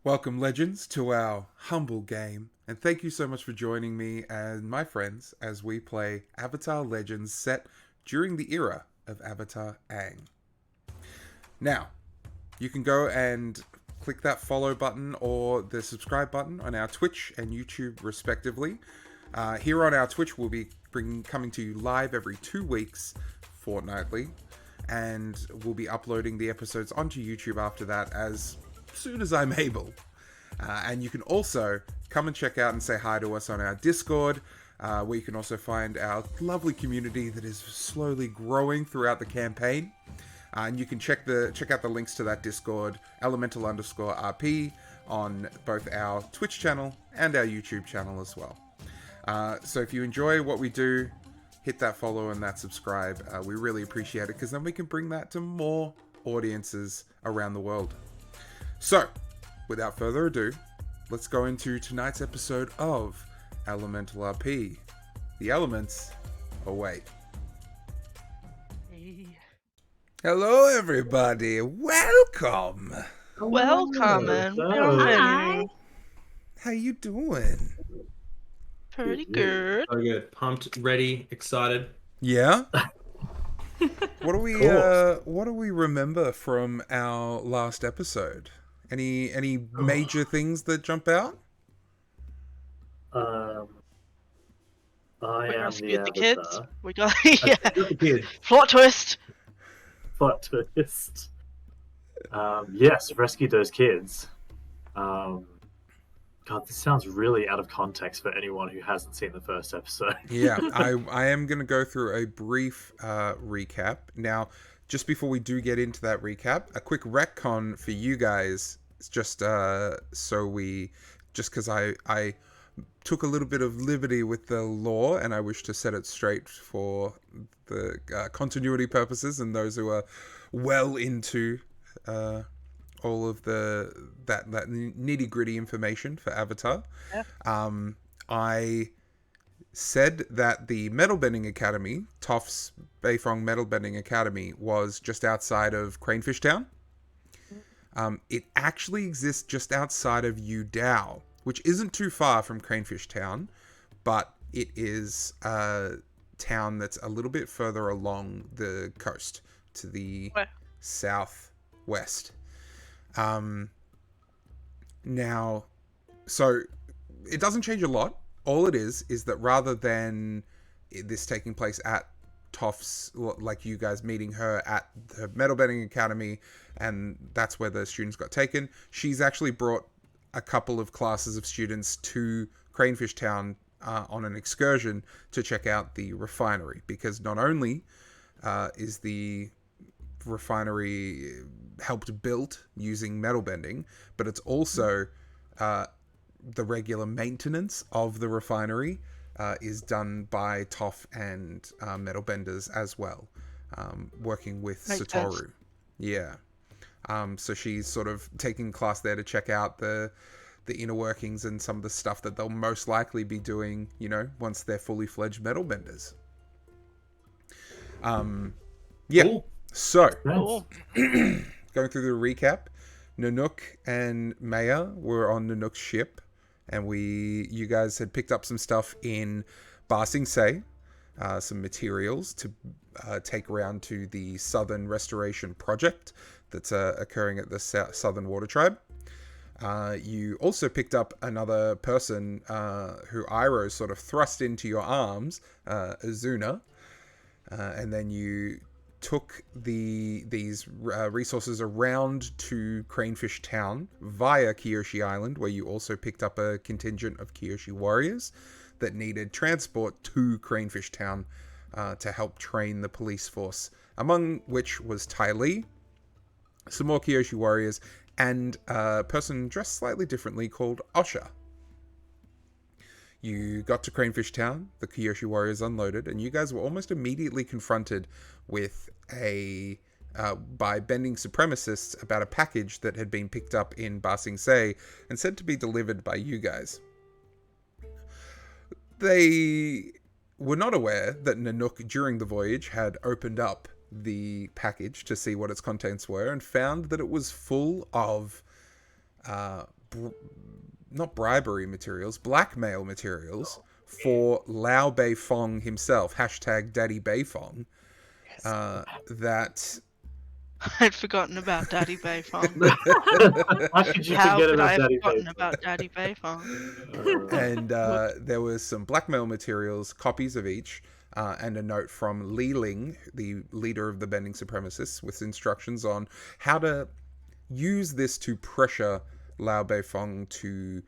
Welcome, legends, to our humble game, and thank you so much for joining me and my friends as we play Avatar Legends set during the era of Avatar Aang. Now, you can go and click that follow button or the subscribe button on our Twitch and YouTube, respectively. Here on our Twitch, we'll be coming to you live every 2 weeks, fortnightly, and we'll be uploading the episodes onto YouTube after that as soon as I'm able. And you can also come and check out and say hi to us on our Discord, where you can also find our lovely community that is slowly growing throughout the campaign. And you can check out the links to that Discord, elemental_RP, on both our Twitch channel and our YouTube channel as well. So if you enjoy what we do, hit that follow and that subscribe. We really appreciate it, because then we can bring that to more audiences around the world. So, without further ado, let's go into tonight's episode of Elemental RP. The elements await. Hey. Hello, everybody. Welcome. Welcome and welcome. How you doing? Pretty good. So good. Pumped, ready, excited. Yeah. What do we course. what do we remember from our last episode? Any major things that jump out? I We am rescued the the kids. Avatar. We got Yeah. yeah. The kid. Plot twist. Plot twist. Yes, rescued those kids. God, this sounds really out of context for anyone who hasn't seen the first episode. Yeah, I am going to go through a brief recap. Now, just before we do get into that recap, a quick retcon for you guys. It's just because I took a little bit of liberty with the lore, and I wish to set it straight for the continuity purposes and those who are well into all of that nitty gritty information for Avatar. Yeah. I said that the Metalbending Academy, Toff's Beifong Metalbending Academy, was just outside of Cranefish Town. It actually exists just outside of Udao, which isn't too far from Cranefish Town, but it is a town that's a little bit further along the coast to the southwest. Now, so it doesn't change a lot. All it is that rather than this taking place at Toff's, like you guys meeting her at the Metalbending Academy, and that's where the students got taken, she's actually brought a couple of classes of students to Cranefish Town on an excursion to check out the refinery, because not only is the refinery helped built using metal bending, but it's also the regular maintenance of the refinery is done by Toph and metal benders as well, working with Makes Satoru. sense. Yeah. So she's sort of taking class there to check out the inner workings and some of the stuff that they'll most likely be doing, once they're fully fledged metal benders. Yeah. Cool. So, Cool. going through the recap, Nanook and Maya were on Nanook's ship, and you guys had picked up some stuff in Ba Sing Se, some materials to take around to the Southern Restoration Project that's occurring at the Southern Water Tribe. You also picked up another person who Iroh sort of thrust into your arms, Azuna, and then you took these resources around to Cranefish Town via Kyoshi Island, where you also picked up a contingent of Kyoshi warriors that needed transport to Cranefish Town to help train the police force, among which was Ty Lee, some more Kyoshi warriors, and a person dressed slightly differently called Osha. You got to Cranefish Town, the Kyoshi warriors unloaded, and you guys were almost immediately confronted with by bending supremacists about a package that had been picked up in Ba Sing Se and said to be delivered by you guys. They were not aware that Nanook, during the voyage, had opened up the package to see what its contents were and found that it was full of not bribery materials, blackmail materials for Lao Beifong himself, hashtag Daddy Beifong, that... I'd forgotten about Daddy Beifong. How could you How forget could I about have Daddy forgotten Babe? about Daddy Beifong? And there was some blackmail materials, copies of each, and a note from Li Ling, the leader of the Bending Supremacists, with instructions on how to use this to pressure Lao Beifong to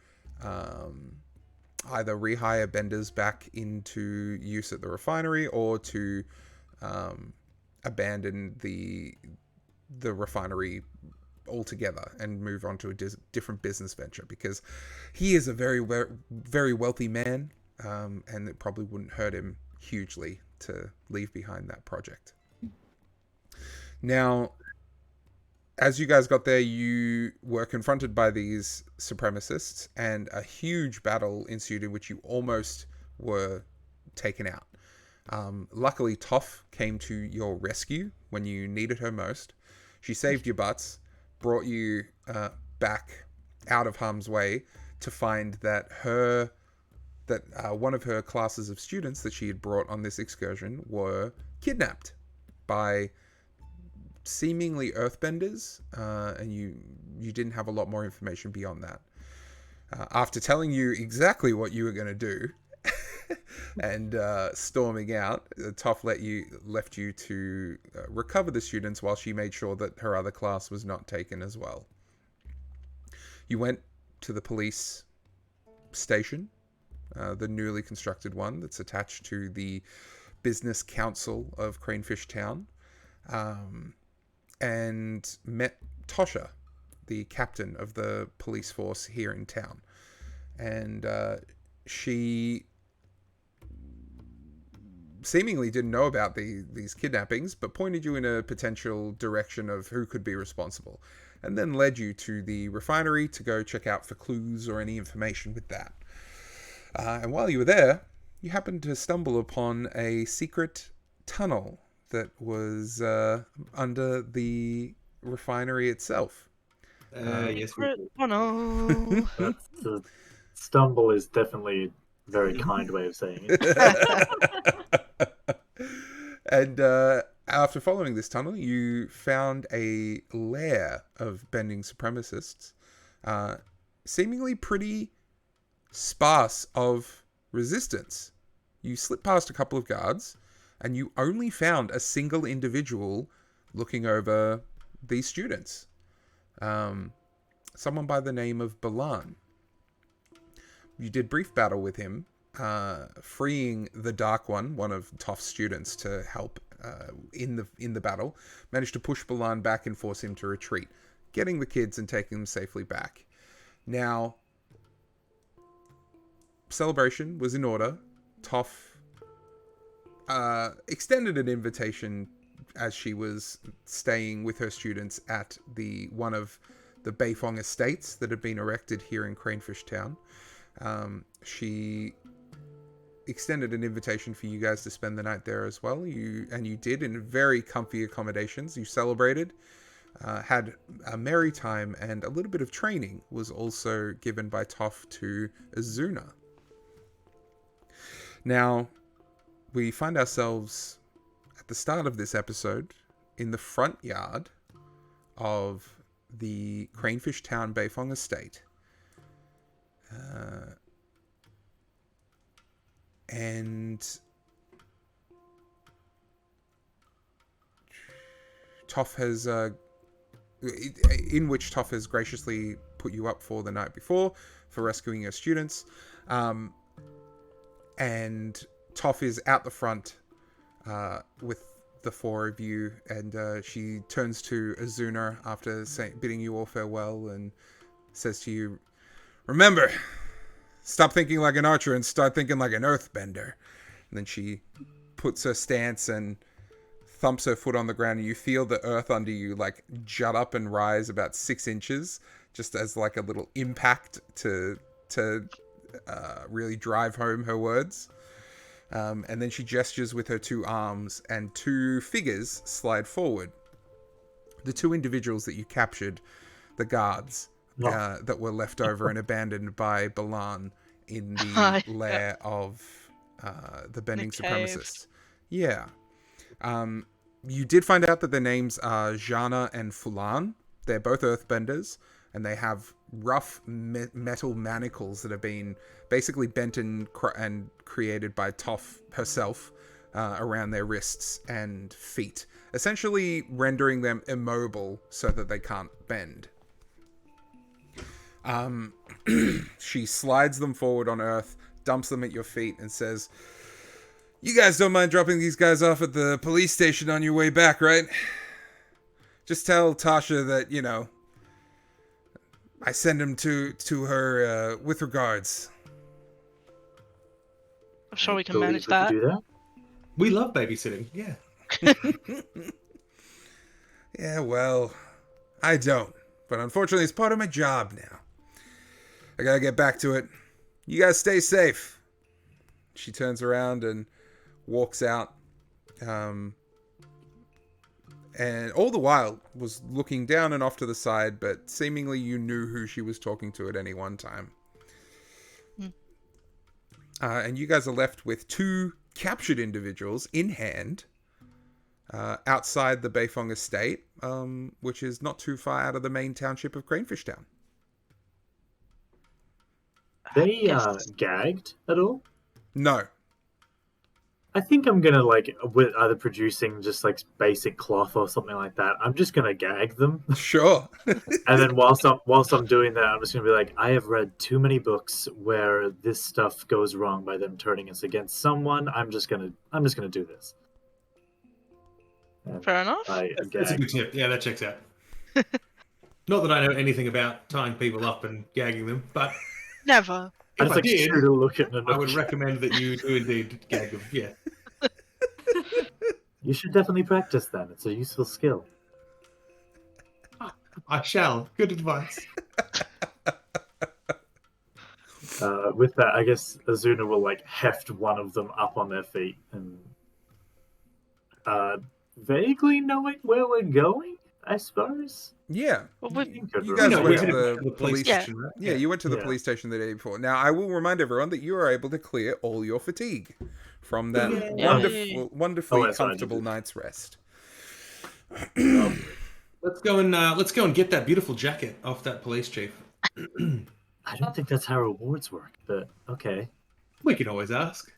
either rehire benders back into use at the refinery or to abandon the refinery altogether and move on to a different business venture, because he is a very wealthy man, and it probably wouldn't hurt him hugely to leave behind that project. Now, as you guys got there, you were confronted by these supremacists, and a huge battle ensued in which you almost were taken out. Luckily, Toph came to your rescue when you needed her most. She saved your butts, brought you back out of harm's way to find that one of her classes of students that she had brought on this excursion were kidnapped by seemingly earthbenders, and you didn't have a lot more information beyond that. After telling you exactly what you were going to do and storming out, Toph left you to recover the students while she made sure that her other class was not taken as well. You went to the police station, the newly constructed one that's attached to the business council of Cranefish Town, and met Tosha, the captain of the police force here in town. And she seemingly didn't know about these kidnappings, but pointed you in a potential direction of who could be responsible, and then led you to the refinery to go check out for clues or any information with that. And while you were there, you happened to stumble upon a secret tunnel that was under the refinery itself. Yes, we... Oh no. That's the stumble is definitely a very kind way of saying it. And after following this tunnel, you found a lair of Bending Supremacists, seemingly pretty sparse of resistance. You slipped past a couple of guards, and you only found a single individual looking over these students. Someone by the name of Balan. You did brief battle with him, freeing the Dark one of Toph's students, to help in the battle. Managed to push Balan back and force him to retreat, getting the kids and taking them safely back. Now, celebration was in order. Toph extended an invitation as she was staying with her students at one of the Beifong estates that had been erected here in Cranefish Town. She extended an invitation for you guys to spend the night there as well. You did, in very comfy accommodations. You celebrated, had a merry time, and a little bit of training was also given by Toph to Azuna. Now, we find ourselves at the start of this episode in the front yard of the Cranefish Town Beifong estate. And Toph has, in which Toph has graciously put you up for the night before for rescuing your students. And Toph is out the front with the four of you, and she turns to Azuna after bidding you all farewell and says to you, "Remember, stop thinking like an archer and start thinking like an earthbender." And then she puts her stance and thumps her foot on the ground, and you feel the earth under you like jut up and rise about 6 inches, just as like a little impact to really drive home her words. And then she gestures with her two arms, and two figures slide forward. The two individuals that you captured, the guards, that were left over and abandoned by Balan in the Yeah. lair of the Bending The cave. Supremacists. Yeah. You did find out that their names are Jana and Fulan. They're both earthbenders, and they have rough metal manacles that have been basically bent and created by Toph herself around their wrists and feet, essentially rendering them immobile so that they can't bend. She slides them forward on Earth, dumps them at your feet, and says, "You guys don't mind dropping these guys off at the police station on your way back, right? Just tell Tasha that, you know, I send them to her with regards." I'm sure we can Believe manage we could that. do that. We love babysitting. Yeah. Yeah, well, I don't. But unfortunately, it's part of my job now. I gotta get back to it. You guys stay safe. She turns around and walks out. And all the while was looking down and off to the side, but seemingly you knew who she was talking to at any one time. And you guys are left with 2 captured individuals in hand outside the Beifong estate, which is not too far out of the main township of Cranefish Town. They Yes. gagged at all? No. I think I'm gonna with either producing just like basic cloth or something like that. I'm just gonna gag them, Sure. and then whilst I'm doing that, I'm just gonna be like, I have read too many books where this stuff goes wrong by them turning us against someone. I'm just gonna do this. And Fair enough. That's a good tip. Yeah, that checks out. Not that I know anything about tying people up and gagging them, but Never. I if just I like did, shoot a look at them. I would recommend that you do indeed gag them. Yeah. You should definitely practice then. It's a useful skill. I shall. Good advice. With that, I guess Azuna will like heft one of them up on their feet and vaguely knowing where we're going, I suppose. Yeah. Well, You guys No, went we're to headed the to the police police. station, right? Yeah, you went to the Yeah. police station the day before. Now, I will remind everyone that you are able to clear all your fatigue from that Yay. wonderfully Oh, that's right, I comfortable did. night's rest. Let's go and get that beautiful jacket off that police chief. I don't think that's how rewards work, but okay. We can always ask.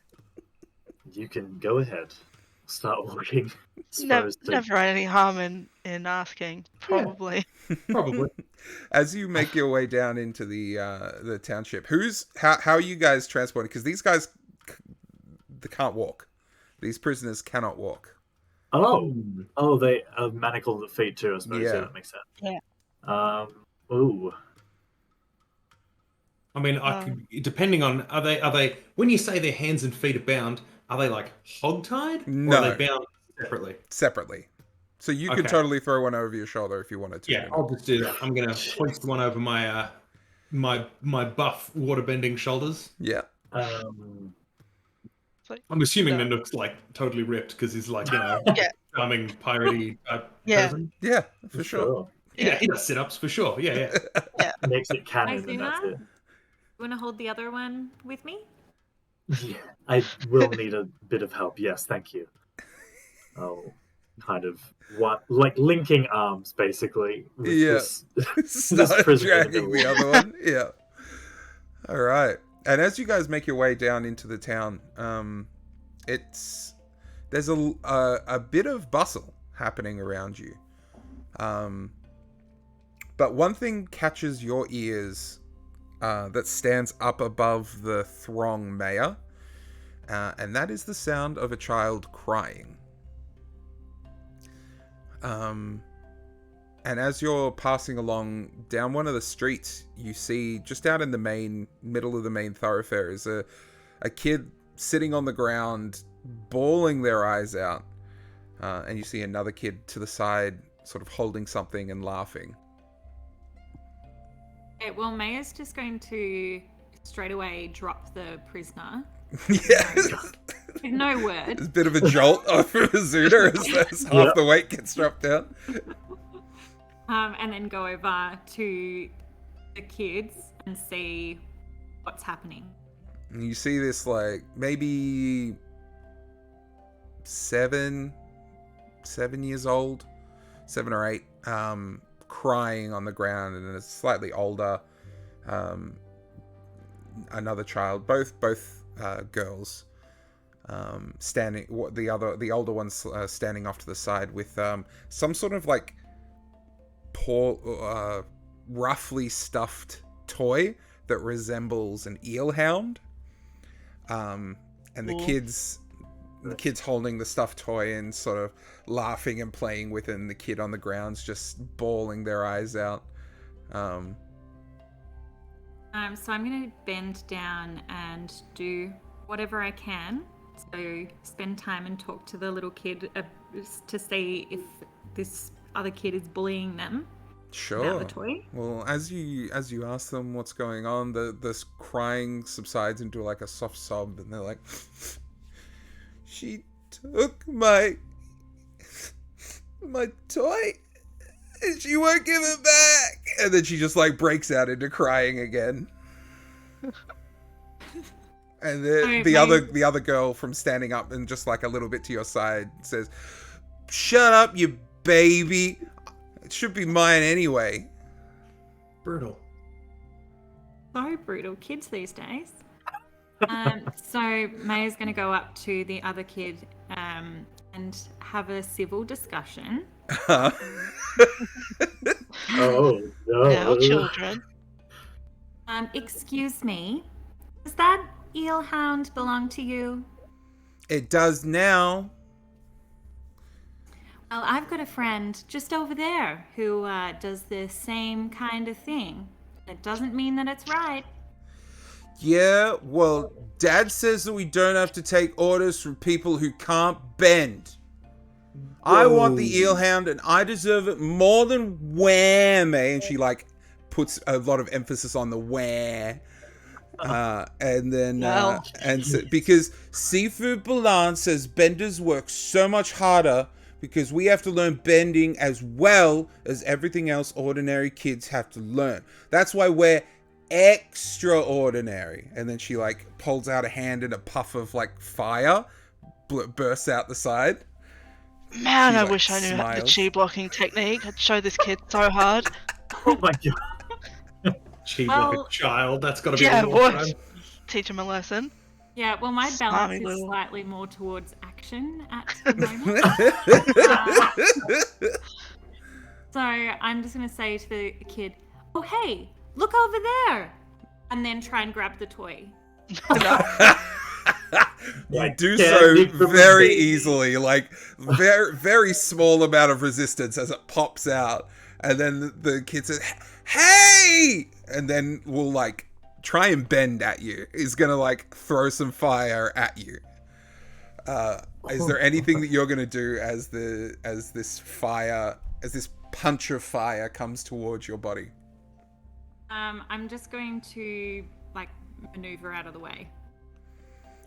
You can go ahead. Start walking. never any harm in asking. Probably. Probably. As you make your way down into the township, how are you guys transported? Because these guys they can't walk. These prisoners cannot walk. Oh, they are manacled at feet too, I suppose. Yeah. Yeah, that makes sense. Yeah. Ooh. I mean, I could, depending on are they when you say their hands and feet are bound, are they like hogtied? Or No. are they bound separately? Separately. So you could Okay. totally throw one over your shoulder if you wanted to. Yeah, I'll just do that. I'm gonna hoist one over my my buff waterbending shoulders. Yeah. I'm assuming that looks like totally ripped because he's like, you know, Yeah. charming piratey type Yeah. person. Yeah, for sure. Yeah, he does sit-ups for sure. Yeah, yeah. Makes it canon, and that's Izuna? it. You want to hold the other one with me? Yeah, I will need a bit of help. Yes, thank you. Oh, kind of like linking arms, basically. With Yeah. Start prisoner in the dragging the middle. other one. Yeah. All right. And as you guys make your way down into the town, there's a bit of bustle happening around you. But one thing catches your ears that stands up above the throng mayor, and that is the sound of a child crying. And as you're passing along down one of the streets, you see just out in the middle of the main thoroughfare is a kid sitting on the ground, bawling their eyes out. And you see another kid to the side, sort of holding something and laughing. Okay, well, Maya's just going to straight away drop the prisoner. Yeah. With no word. There's a bit of a jolt off of Azuna as half the weight gets dropped down. And then go over to the kids and see what's happening. And you see this, like, maybe 7 years old, 7 or 8, crying on the ground, and a slightly older, another child, both girls, standing. The older one's standing off to the side with some sort of like poor, roughly stuffed toy that resembles an eel hound. And the kids holding the stuffed toy and sort of laughing and playing with it, and the kid on the ground's just bawling their eyes out. So I'm going to bend down and do whatever I can. So spend time and talk to the little kid to see if this other kid is bullying them. Sure. About the toy. Well, as you ask them what's going on, this crying subsides into like a soft sob, and they're like, "She took my toy, and she won't give it back." And then she just like breaks out into crying again. And the other girl from standing up and just like a little bit to your side says, "Shut up, you baby. It should be mine anyway." Brutal. So brutal. Kids these days. So Maya's going to go up to the other kid and have a civil discussion. Oh, no. Now, children. Excuse me. Does that eel hound belong to you? It does now. Well, I've got a friend just over there who does the same kind of thing. It doesn't mean that it's right. Yeah, well, Dad says that we don't have to take orders from people who can't bend. I want the eel hound, and I deserve it more than whammy. And she like puts a lot of emphasis on the where. And then because Seafood Balan says benders work so much harder because we have to learn bending as well as everything else ordinary kids have to learn. That's why we're extraordinary. And then she like pulls out a hand, and a puff of like fire bursts out the side. Man, She, I like, wish I knew the smiles. chi blocking technique. I'd show this kid so hard. Oh my god. Cheap like Well- a child. That's got to be Yeah, a it long was. time. Teach him a lesson. Yeah, well, my Smarmy balance is little- slightly more towards action at the moment. So I'm just going to say to the kid, "Oh, hey, look over there!" And then try and grab the toy. You Like do candy so from a very baby. easily, like very small amount of resistance as it pops out, and then the kid says, "Hey!" And then will like try and bend at you. He's gonna like throw some fire at you. Is there anything that you're gonna do as this punch of fire comes towards your body? I'm just going to like maneuver out of the way.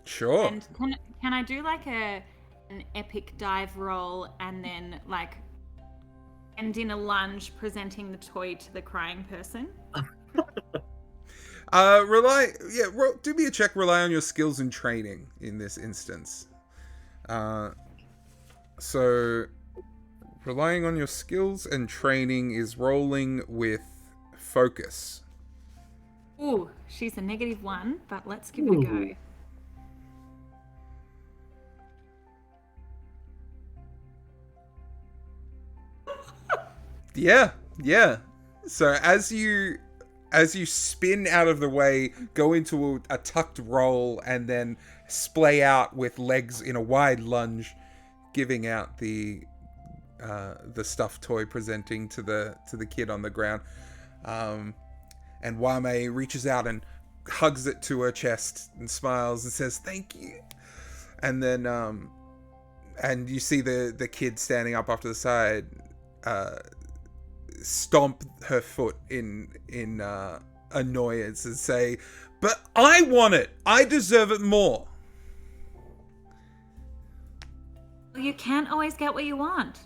Sure. And can I do like an epic dive roll and then like end in a lunge presenting the toy to the crying person? Do me a check. Rely on your skills and training in this instance. So relying on your skills and training is rolling with focus. Ooh, she's a -1, but let's give it a go. Yeah. So as you spin out of the way, go into a tucked roll, and then splay out with legs in a wide lunge, giving out the stuffed toy, presenting to the kid on the ground. And Wame reaches out and hugs it to her chest and smiles and says, "Thank you." And then and you see the kid standing up off to the side, stomp her foot in annoyance and say, "But I want it. I deserve it more." Well, you can't always get what you want.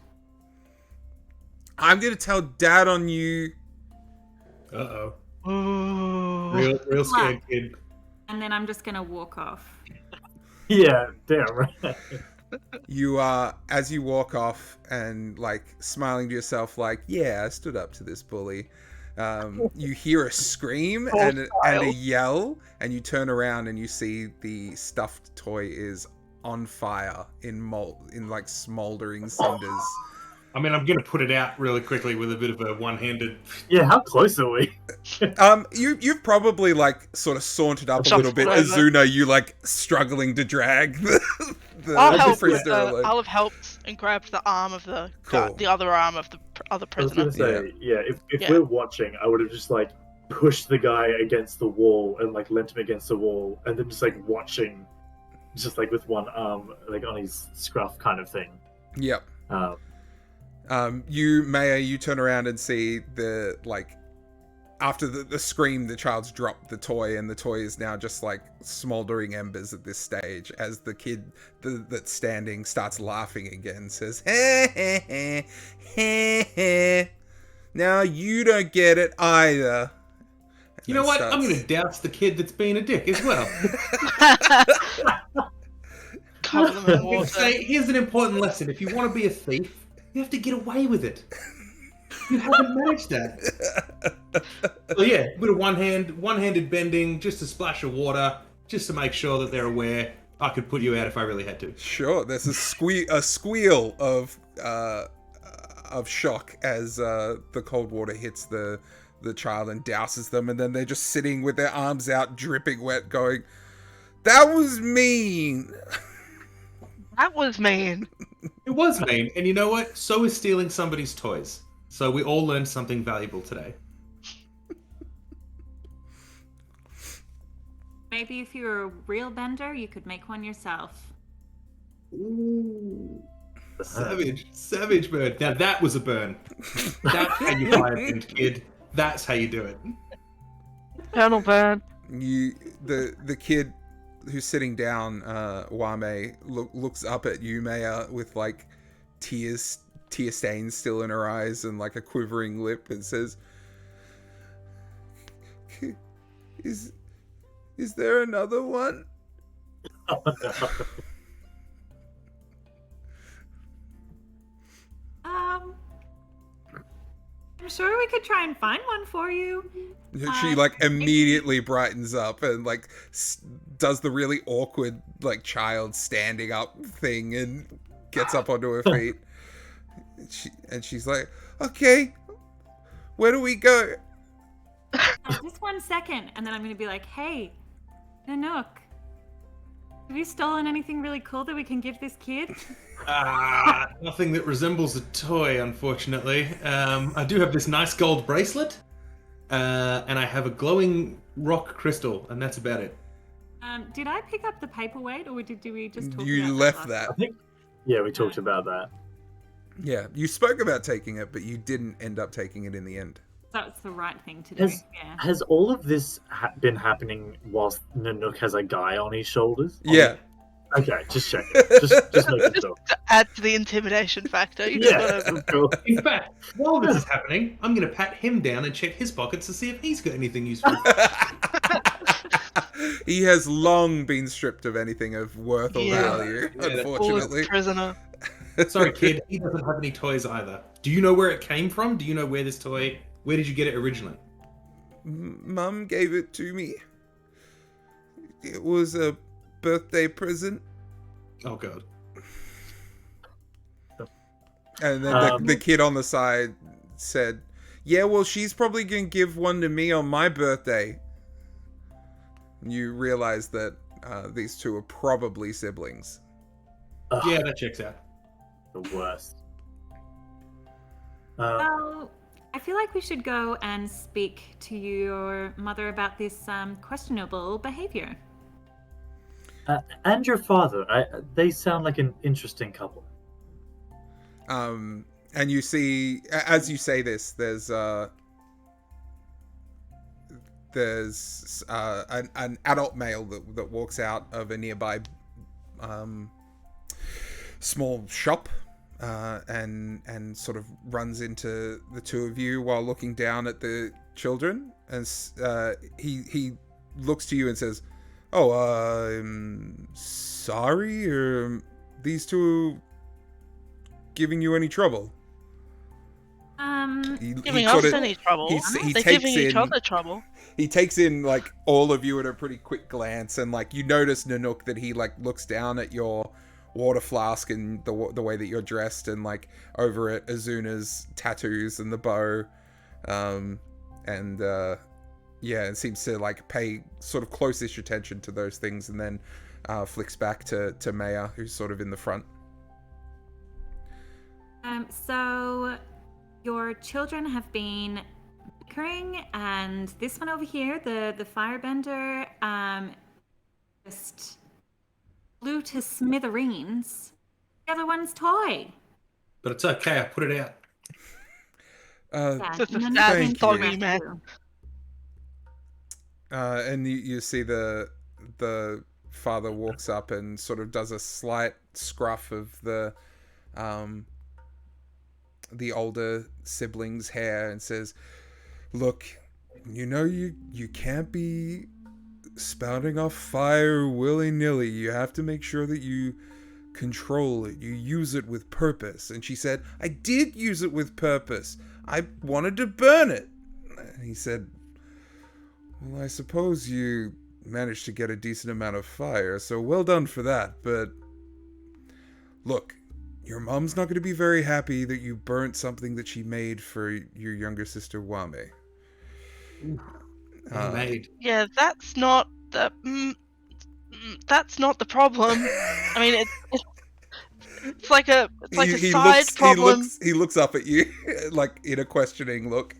I'm gonna tell Dad on you. Uh-oh. Ooh. Real scared kid. And then I'm just gonna walk off. Yeah, damn right. You as you walk off and like smiling to yourself, like, yeah, I stood up to this bully. You hear a scream and a yell, and you turn around and you see the stuffed toy is on fire in like smoldering cinders. I mean, I'm going to put it out really quickly with a bit of a one-handed... Yeah, how close are we? You've probably like sort of sauntered up a Shuffled little bit. over. Azuna, you like struggling to drag the I'll help. prisoner along. I'll have helped and grabbed the arm of the Cool. the other arm of the other I was prisoner. gonna say, yeah, if Yeah. we're watching, I would have just like pushed the guy against the wall and like leant him against the wall, and then just like watching, just like with one arm like on his scruff kind of thing. Yep. Um, You turn around and see the, like, after the scream, the child's dropped the toy, and the toy is now just, like, smoldering embers at this stage, as the kid that's standing starts laughing again, says, heh, heh, heh, heh, heh. Now you don't get it either. You know what? I'm going to douse the kid that's being a dick as well. Cover them in I'm gonna water. say, here's an important lesson. If you want to be a thief, you have to get away with it. You haven't managed that. So yeah, a bit of one-handed bending, just a splash of water, just to make sure that they're aware. I could put you out if I really had to. Sure, there's a squeal of shock as the cold water hits the child and douses them, and then they're just sitting with their arms out, dripping wet, going, "That was mean." That was mean. It was mean, and you know what? So is stealing somebody's toys. So we all learned something valuable today. Maybe if you were a real bender, you could make one yourself. Ooh. Savage bird. Now that was a burn. That's how you firebend, kid. That's how you do it. Colonel Burn. The kid who's sitting down, Wame, looks up at you, Maya, with like tear stains still in her eyes and like a quivering lip, and says, "Is there another one?" oh, no. I'm sure we could try and find one for you. She like immediately brightens up and like does the really awkward like child standing up thing and gets up onto her feet. She's like, "Okay, where do we go?" Just 1 second, and then I'm gonna be like, "Hey, Nanook, have you stolen anything really cool that we can give this kid?" Nothing that resembles a toy, unfortunately. I do have this nice gold bracelet, and I have a glowing rock crystal, and that's about it. Did I pick up the paperweight, or did we just talk You about left last I that. think, yeah, we talked about that. Yeah, you spoke about taking it, but you didn't end up taking it in the end. That's the right thing to do. Yeah. Has all of this been happening whilst Nanook has a guy on his shoulders? Yeah. Okay, just check it. Just making Just sure. to add to the intimidation factor. You just Yeah, gotta... of course. In fact, while this is happening, I'm going to pat him down and check his pockets to see if he's got anything useful. He has long been stripped of anything of worth or Yeah. value, Yeah, unfortunately. prisoner. Sorry, kid, he doesn't have any toys either. Do you know where it came from? Do you know where this toy... Where did you get it originally? Mum gave it to me. It was a birthday present. Oh, God. And then the kid on the side said, "Yeah, well, she's probably going to give one to me on my birthday." You realize that these two are probably siblings. Ugh, Yeah, that checks out. the worst. Well, I feel like we should go and speak to your mother about this questionable behavior. And your father, they sound like an interesting couple. And you see, as you say this, there's an adult male that walks out of a nearby small shop and sort of runs into the two of you while looking down at the children, and he looks to you and says, "Oh, I'm sorry. Are these two giving you any trouble?" Giving us any trouble. he They're takes giving each in other trouble. he takes in like all of you at a pretty quick glance, and like you notice, Nanook, that he like looks down at your water flask and the way that you're dressed, and like over at Azuna's tattoos and the bow, and yeah, and seems to like pay sort of close-ish attention to those things, and then flicks back to Maya, who's sort of in the front. So your children have been bickering, and this one over here, the firebender, just flew to smithereens the other one's toy. But it's okay. I put it out. Yeah, Just a none of sad them and came foggy to mess. rescue. And you see the father walks up and sort of does a slight scruff of the older sibling's hair and says, "Look, you know you can't be spouting off fire willy-nilly. You have to make sure that you control it. You use it with purpose." And she said, "I did use it with purpose. I wanted to burn it." And he said, "Well, I suppose you managed to get a decent amount of fire, so well done for that. But look, your mom's not going to be very happy that you burnt something that she made for your younger sister, Wame." Made. Yeah, that's not the. That's not the problem. I mean, it's like a side problem. He looks up at you like in a questioning look.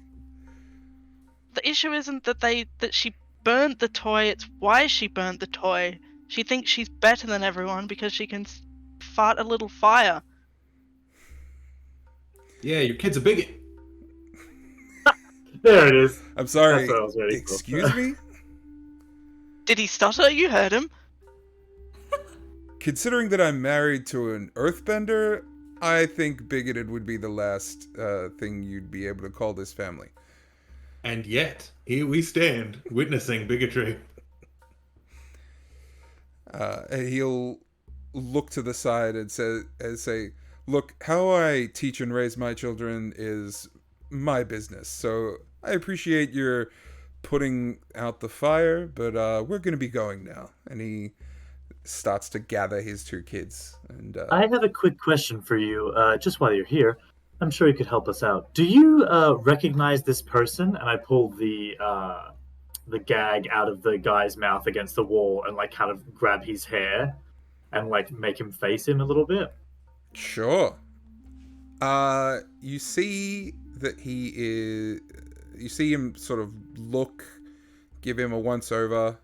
The issue isn't that she burnt the toy. It's why she burnt the toy. She thinks she's better than everyone because she can fart a little fire. Yeah, your kid's a bigot. There it is. I'm sorry. That's what I was waiting for. Excuse me? Did he stutter? You heard him. Considering that I'm married to an earthbender, I think bigoted would be the last thing you'd be able to call this family. And yet, here we stand, witnessing bigotry. And he'll look to the side and say, "Look, how I teach and raise my children is my business. So I appreciate your putting out the fire, but we're going to be going now." And he starts to gather his two kids. And I have a quick question for you, just while you're here. I'm sure you could help us out. Do you recognize this person? And I pull the gag out of the guy's mouth against the wall and like kind of grab his hair and like make him face him a little bit. Sure. You see that he is. You see him sort of give him a once over,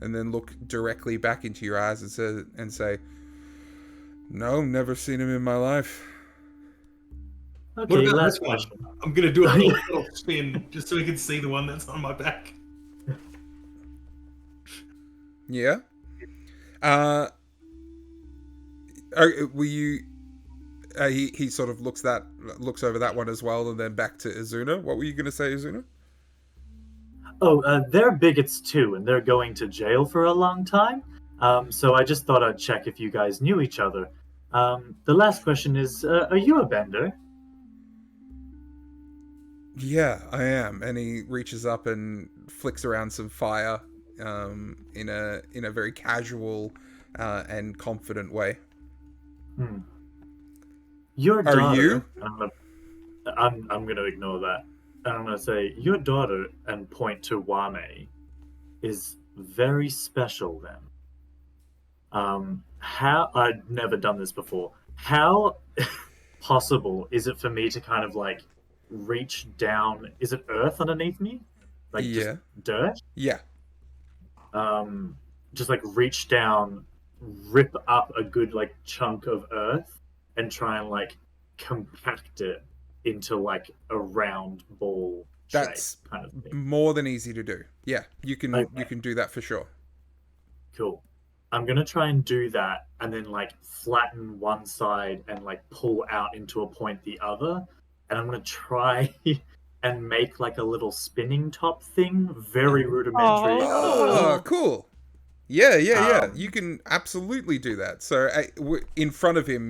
and then look directly back into your eyes and say, "No, never seen him in my life." Okay, What about last this one? question. I'm gonna do a little spin just so we can see the one that's on my back. Yeah. Were you? He sort of looks over that one as well, and then back to Izuna. What were you going to say, Izuna? Oh, they're bigots too, and they're going to jail for a long time. So I just thought I'd check if you guys knew each other. The last question is, are you a bender? Yeah, I am. And he reaches up and flicks around some fire in a very casual and confident way. Your daughter. Are you? I'm gonna ignore that. And I'm gonna say your daughter and point to Wame is very special then. How I've never done this before. How possible is it for me to kind of like reach down? Is it earth underneath me? Like just dirt? Yeah. Just like reach down, rip up a good like chunk of earth and try and like compact it into like a round ball That's shape kind of thing. more than easy to do. Yeah, you can do that for sure. Cool. I'm gonna try and do that and then like flatten one side and like pull out into a point the other. And I'm gonna try and make like a little spinning top thing, very rudimentary. Oh, cool. Yeah. You Um, can absolutely do that. So in front of him,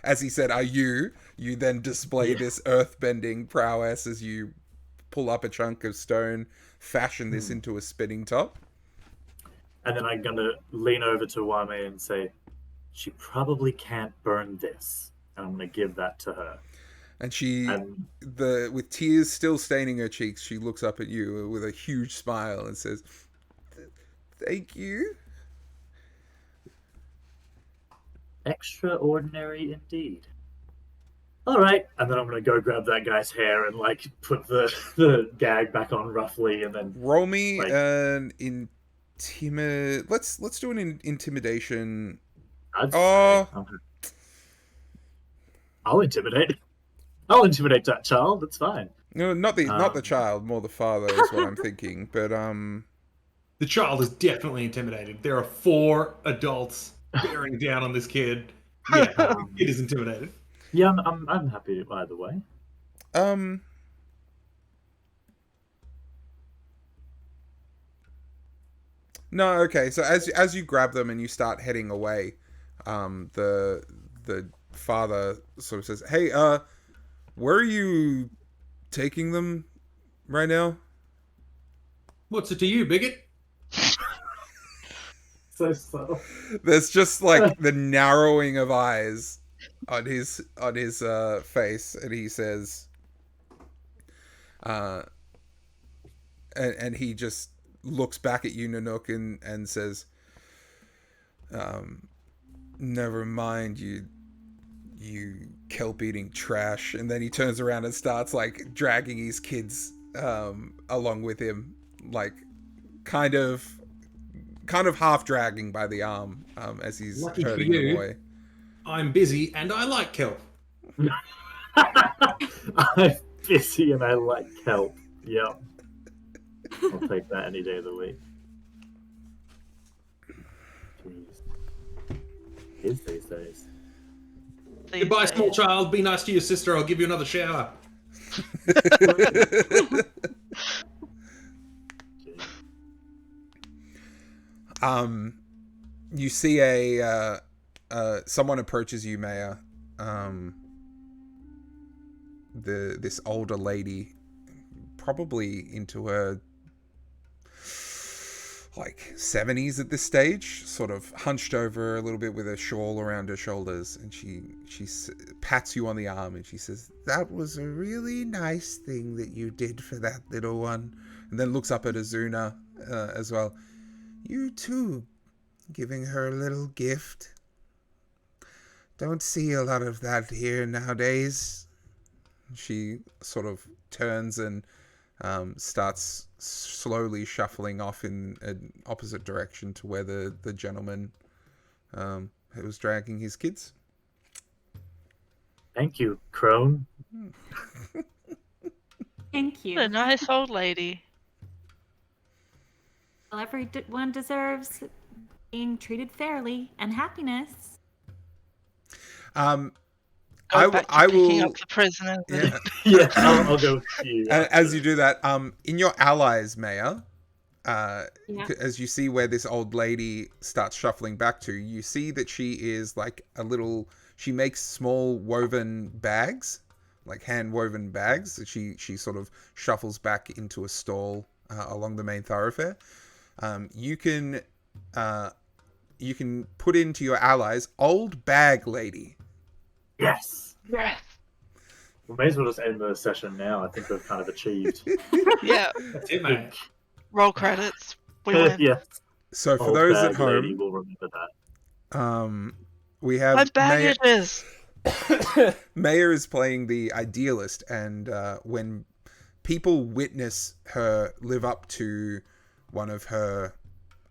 as he said, you then display Yeah. this earth-bending prowess as you pull up a chunk of stone, fashion this into a spinning top. And then I'm gonna lean over to Wame and say, "She probably can't burn this." And I'm gonna give that to her. And she, And with tears still staining her cheeks, she looks up at you with a huge smile and says, "Thank you." extraordinary indeed. All right, and then I'm gonna go grab that guy's hair and like put the gag back on roughly, and then Roll me like an intimid. Let's do an intimidation. I'd say Oh, I'll intimidate. I'll intimidate that child. It's fine. no, not the Um, child, more the father is what I'm thinking. But The child is definitely intimidated. There are 4 adults bearing down on this kid. Yeah, it is intimidated. yeah, I'm happy either way. um. No, okay. So as you grab them and you start heading away, the father sort of says, "Hey, where are you taking them right now?" What's it to you, bigot? So subtle. There's just like the narrowing of eyes on his face, and he says, uh, and he just looks back at you, Nanook, and says, "Never mind, you kelp eating trash." And then he turns around and starts like dragging his kids along with him, like kind of half dragging by the arm as he's Lucky for herding them you. away. I'm busy and I like kelp. I'm busy and I like kelp. Yep. I'll take that any day of the week. Jeez. Kids these days. Goodbye, small child. Be nice to your sister. I'll give you another shower. You see a someone approaches you, Maya. This older lady, probably into her like 70s at this stage, sort of hunched over a little bit with a shawl around her shoulders, and she pats you on the arm and she says, "That was a really nice thing that you did for that little one," and then looks up at Azuna as well. "You too, giving her a little gift. Don't see a lot of that here nowadays." She sort of turns and starts slowly shuffling off in an opposite direction to where the gentleman who was dragging his kids. Thank you, Crone. Thank you. What a nice old lady. Well, everyone deserves being treated fairly and happiness. Go back to picking will. up the prisoners. Yeah. Yeah, I'll go with you. As you do that, in your allies, Maya, Yeah. as you see where this old lady starts shuffling back to, you see that she is like a little. She makes small woven bags, like hand woven bags. That she sort of shuffles back into a stall along the main thoroughfare. You can put into your allies old bag lady. Yes. Yes. We may as well just end the session now. I think we've kind of achieved. Yeah. That's it, mate. Roll credits. We win. Yes. So for Old those at bag lady home, will remember that. we My have Maya. baggages. Maya is playing the idealist, and when people witness her live up to one of her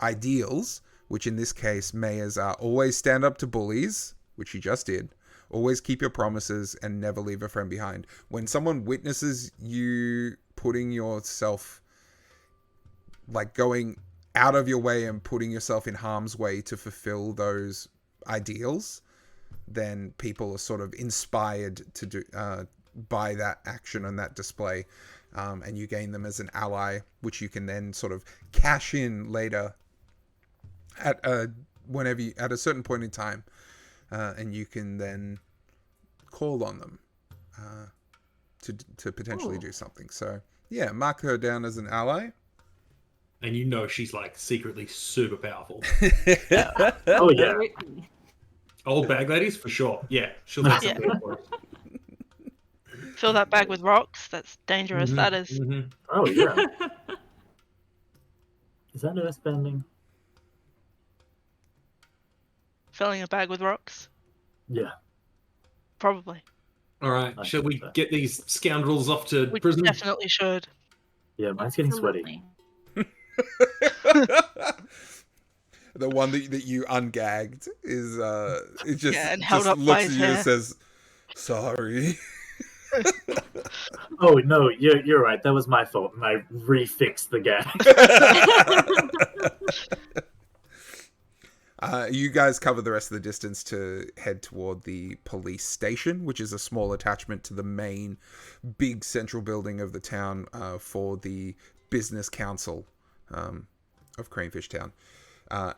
ideals, which in this case Maya's are always stand up to bullies, which she just did, always keep your promises, and never leave a friend behind. When someone witnesses you putting yourself, like going out of your way and putting yourself in harm's way to fulfill those ideals, then people are sort of inspired to by that action and that display, and you gain them as an ally, which you can then sort of cash in later at at a certain point in time, and you can then call on them to potentially do something. So yeah, mark her down as an ally. And you know she's like secretly super powerful. Oh yeah. Absolutely. Old bag ladies for sure. Yeah, she'll make Yeah. something for us. Fill that bag with rocks. That's dangerous. Mhm, That is. mhm. Oh yeah. Is that earthbending? Filling a bag with rocks. Yeah. Probably. All right, I shall think we so. get these scoundrels off to We prison? definitely should. Yeah, mine's getting sweaty. Absolutely. The one that you ungagged is it just Yeah, and held just up by looks his at you and hair. says, "Sorry." Oh no, you're right. That was my fault, and I refixed the gag. You guys cover the rest of the distance to head toward the police station, which is a small attachment to the main big central building of the town for the business council of Cranefish Town.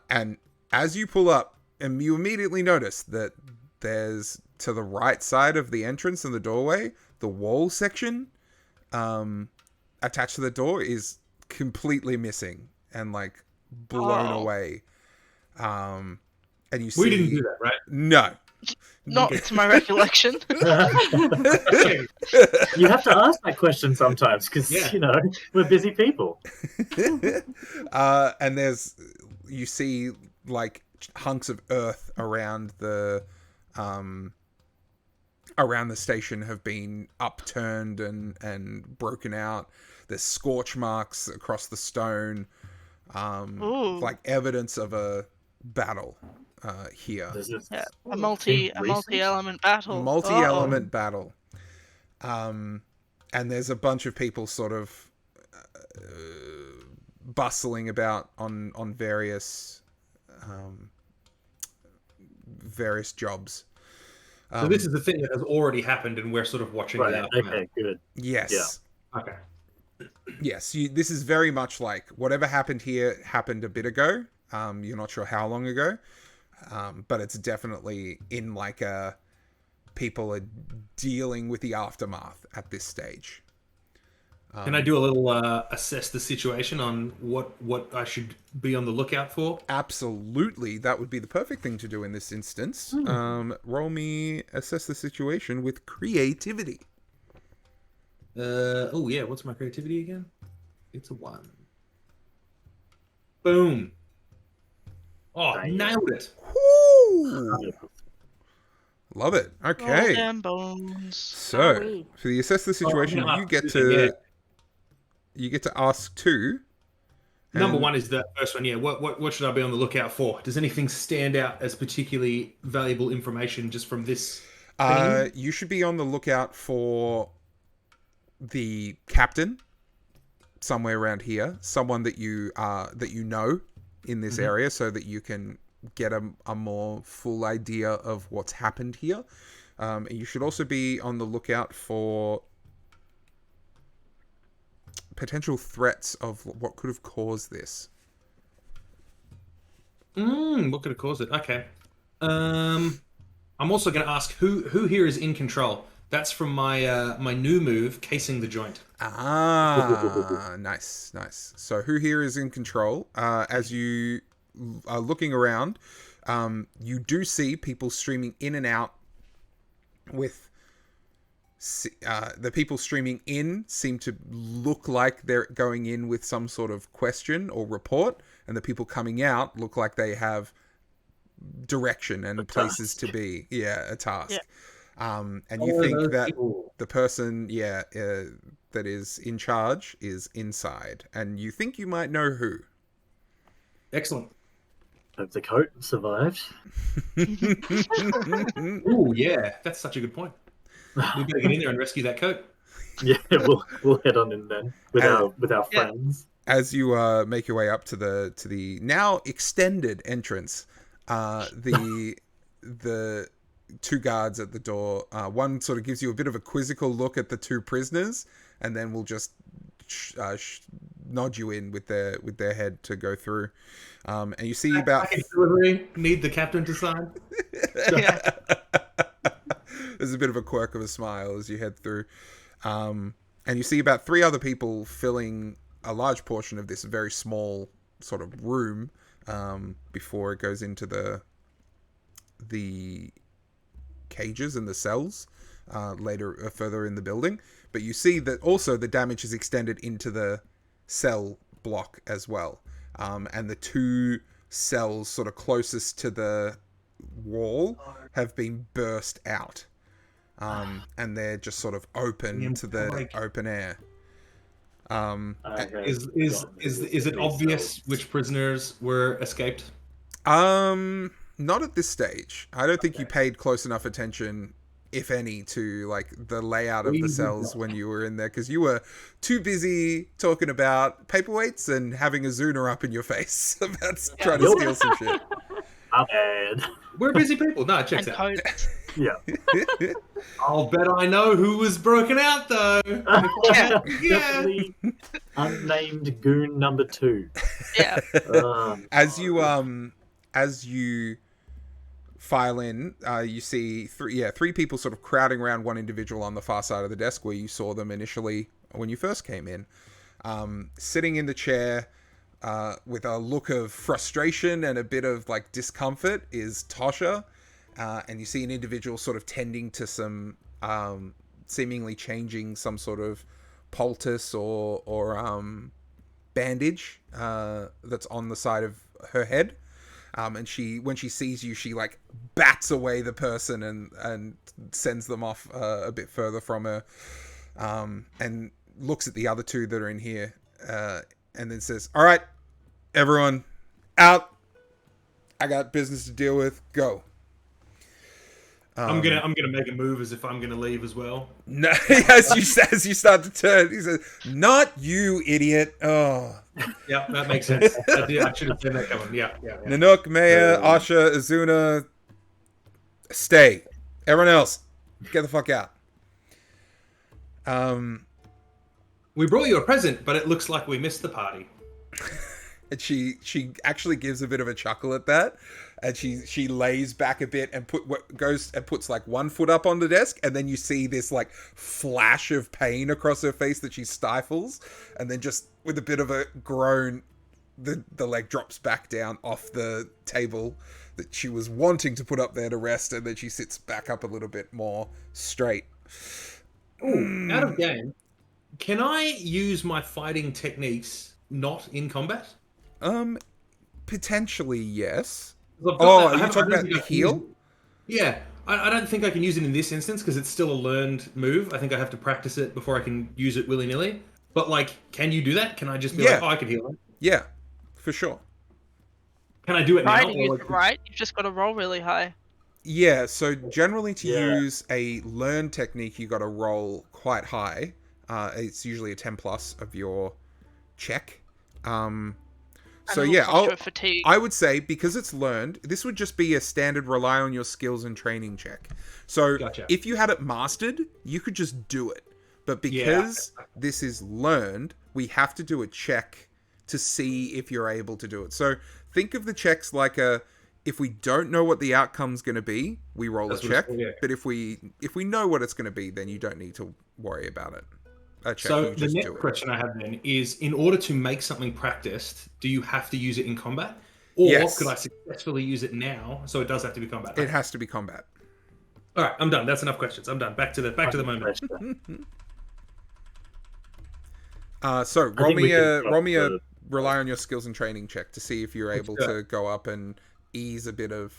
And as you pull up, and you immediately notice that there's, to the right side of the entrance and the doorway, the wall section attached to the door is completely missing and like blown Oh. away. And you see, We didn't do that, right? no. Not to my recollection. Okay. You have to ask that question sometimes because Yeah. you know we're busy people. And you see like hunks of earth around the station have been upturned and broken out. There's scorch marks across the stone, Ooh. like evidence of a battle here. This is Yeah, a seems recent. multi-element battle. Multi-element battle. And there's a bunch of people sort of bustling about on various jobs. So this is the thing that has already happened, and we're sort of watching it Right. out. Okay. Good. Yes. Okay. Yes. This is very much like whatever happened here happened a bit ago. You're not sure how long ago, but it's definitely in like people are dealing with the aftermath at this stage. Can I do a little assess the situation on what I should be on the lookout for? Absolutely, that would be the perfect thing to do in this instance. Roll me assess the situation with creativity. Oh yeah, what's my creativity again? It's a 1. Boom. Oh, Dang. nailed it. Woo! Love it. Okay. Damn bones. So, Sorry. for the assess the situation, Oh, you get yeah. to ask 2. Number and- 1 is the first one. Yeah. What should I be on the lookout for? Does anything stand out as particularly valuable information just from this? You should be on the lookout for the captain somewhere around here, someone that you know in this area, so that you can get a more full idea of what's happened here. And you should also be on the lookout for potential threats of what could have caused this. What could have caused it? Okay. I'm also going to ask who here is in control. That's from my my new move, casing the joint. Ah, nice. So who here is in control? As you are looking around, you do see people streaming in and out with... the people streaming in seem to look like they're going in with some sort of question or report, and the people coming out look like they have direction and places to be. Yeah, a task. Yeah. And you think that the person, that is in charge is inside, and you think you might know who. Excellent. Hope the coat survived. Ooh, yeah, that's such a good point. We better get in there and rescue that coat. Yeah, we'll head on in then with our Yeah. friends. As you make your way up to the now extended entrance, the two guards at the door. One sort of gives you a bit of a quizzical look at the two prisoners, and then will just nod you in with their head to go through. And you see about Package delivery. Need the captain to sign. Yeah. There's a bit of a quirk of a smile as you head through. And you see about 3 other people filling a large portion of this very small sort of room before it goes into the cages and the cells later further in the building. But you see that also the damage is extended into the cell block as well. And the 2 cells sort of closest to the wall have been burst out. And they're just sort of open to the open air. Is it obvious which prisoners were escaped? Not at this stage. I don't think you paid close enough attention, if any, to like the layout of the cells when you were in there, because you were too busy talking about paperweights and having a Zuna up in your face about trying to steal some shit. I'm bad. We're busy people. No, it checks And out. coats. Yeah. I'll bet I know who was broken out though. Yeah. Definitely unnamed goon number 2. Yeah. As you file in, you see 3 people sort of crowding around one individual on the far side of the desk where you saw them initially when you first came in. Sitting in the chair with a look of frustration and a bit of like discomfort is Tosha. And you see an individual sort of tending to some seemingly changing some sort of poultice or bandage that's on the side of her head. And when she sees you, she like bats away the person and sends them off a bit further from her, and looks at the other 2 that are in here, and then says, "All right, everyone, out. I got business to deal with. Go." I'm gonna make a move as if I'm gonna leave as well. No, as you start to turn, he says, "Not you, idiot." Oh. Yeah, that makes sense. I should have seen that coming. Yeah. Nanook, Maya, Asha, Azuna, stay. Everyone else, get the fuck out. We brought you a present, but it looks like we missed the party. And she actually gives a bit of a chuckle at that, and she lays back a bit and puts like one foot up on the desk, and then you see this like flash of pain across her face that she stifles, and then just with a bit of a groan, the leg drops back down off the table that she was wanting to put up there to rest, and then she sits back up a little bit more straight. Ooh, out of game. Can I use my fighting techniques not in combat? Potentially, yes. Are you talking about the heal? Yeah, I don't think I can use it in this instance because it's still a learned move. I think I have to practice it before I can use it willy-nilly. But, like, can you do that? Can I just be like, I can heal him? Yeah, for sure. Can I do it Try now? to use it right. You've just got to roll really high. Yeah, so generally to use a learned technique, you got to roll quite high. It's usually a 10 plus of your check. So yeah, I would say because it's learned, this would just be a standard rely on your skills and training check. So if you had it mastered, you could just do it. But because this is learned, we have to do a check to see if you're able to do it. So think of the checks like if we don't know what the outcome's going to be, we roll a check. But if we know what it's going to be, then you don't need to worry about it. So the next question I have then is, in order to make something practiced, do you have to use it in combat? Or could I successfully use it now, so it does have to be combat? It has to be combat. All right, I'm done. That's enough questions. I'm done. Back to the moment. So roll me a rely on your skills and training check to see if you're able to go up and ease a bit of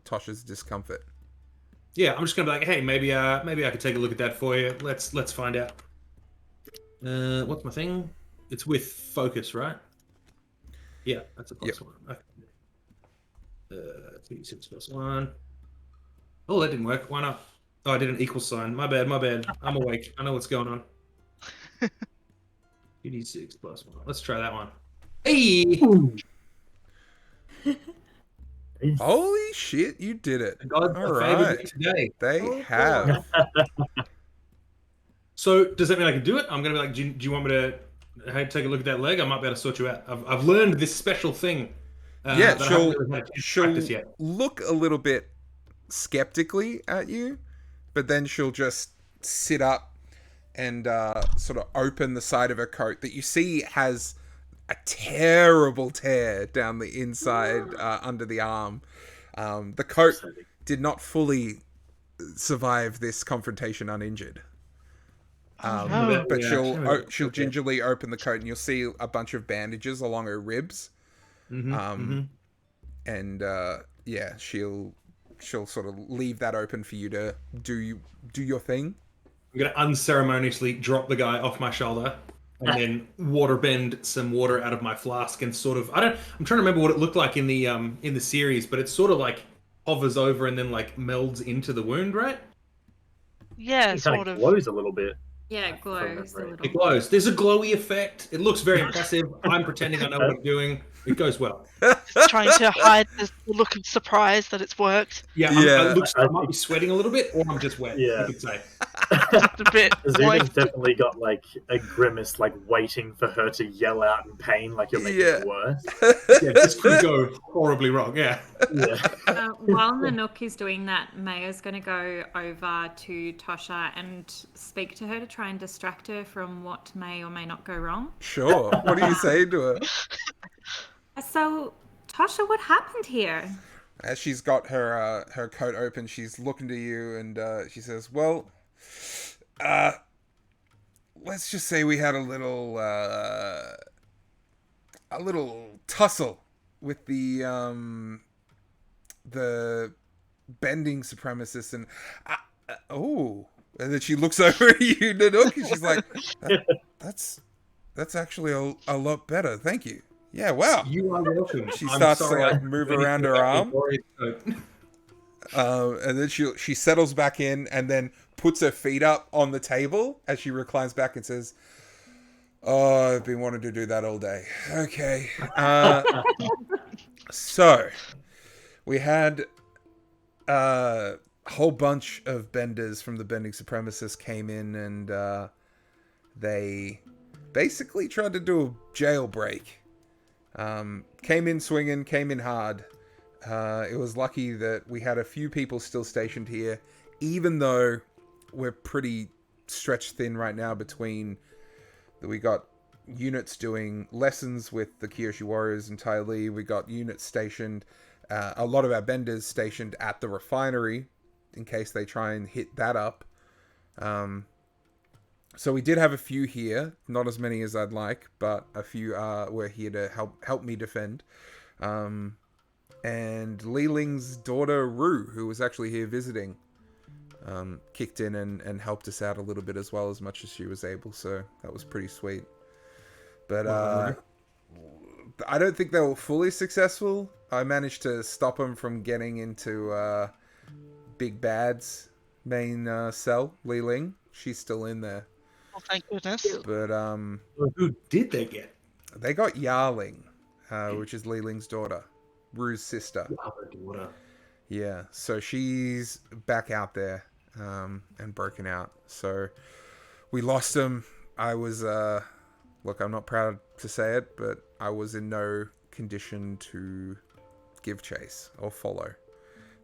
Tosha's discomfort. Yeah, I'm just gonna be like, hey, maybe I could take a look at that for you. Let's find out. What's my thing? It's with focus, right? Yeah, that's a plus one. Okay. 2d6 plus 1. Oh, that didn't work. Why not? Oh, I did an equal sign. My bad. I'm awake. I know what's going on. 2d6 plus 1. Let's try that one. Hey! Nice. Holy shit, you did it. The gods All have favored me right. today. They Oh, have. So does that mean I can do it? I'm gonna be like, do you want me to hey, take a look at that leg? I might be able to sort you out. I've learned this special thing Yeah, that I haven't really had a chance to she'll practice yet. look a little bit skeptically at you, but then she'll just sit up and sort of open the side of her coat that you see has a terrible tear down the inside under the arm. The coat did not fully survive this confrontation uninjured. No. But Yeah, she'll gingerly open the coat and you'll see a bunch of bandages along her ribs. And yeah, she'll sort of leave that open for you to do your thing. I'm gonna unceremoniously drop the guy off my shoulder and then waterbend some water out of my flask and sort of I'm trying to remember what it looked like in the series, but it sort of like hovers over and then like melds into the wound, right? Yeah, It sort kind of of. glows a little bit. Yeah, it glows a Right. little. It glows. There's a glowy effect. It looks very impressive. I'm pretending I know what I'm doing. It goes well. Just trying to hide the look of surprise that it's worked. Yeah, Yeah. it looks I might be sweating a little bit, or I'm just wet. Yeah. You could say. Just a bit like Azuna's definitely got like a grimace, like waiting for her to yell out in pain, like you're making Yeah. it worse. Yeah, this could go horribly wrong. Yeah. Yeah. While Nanook is doing that, Maya's going to go over to Tosha and speak to her to try and distract her from what may or may not go wrong. Sure. What are you saying to her? So, Tosha, what happened here? As she's got her coat open, she's looking to you and she says, "Well, let's just say we had a little tussle with the bending supremacists, and and then she looks over at you, Nanook, and she's like, that's actually a lot better, thank you. Yeah, wow." You are welcome. She I'm starts sorry, to I like move didn't around think her about arm, your glorious coat. and then she settles back in and then puts her feet up on the table as she reclines back and says, "Oh, I've been wanting to do that all day. Okay." So we had a whole bunch of benders from the Bending Supremacists came in, and they basically tried to do a jailbreak. Came in swinging, came in hard. It was lucky that we had a few people still stationed here, even though we're pretty stretched thin right now between that we got units doing lessons with the Kyoshi Warriors entirely. We got units stationed, a lot of our benders stationed at the refinery in case they try and hit that up. So we did have a few here, not as many as I'd like, but a few were here to help me defend. And Li Ling's daughter Ru, who was actually here visiting, kicked in and helped us out a little bit as well, as much as she was able. So that was pretty sweet. But I don't think they were fully successful. I managed to stop them from getting into Big Bad's main cell, Li Ling. She's still in there. oh, thank goodness. But Who did they get? they got Yarling, which is Li Ling's daughter, Ru's sister. Daughter. Yeah, so she's back out there and broken out. So we lost them. I was, look, I'm not proud to say it, but I was in no condition to give chase or follow.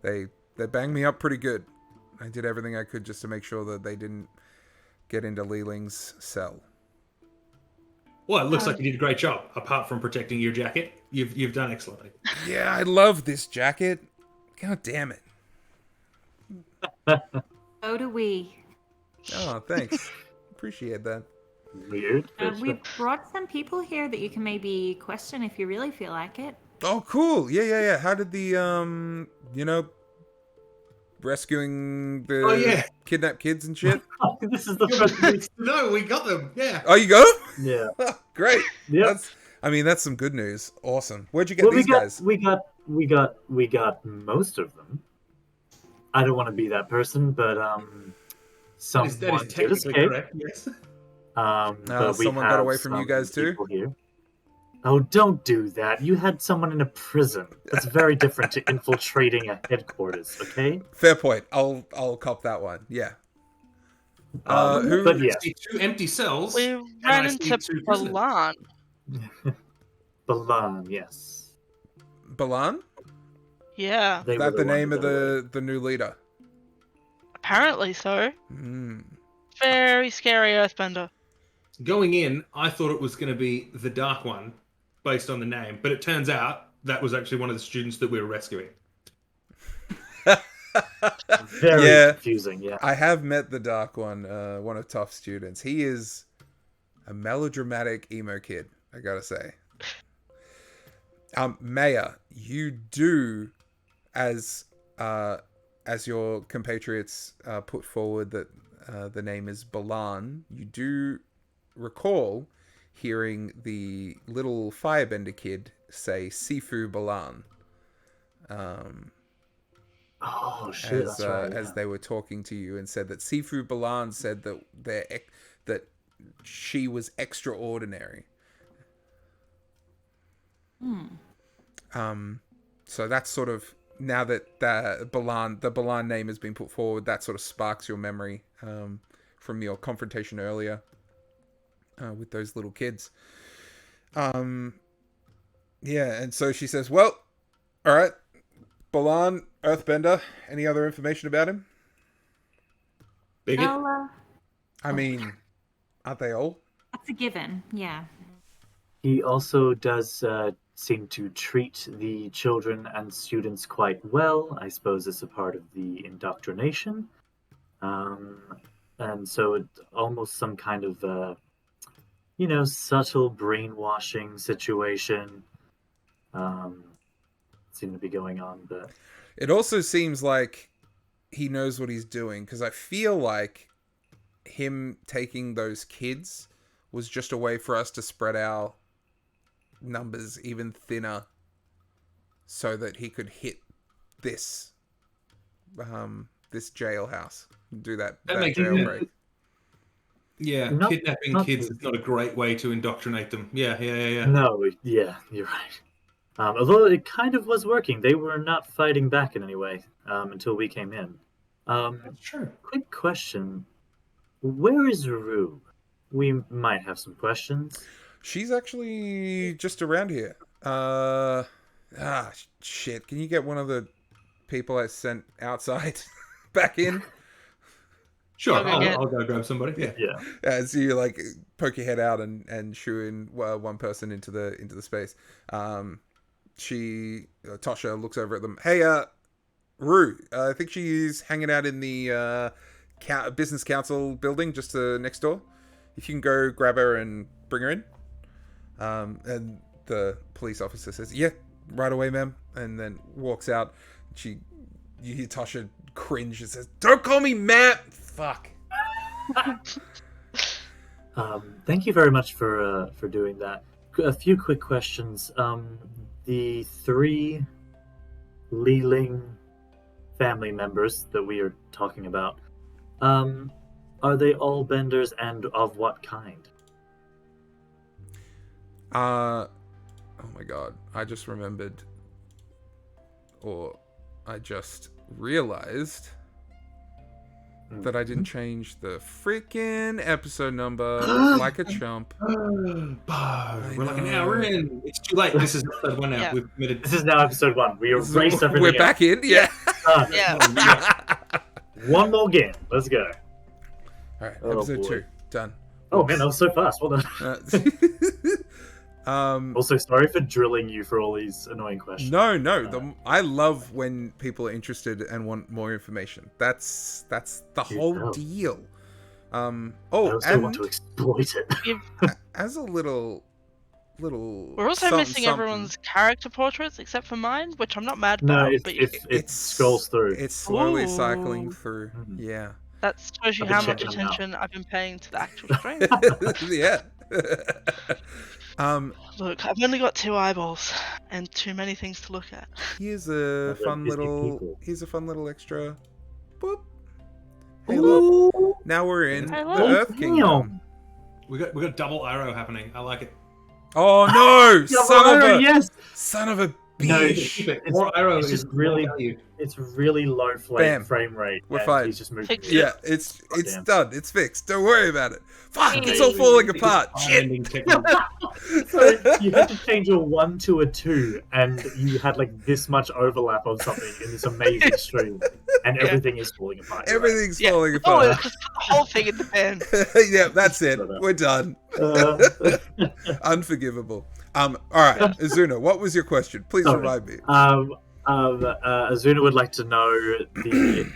They banged me up pretty good. I did everything I could just to make sure that they didn't get into Li Ling's cell. Well, it looks like you did a great job. Apart from protecting your jacket, you've done excellently. Yeah, I love this jacket. God damn it. So do we. Oh, thanks. Appreciate that. Weird. We brought some people here that you can maybe question if you really feel like it. Oh, cool. Yeah. How did the, rescuing the kidnapped kids and shit? This is the first. No, we got them. Yeah. Oh, you got them? Yeah. Great. Yeah. That's some good news. Awesome. Where'd you get these guys? We got most of them. I don't want to be that person, but someone That is did technically escape. correct. Yes. But we someone got have away from you some guys too? people here. Oh, don't do that. You had someone in a prison. That's very different to infiltrating a headquarters, okay? Fair point. I'll cop that one. Yeah. Who? But I yeah, see 2 empty cells. We and ran I see into 2 prisoners. Balan. Balan, yes. Balan? Yeah, They Is were that the ones name that of got away. the new leader? apparently so. Hmm. Very scary Earthbender. Going in, I thought it was going to be the Dark One, based on the name, but it turns out that was actually one of the students that we were rescuing. Very Yeah. confusing, yeah. I have met the Dark One, one of Toph's students. He is a melodramatic emo kid, I gotta say. Maya, you do, as your compatriots put forward that the name is Balan, you do recall hearing the little firebender kid say Sifu Balan. Oh shit, that's right. As Yeah. they were talking to you, and said that Sifu Balan said that that she was extraordinary. So that's sort of, now that the Balan name has been put forward, that sort of sparks your memory from your confrontation earlier with those little kids. Yeah, and so she says, "Well, all right, Balan, Earthbender. Any other information about him? Bigot? Well, I mean, aren't they all?" that's a given. Yeah. He also does seem to treat the children and students quite well. I suppose it's a part of the indoctrination. And so it's almost some kind of, subtle brainwashing situation seemed to be going on. But It also seems like he knows what he's doing, because I feel like him taking those kids was just a way for us to spread our numbers even thinner so that he could hit this this jailhouse, do that makes jailbreak. sense. Yeah, Not- kidnapping not kids the- is not a great way to indoctrinate them. Yeah. no, yeah, you're right. Although it kind of was working. They were not fighting back in any way until we came in. That's true. Quick question. Where is Rue? We might have some questions. She's actually just around here. Shit. Can you get one of the people I sent outside back in? Sure, I'll go get- I'll go grab somebody. Yeah. Yeah. So you like poke your head out and shoo in one person into the space. Tasha looks over at them. Hey, Rue, I think she's hanging out in the business council building just next door. If you can go grab her and bring her in. And the police officer says, "Yeah, right away, ma'am," and then walks out. You hear Tasha cringe and says, "Don't call me ma'am." Fuck. Thank you very much for doing that. A few quick questions. The 3 Leeling family members that we are talking about, are they all benders, and of what kind? Oh my god, I just remembered, or I just realized that I didn't change the freaking episode number like a chump. We're like an hour in. It's too late. This is episode 1 now. Yeah. We've committed. This is now episode 1. We erased everything. We're back in, yeah. else. Yeah. One more game. Let's go. All right, Oh, episode boy. 2 done. Oh man, that was so fast. Well done. Also, sorry for drilling you for all these annoying questions. No. I love when people are interested and want more information. That's the whole know. deal. I also and want to exploit it. as a little. We're also something, missing everyone's character portraits except for mine, which I'm not mad No, about. it scrolls through. It's slowly Ooh. cycling through. Mhm. Yeah. that shows you I've been how much checking them out. attention I've been paying to the actual stream. Yeah. Look, I've only got 2 eyeballs and too many things to look at. Here's a They're fun busy little. people. Here's a fun little extra. Boop. Hey, look. Now we're in Hey, the look. Earth Damn. Kingdom. We got double arrow happening. I like it. Oh no! Yes. Son of a No, bitch! Keep it. It's- More arrow it's is just more really- value. It's really low Bam. frame rate. We're and fine. He's just moving. Fix it. it. Yeah, it's Damn. done. It's fixed. Don't worry about it. Fuck! It's Hey. all falling apart. Shit! Fire-bending technique. So you had to change a 1 to a 2, and you had like this much overlap on something in this amazing stream, and Yeah. everything is falling apart. You're Everything's Yeah. falling Oh, apart. just put the whole thing in the bin. Yeah, that's it. We're done. right. Unforgivable. All right, Azuna, what was your question? Please Sorry. remind me. Azuna would like to know the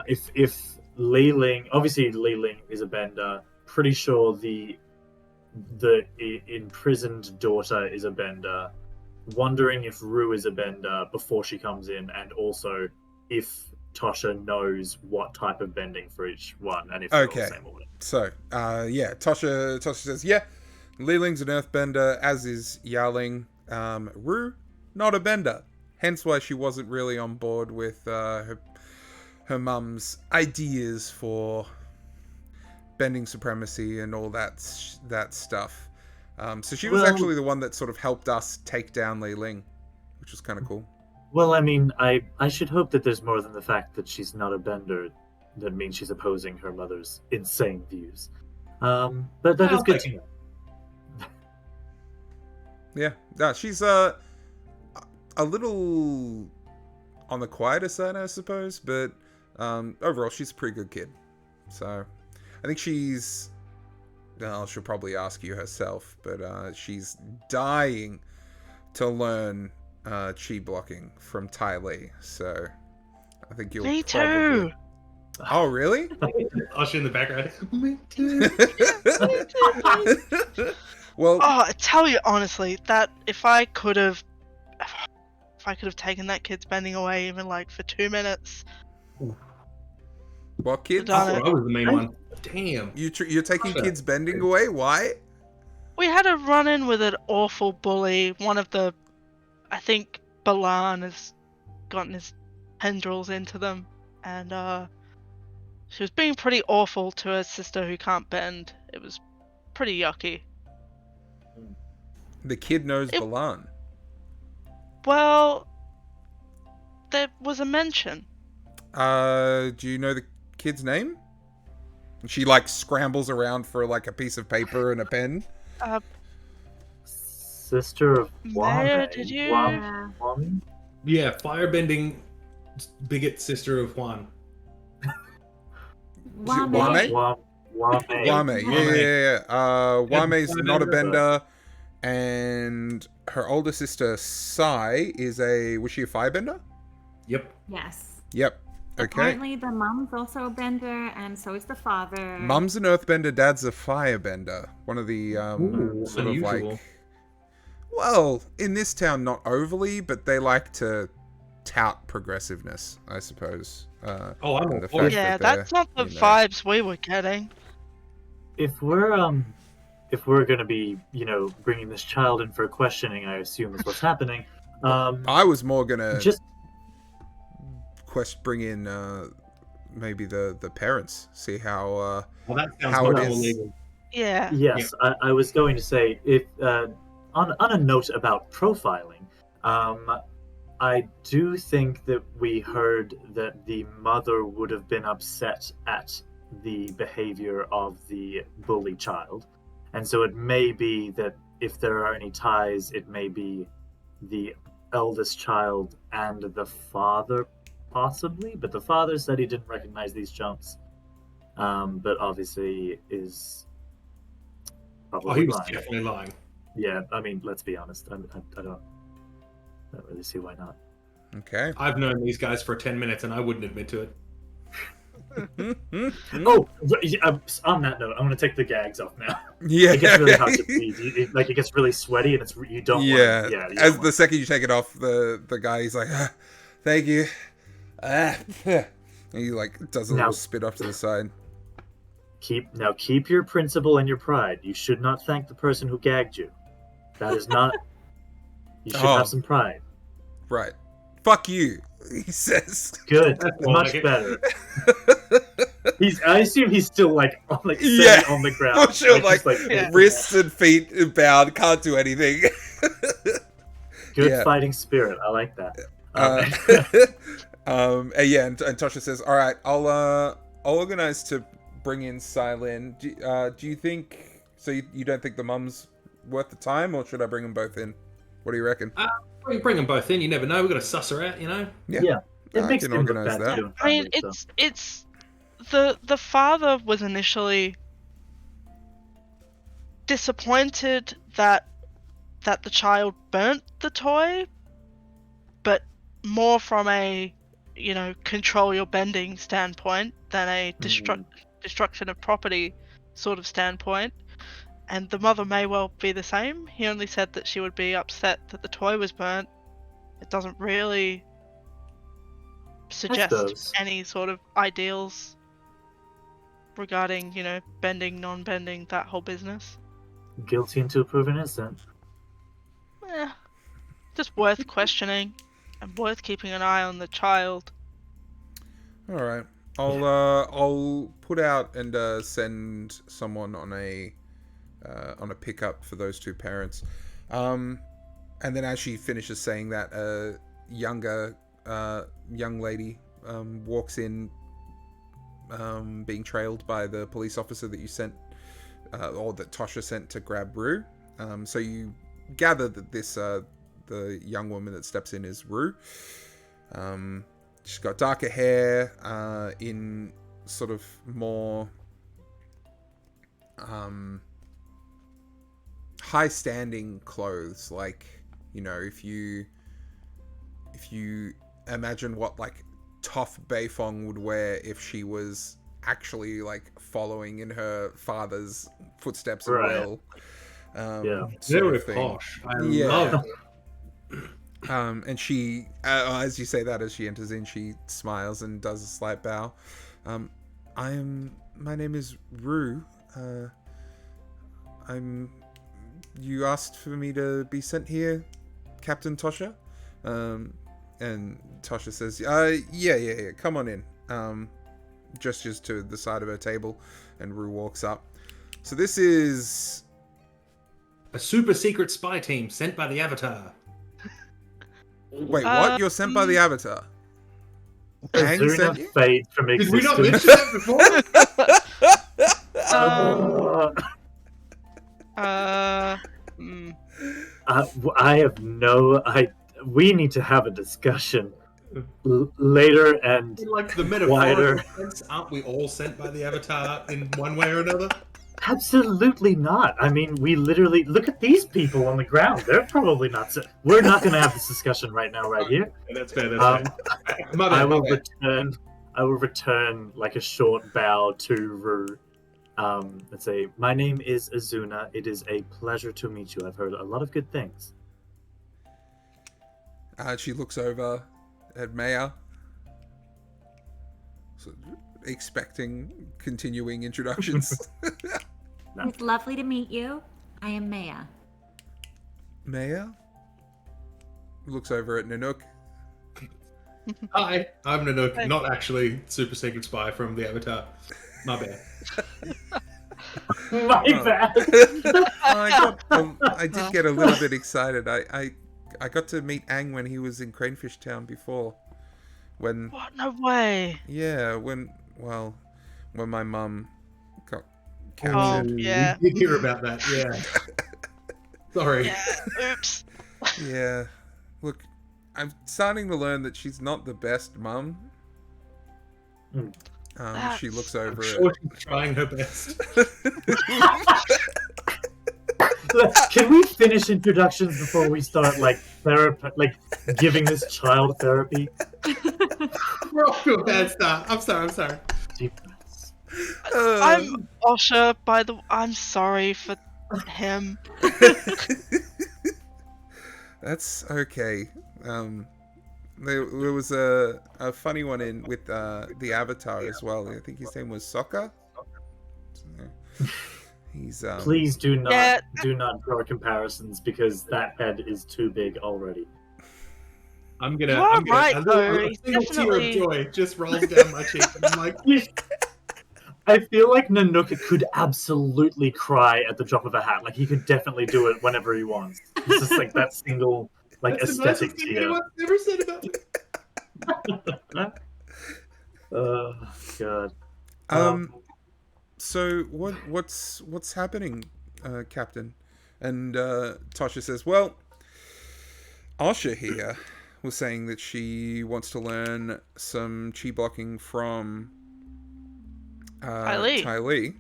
if Li Ling, obviously Li Ling is a bender. Pretty sure the imprisoned daughter is a bender. Wondering if Rue is a bender before she comes in, and also if Tosha knows what type of bending for each one, and if they're all Okay. the same order. So, yeah, Tosha says, yeah, Li Ling's an earthbender, as is Yaling. Rue, not a bender. Hence why she wasn't really on board with her mum's ideas for bending supremacy and all that stuff. So she was Well- actually the one that sort of helped us take down Li Ling, which was kind of cool. Well, I mean, I should hope that there's more than the fact that she's not a bender that means she's opposing her mother's insane views. But that is I'll good take to know. Yeah, no, she's a little on the quieter side, I suppose, but overall, she's a pretty good kid. So, I think well, she'll probably ask you herself, but she's dying to learn chi blocking from Ty Lee. So, I think you'll Me probably... too. Oh, really? Usher in the background. Me too. Well, Oh, I tell you honestly, that if I could have taken that kid's bending away even like for 2 minutes, what kids? Done I it. thought I was the main one. Damn. You're taking Usher. kids bending away? Why? we had a run-in with an awful bully. One of the, I think Balan has gotten his tendrils into them, and she was being pretty awful to her sister who can't bend. It was pretty yucky. The kid knows It- Balan. Well, there was a mention. Do you know the kid's name? She like scrambles around for like a piece of paper and a pen. Sister of Maya, Wame. did you- Wame? Yeah, firebending bigot sister of Juan. Wame? Wame. Wame, yeah. Wame's not a bender, and her older sister Sai was she a firebender? Yep. Yes. Yep. Okay. Apparently, the mum's also a bender, and so is the father. Mum's an earthbender, dad's a firebender. One of the Ooh, sort of unusual. like, well, in this town not overly, but they like to tout progressiveness, I suppose. Oh, I'm and on the board. fact Yeah, that they're, that's not the you know- vibes we were getting. If we're gonna be, bringing this child in for questioning, I assume is what's happening. I was more gonna Just bring in maybe the parents, see how Well, that sounds how much it more is. legal. Yeah. yes, I was going to say if on a note about profiling, I do think that we heard that the mother would have been upset at the behavior of the bully child, and so it may be that if there are any ties, it may be the eldest child and the father, possibly. But the father said he didn't recognize these jumps, but obviously is probably Oh, he was lying. definitely lying. Yeah, I mean, let's be honest. I don't really see why not. okay. I've known these guys for 10 minutes and I wouldn't admit to it. Oh, on that note, I'm gonna take the gags off now. Yeah. It gets really hard to breathe. It gets really sweaty, and you don't. Yeah. Want, yeah. You As don't the second you take it off, the guy he's like, "Thank you." And he like does a Now- little spit off to the side. keep your principle and your pride. You should not thank the person who gagged you. That is not. You should Oh. have some pride. Right. Fuck you, he says. Good, That's more much like it. better. I assume he's still like Yeah. sitting on the ground. For sure, just, Yeah. wrists and feet bound, can't do anything. good Yeah. fighting spirit. I like that. And Tasha says, "All right, I'll organize to bring in Silin. Do you think? So you don't think the mum's worth the time, or should I bring them both in? What do you reckon? Bring them both in. You never know. We've got to suss her out, you know? Yeah. It I makes can him look organise bad that. too. I mean, it's the father was initially disappointed that the child burnt the toy, but more from a control your bending standpoint than a destruction of property sort of standpoint. And the mother may well be the same. He only said that she would be upset that the toy was burnt. It doesn't really suggest any sort of ideals regarding, bending, non-bending, that whole business. Guilty until proven innocent. Just worth questioning and worth keeping an eye on the child. All right, I'll put out and send someone on a pickup for those two parents. And then as she finishes saying that, a younger young lady walks in, being trailed by the police officer that you sent, or that Tasha sent to grab Rue. So you gather that this the young woman that steps in is Rue. She's got darker hair, in sort of more high-standing clothes, like, if you imagine what like Toph Beifong would wear if she was actually like following in her father's footsteps and Right. will. Very posh. I love it. And she, as you say that, as she enters in, she smiles and does a slight bow. My name is Rue. You asked for me to be sent here, Captain Tosha? And Tasha says, yeah, come on in. Gestures to the side of her table, and Rue walks up. So this is a super secret spy team sent by the Avatar. Wait, what? You're sent by the Avatar? Aang sent you? Fade from Did existence. we not mention that before? I have no. We need to have a discussion later and Like the wider. metaphorical sense, aren't we all sent by the Avatar in one way or another? Absolutely not. I mean, we literally look at these people on the ground. They're probably not. We're not going to have this discussion right now, right here. That's fair. That's fair. I will return. I will return like a short bow to Rue. Let's say, my name is Azuna. It is a pleasure to meet you. I've heard a lot of good things. She looks over at Maya, so, expecting continuing introductions. It's lovely to meet you. I am Maya. Maya looks over at Nanook. Hi, I'm Nanook, not actually super secret spy from the Avatar. My bad. My bad. I did get a little bit excited. I got to meet Aang when he was in Cranefish Town before. When What? No way. Yeah, when my mum got captured. Oh, yeah. We did hear about that, yeah. Sorry. Yeah, oops. Yeah. Look, I'm starting to learn that she's not the best mum. She looks over I'm sure she's trying her best. Can we finish introductions before we start giving this child therapy? We're off to a bad start. I'm sorry. Deep breaths. I'm Osha, by the I'm sorry for him. That's okay. There was a funny one in with the Avatar as well. I think his name was Sokka. He's Please do not draw comparisons because that head is too big already. I'm gonna. You are I'm gonna right, a though. single tear of Definitely. joy just rolls down my cheek, and I'm like, I feel like Nanook could absolutely cry at the drop of a hat. Like he could definitely do it whenever he wants. It's just like that single, like That's the aesthetic nicest thing tear. anyone's ever said about me. Oh God. So what's happening, Captain? And Tasha says, well, Asha here was saying that she wants to learn some chi blocking from Ty Lee,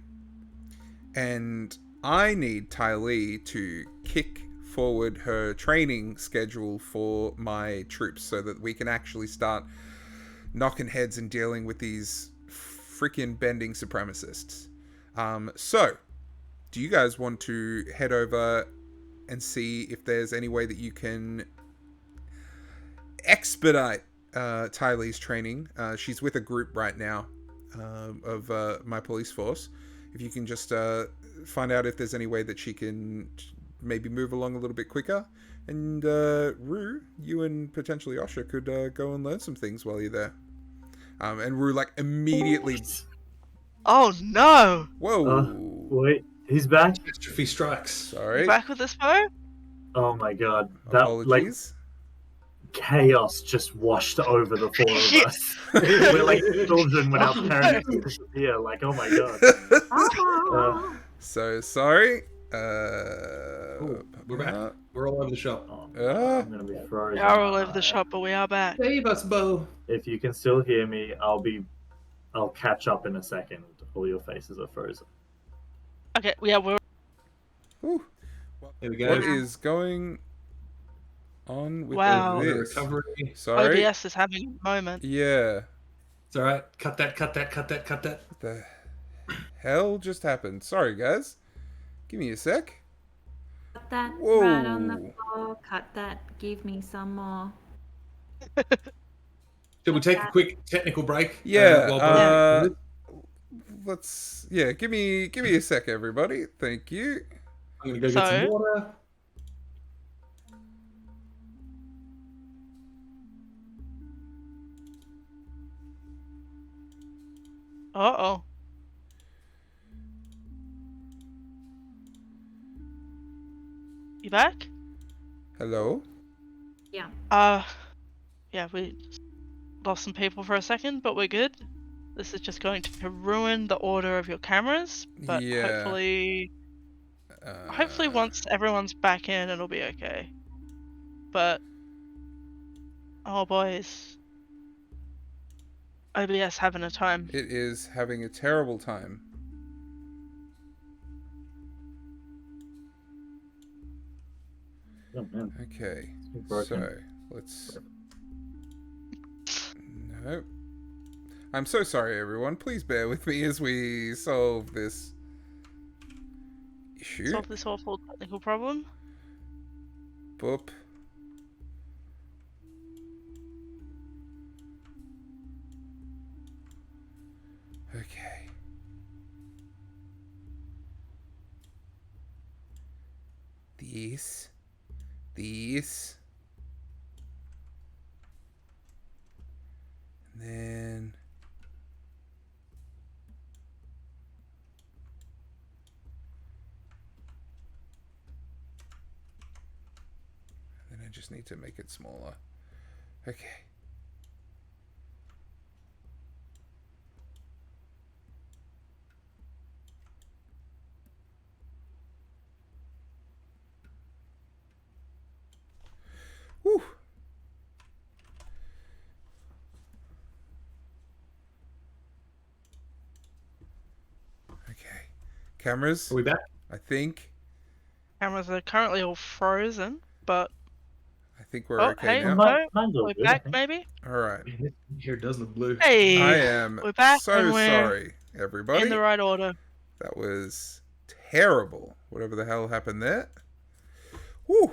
and I need Ty Lee to kick forward her training schedule for my troops so that we can actually start knocking heads and dealing with these freaking bending supremacists. So, do you guys want to head over and see if there's any way that you can expedite Ty Lee's training? She's with a group right now of my police force. If you can just find out if there's any way that she can maybe move along a little bit quicker. And Rue, you and potentially Osha could go and learn some things while you're there. And Rue like immediately... Oh no! Whoa! Wait, he's back? Catastrophe strikes. Sorry. You back with this bow? Oh my God. That, like, Apologies. chaos just washed over the four of us. We're like children when our parents disappear. Like, oh my God. So sorry. We're back. We're all over the shop. I'm gonna be frozen. We are all over the shop, but we are back. Save us, Bo. If you can still hear me, I'll catch up in a second. All your faces are frozen. Okay, yeah, we're... Whew. Here we go. What is going on with Wow. The this? recovery. Sorry. ODS is having a moment. Yeah. It's all right. Cut that. What the hell just happened? Sorry, guys. Give me a sec. Cut that Whoa. right on the floor. Cut that. Give me some more. Shall we take a quick technical break? Yeah. Bo- Let's. Yeah. Give me a sec, everybody. Thank you. I'm gonna go get some water. Uh-oh. You back? Hello. Yeah. Yeah, we lost some people for a second, but we're good. This is just going to ruin the order of your cameras, but Yeah. hopefully once everyone's back in, it'll be okay. But, oh boys, OBS having a time. It is having a terrible time. Oh man. Okay. Broken. So let's. No. I'm so sorry, everyone. Please bear with me as we solve this issue. Solve this awful technical problem. Boop. Okay. These. And then... I just need to make it smaller. Okay. Whew. Okay. Cameras, Are we back? I think. Cameras are currently all frozen, but I think we're oh, okay hey, now. Mine's all we're good, I back think. maybe? Alright. Man, this here does look blue. Hey, I am we're back so and we're sorry, everybody. in the right order. That was terrible. Whatever the hell happened there. Whew.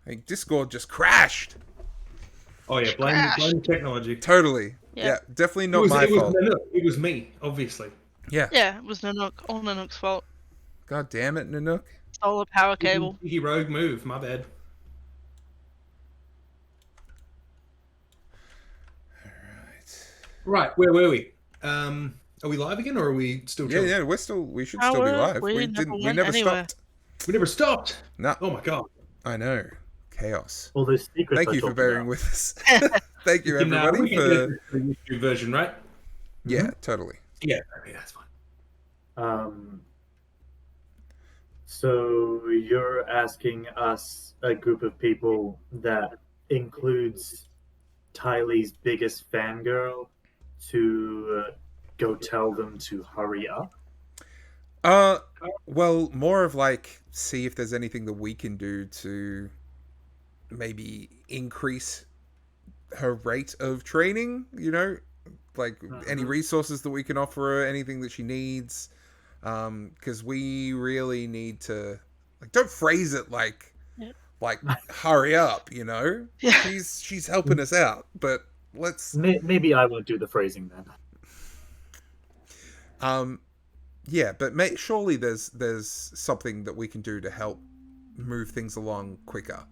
I think Discord just crashed. Oh yeah, blame technology. Totally. Yeah. Yeah, definitely not my fault. It was me, obviously. Yeah. Yeah, it was Nanook, all Nanook's fault. God damn it, Nanook. Solar power cable. He rogue move. My bad. Alright. Right, where were we? Are we live again, or are we still Yeah, chilling? yeah, we should still be live. We never We went never anywhere. stopped. We never stopped. No, Oh my god. I know. Chaos. All those secrets Thank I you for talked bearing about. with us. Thank you, everybody, we can get for... this to the YouTube version, right? Yeah, totally. Yeah, okay, that's fine. So you're asking us, a group of people that includes Tylee's biggest fangirl, to go tell them to hurry up? Well, more of like, see if there's anything that we can do to maybe increase her rate of training, you know? Like, any resources that we can offer her, anything that she needs. Because we really need to, like, don't phrase it like, Yep. like, hurry up, you know? Yeah. She's helping us out, but let's... Maybe I won't do the phrasing then. Yeah, but surely there's something that we can do to help move things along quicker,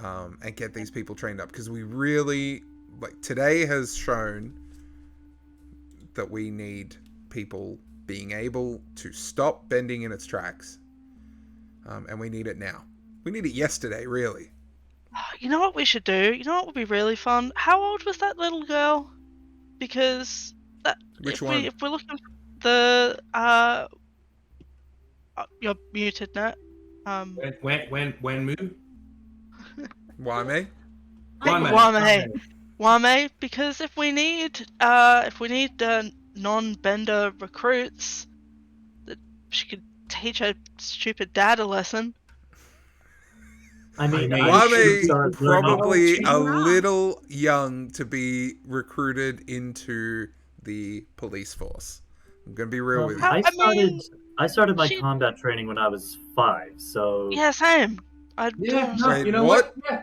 and get these people trained up, because we really, like, today has shown that we need people being able to stop bending in its tracks, and we need it now. We need it yesterday, really. You know what we should do? You know what would be really fun? How old was that little girl? Because that Which if one? we're looking for the you're muted, Nat. When move? Why me? Wame, because if we need non-bender recruits, that she could teach her stupid dad a lesson. I mean, Wame probably learning. a little young to be recruited into the police force. I'm gonna be real with you. I started my she- combat training when I was 5, so Yeah, same. I Yeah, no, Wait, you know what? what? Yeah.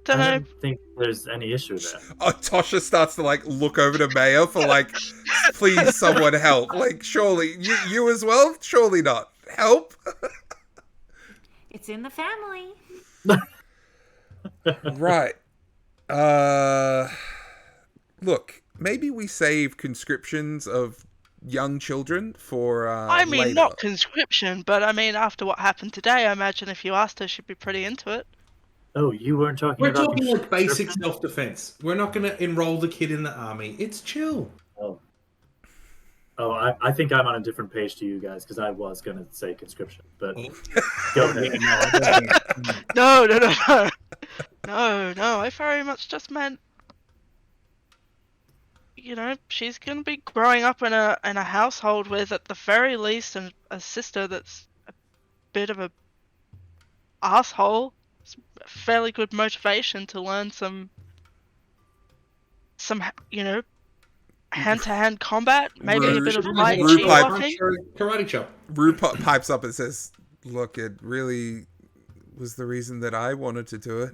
don't I know. don't think there's any issue there. Oh, Tosha starts to, like, look over to Maya for, like, please, someone help. Like, surely you as well? Surely not. Help? It's in the family. Right. Look, maybe we save conscriptions of young children for I mean, later. not conscription, but I mean, after what happened today, I imagine if you asked her, she'd be pretty into it. Oh, you weren't talking We're about talking like basic conscription? self-defense. We're not going to enroll the kid in the army. It's chill. Oh, I think I'm on a different page to you guys, because I was going to say conscription, but Oh. go ahead. Yeah, no, I don't think- No. I very much just meant, you know, she's gonna be growing up in a household with, at the very least, a sister that's a bit of a asshole. It's a fairly good motivation to learn some you know, hand-to-hand combat, maybe a bit of light Rue chi pipe- walking. Karate chop. Rue pipes up and says, look, it really was the reason that I wanted to do it.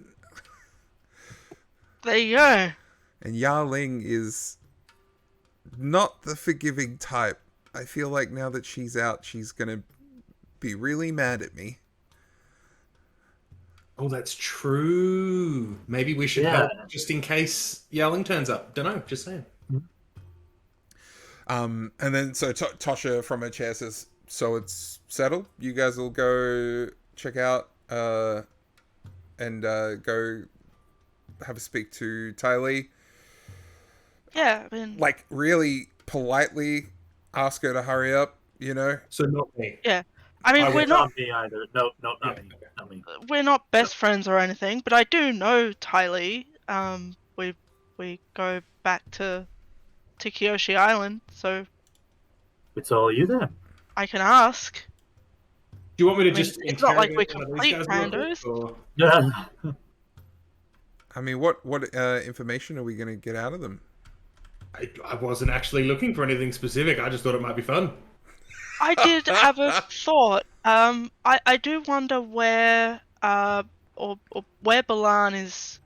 There you go. And Yarling is not the forgiving type. I feel like now that she's out, she's gonna be really mad at me. Oh, that's true. Maybe we should help just in case Yelling turns up. Don't know. Just saying. And then so Tosha from her chair says, "So it's settled. You guys will go check out and go have a speak to Tylee. Yeah, I mean, Like, really politely ask her to hurry up. You know." So not me. I mean, we're not Not me either. No, not Yeah, me. okay. Not me. we're not best friends or anything, but I do know Tylee. We go back to Kyoshi Island, so It's all you then. I can ask. Do you want me to I mean, just? it's not like we're interrogate one of these complete guys real quick, randos. or- Yeah. I mean, what information are we going to get out of them? I wasn't actually looking for anything specific. I just thought it might be fun. I did have a thought. I do wonder where or where Balan is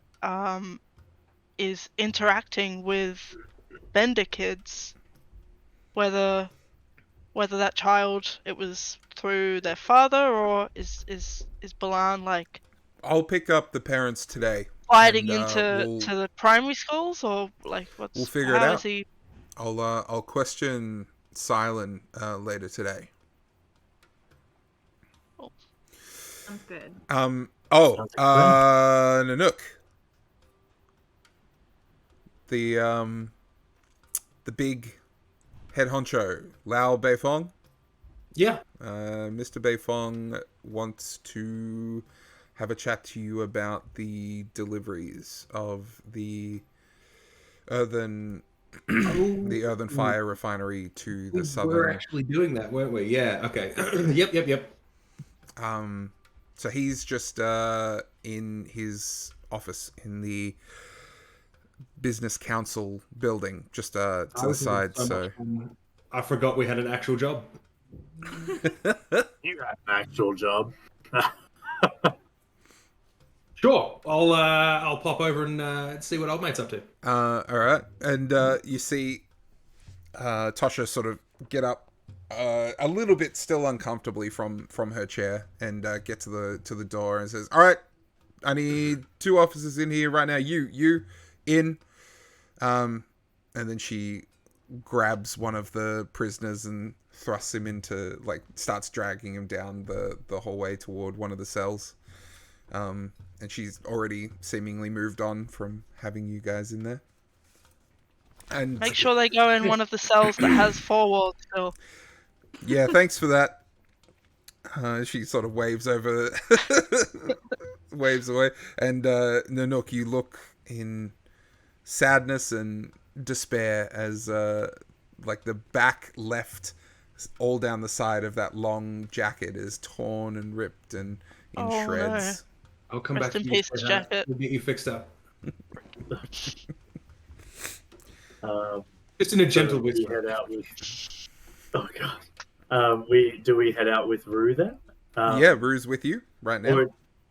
interacting with Bender kids. Whether that child, it was through their father, or is Balan like I'll pick up the parents today. sliding and, into we'll- to the primary schools, or like what's We'll figure it how out. is he? I'll question Silent later today. Sounds good. Sounds like Nanook. The big head honcho, Lao Beifong. Yeah. Mr. Beifong wants to have a chat to you about the deliveries of the earthen the earthen fire refinery to the We were southern. actually doing that, weren't we? Yeah. Okay. Yep. So he's just in his office in the business council building, just to the side. So I forgot we had an actual job. You got an actual job. Sure. I'll pop over and see what old mate's up to. all right, and you see Tasha sort of get up a little bit, still uncomfortably from her chair, and get to the door and says, "All right, I need 2 officers in here right now. You in." And then she grabs one of the prisoners and thrusts him into, like, starts dragging him down the hallway toward one of the cells. And she's already seemingly moved on from having you guys in there. And Make sure they go in one of the cells that has 4 walls still. yeah, thanks for that. She sort of waves over, waves away, and Nanook, you look in sadness and despair as like the back left, all down the side of that long jacket is torn and ripped and in Oh, shreds. I'll come Rest back in to peace, you. jacket. We'll get you fixed up. Um, Just in a gentle so we whisper. head out with. Oh god. We head out with Rue then? Yeah, Rue's with you right now.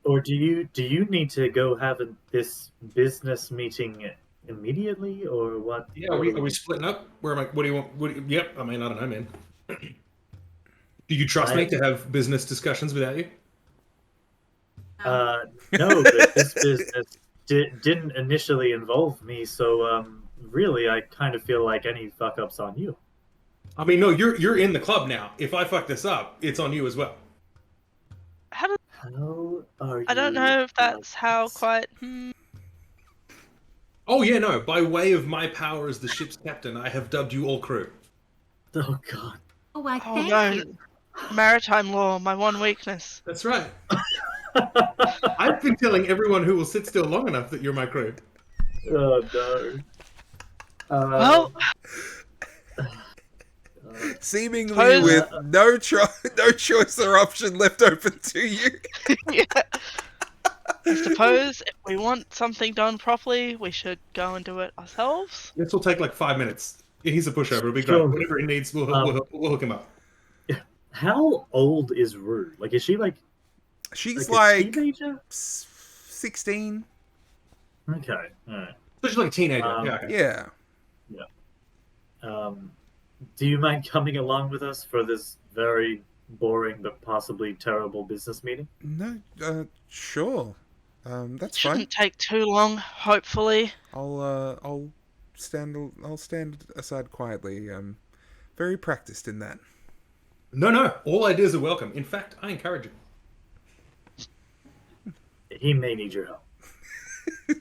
Or do you need to go have this business meeting immediately, or what? Yeah, are we splitting up? Where am I? What do you want? Yep. I mean, I don't know, man. Do you trust me to have business discussions without you? No, but this business didn't initially involve me, so really, I kind of feel like any fuck up's on you. I mean, no, you're in the club now. If I fuck this up, it's on you as well. How did, How are you? I don't know if that's how this? quite. Oh yeah, no. By way of my power as the ship's captain, I have dubbed you all crew. Oh god. Oh, why, Oh, thank no. you. Maritime law, my one weakness. That's right. I've been telling everyone who will sit still long enough that you're my crew. Oh no. Well, Seemingly Suppose- with no choice or option left open to you. yeah. I suppose if we want something done properly, we should go and do it ourselves. This will take like 5 minutes. He's a pushover. It'll be great. Sure. Whatever he needs, we'll hook him up. How old is Rue? Like, is she like She's a like teenager? 16. Okay, alright. So she's like a teenager. Um, Yeah. Okay. Yeah. Do you mind coming along with us for this very boring but possibly terrible business meeting? No, sure. That's fine. Shouldn't take too long, hopefully. I'll stand aside quietly. I'm very practiced in that. No. All ideas are welcome. In fact, I encourage it. He may need your help.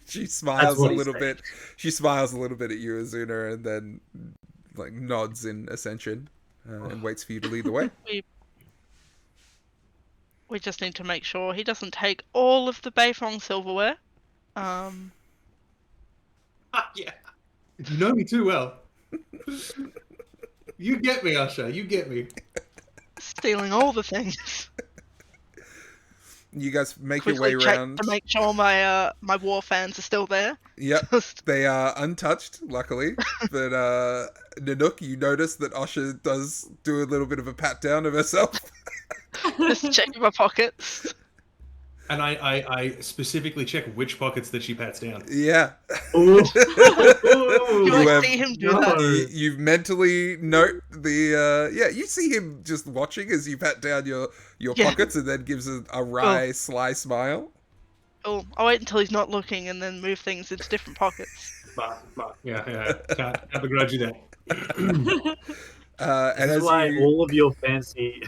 She smiles a what he's little saying. bit. She smiles a little bit at you, Azuna, and then like nods in ascension and waits for you to lead the way. We just need to make sure he doesn't take all of the Beifong silverware. Yeah. You know me too well. You get me, Usher. You get me. Stealing all the things. You guys make your Quickly way check around. to make sure my my war fans are still there. Yep, Just- they are untouched, luckily. But Nanook, you notice that Osha does do a little bit of a pat down of herself. Just checking my pockets. And I specifically check which pockets that she pats down. Yeah. Ooh. Do You I have- see him do no. that? You've mentally note the you see him just watching as you pat down your Yeah. pockets and then gives a wry sly smile. Cool. I'll wait until he's not looking and then move things into different pockets. But yeah. Can't begrudge you that. And This is as why you, all of your fancy,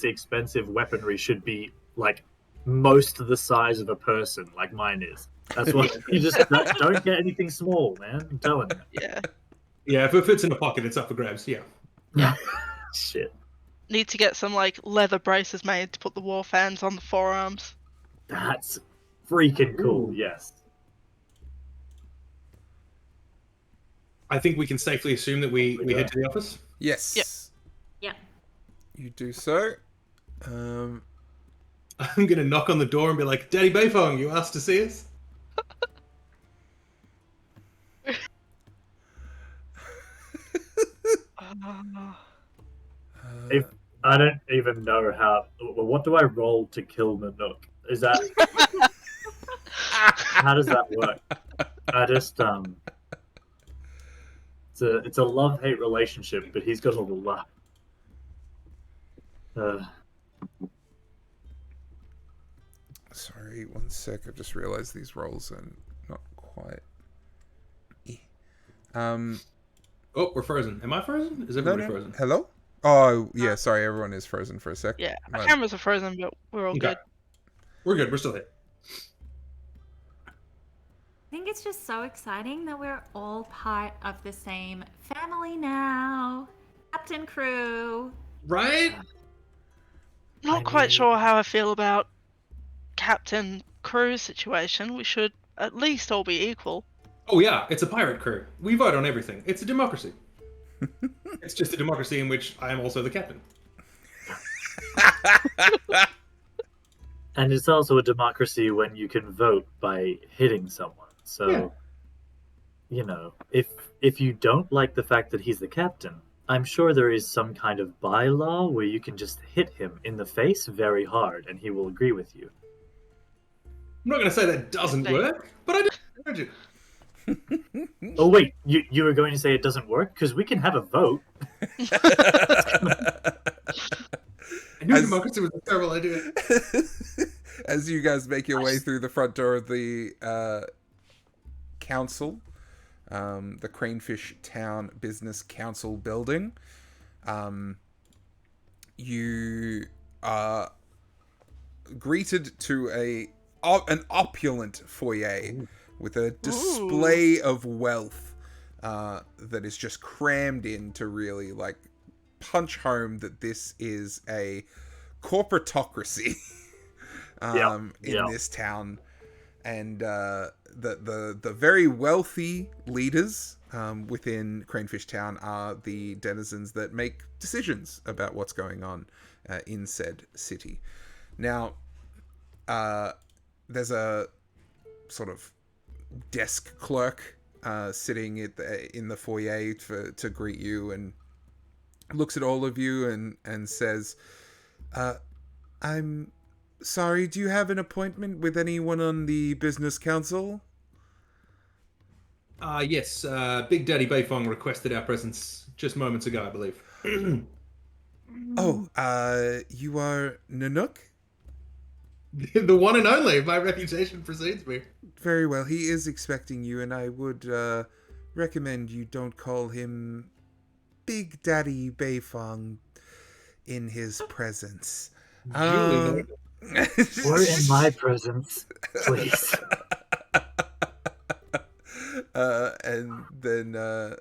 expensive weaponry should be like most the size of a person, like mine is. That's why you just don't get anything small, man. I'm telling Yeah. Yeah, if it fits in a pocket, it's up for grabs. Yeah. you. Yeah. Shit, Need to get some like leather braces made to put the war fans on the forearms. that's freaking cool. Ooh. Yes. I think we can safely assume that we head to the office. yes, Yeah. you do so. I'm gonna knock on the door and be like, "Daddy Beifong, you asked to see us." If I don't even know how, what do I roll to kill Nanook? Is that how does that work? I just it's a love-hate relationship, but he's got all the luck. Sorry, one sec. I've just realised these rolls are not quite. Oh, we're frozen. Am I frozen? Is everybody frozen? Hello? Oh, yeah, sorry, everyone is frozen for a sec. Yeah, our My- cameras are frozen, but we're all Okay. good. We're good. We're still here. I think it's just so exciting that we're all part of the same family now. Captain Crew. Right? Not quite sure how I feel about Captain Crew's situation. We should at least all be equal. Oh yeah, it's a pirate crew. We vote on everything. It's a democracy. It's just a democracy in which I am also the captain. And it's also a democracy when you can vote by hitting someone. So, Yeah. you know, if you don't like the fact that he's the captain, I'm sure there is some kind of bylaw where you can just hit him in the face very hard and he will agree with you. I'm not going to say that doesn't work, but I do encourage it. Oh wait, you were going to say it doesn't work? Because we can have a vote. I knew As- democracy was a terrible idea. As you guys make your way through the front door of the council, the Cranefish Town Business Council building, you are greeted to an opulent foyer with a display of wealth that is just crammed in to really like punch home that this is a corporatocracy in this town, and the very wealthy leaders within Cranefish Town are the denizens that make decisions about what's going on in said city. Now, there's a sort of desk clerk sitting in the foyer to greet you and looks at all of you and says, I'm sorry, do you have an appointment with anyone on the business council? Yes, Big Daddy Beifong requested our presence just moments ago, I believe. Oh, you are Nanook? The one and only. My reputation precedes me. Very well, he is expecting you, and I would recommend you don't call him Big Daddy Beifong in his presence. Julie, Or in my presence, please. And then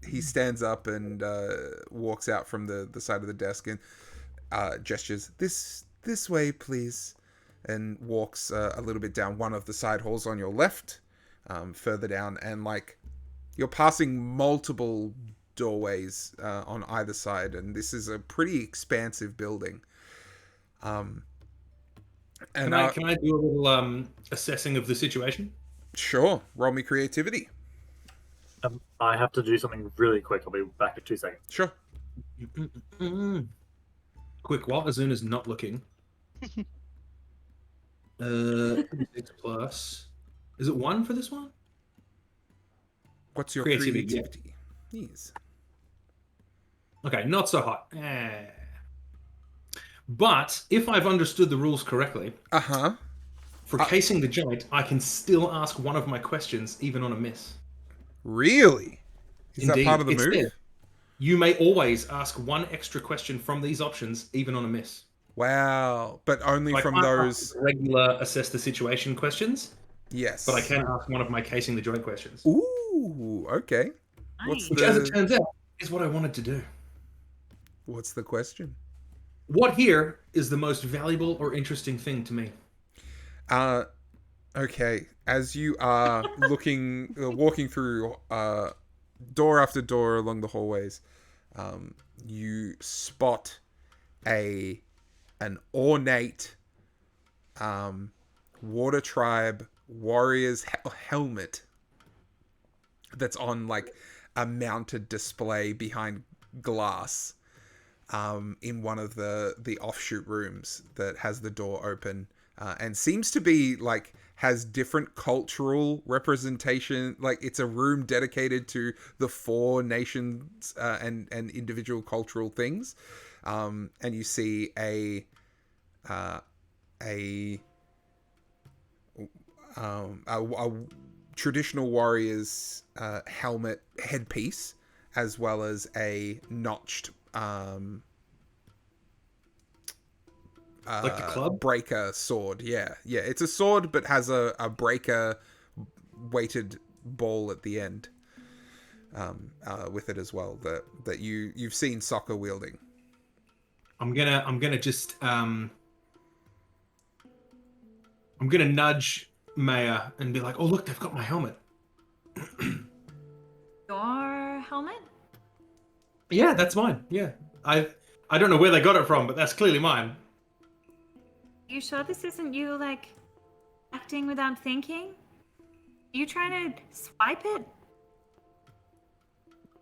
he stands up and walks out from the side of the desk and gestures, this way, please, and walks a little bit down one of the side halls on your left, further down, and like you're passing multiple doorways on either side, and this is a pretty expansive building. And can I do a little assessing of the situation? Sure, roll me creativity. I have to do something really quick. I'll be back in 2 seconds. Sure. Quick, while Azuna's not looking. 6 plus. Is it 1 for this one? What's your Creativity, creativity? Yes. Okay, not so hot. But if I've understood the rules correctly, Uh-huh. for casing the joint, I can still ask one of my questions even on a miss. Really? Is that part of the It move? says, you may always ask one extra question from these options, even on a miss. Wow. But only So I from can't those. ask regular assess the situation questions, but I Yes. can ask one of my casing the joint questions. Ooh, okay. What's Nice. Which, as it the turns out, is what I wanted to do. what's the question? What here is the most valuable or interesting thing to me? Uh okay. As you are walking through door after door along the hallways, you spot a an ornate water tribe warrior's helmet that's on like a mounted display behind glass in one of the offshoot rooms that has the door open and seems to be like has different cultural representation. Like it's a room dedicated to the four nations and individual cultural things. And you see uh, a a traditional warrior's helmet headpiece, as well as a notched Like the club? breaker sword. Yeah, it's a sword, but has a breaker weighted ball at the end with it as well. That you've seen Soccer wielding. I'm gonna just I'm gonna nudge Maya and be like, "Oh look, they've got my helmet." Your helmet? Yeah, that's mine. Yeah, I don't know where they got it from, but that's clearly mine. You sure this isn't you, like, acting without thinking? You trying to swipe it?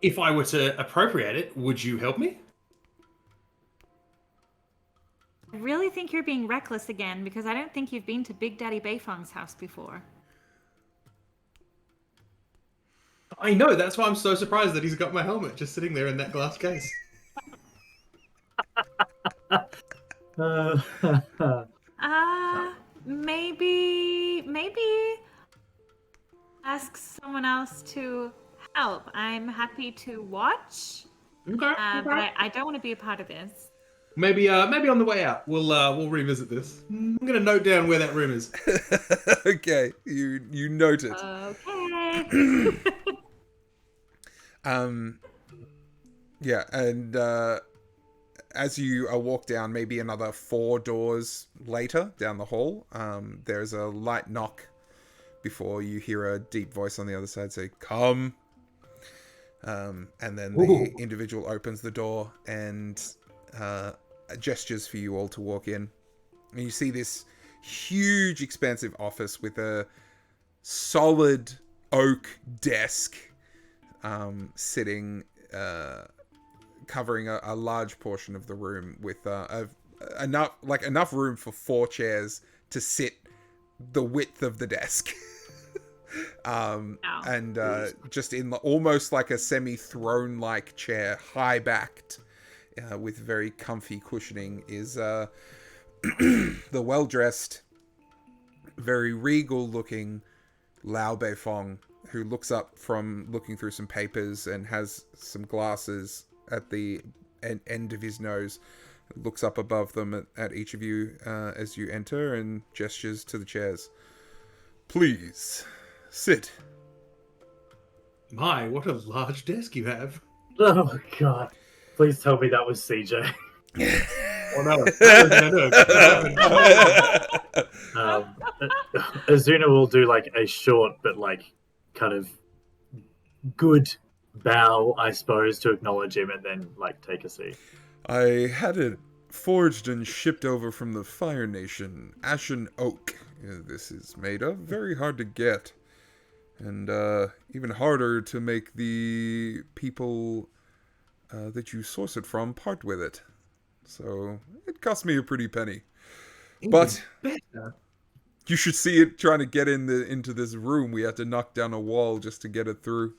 If I were to appropriate it, would you help me? I really think you're being reckless again because I don't think you've been to Big Daddy Beifong's house before. I know. That's why I'm so surprised that he's got my helmet just sitting there in that glass case. Maybe ask someone else to help. I'm happy to watch, Okay. but I don't want to be a part of this. Maybe on the way out, we'll revisit this. I'm gonna note down where that room is. Okay, you note it. Okay. Yeah, and as you walk down, maybe another 4 doors later down the hall, there's a light knock before you hear a deep voice on the other side say, "Come." And then the individual opens the door and gestures for you all to walk in. And you see this huge, expansive office with a solid oak desk sitting, covering a large portion of the room with enough room for 4 chairs to sit the width of the desk. And just in almost like a semi-throne-like chair, high-backed, with very comfy cushioning, is the well-dressed, very regal-looking Lao Beifong, who looks up from looking through some papers and has some glasses at the end of his nose, looks up above them at each of you as you enter and gestures to the chairs. "Please, sit." My, what a large desk you have. Oh god. Please tell me that was CJ. Oh no. Azuna will do like a short but like kind of good bow, I suppose, to acknowledge him and then like take a seat. "I had it forged and shipped over from the Fire Nation, Ashen Oak. This is made of, very hard to get. And even harder to make the people that you source it from part with it. So it cost me a pretty penny. But you should see it trying to get into this room. We had to knock down a wall just to get it through."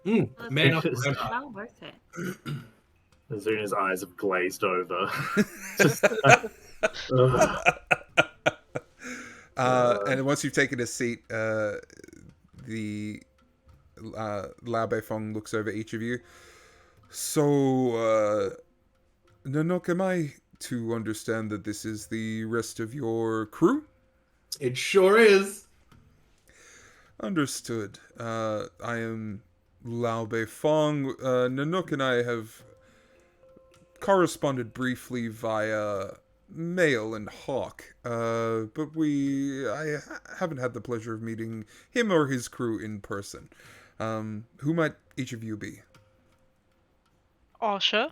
Man up. Well worth it. Azuna's eyes have glazed over. And once you've taken a seat, the Lao Beifong looks over each of you. So, Nanok, am I to understand that this is the rest of your crew? It sure is. Understood. I am Lao Beifong. Nanook and I have corresponded briefly via mail and hawk, but I haven't had the pleasure of meeting him or his crew in person. Who might each of you be? Asha.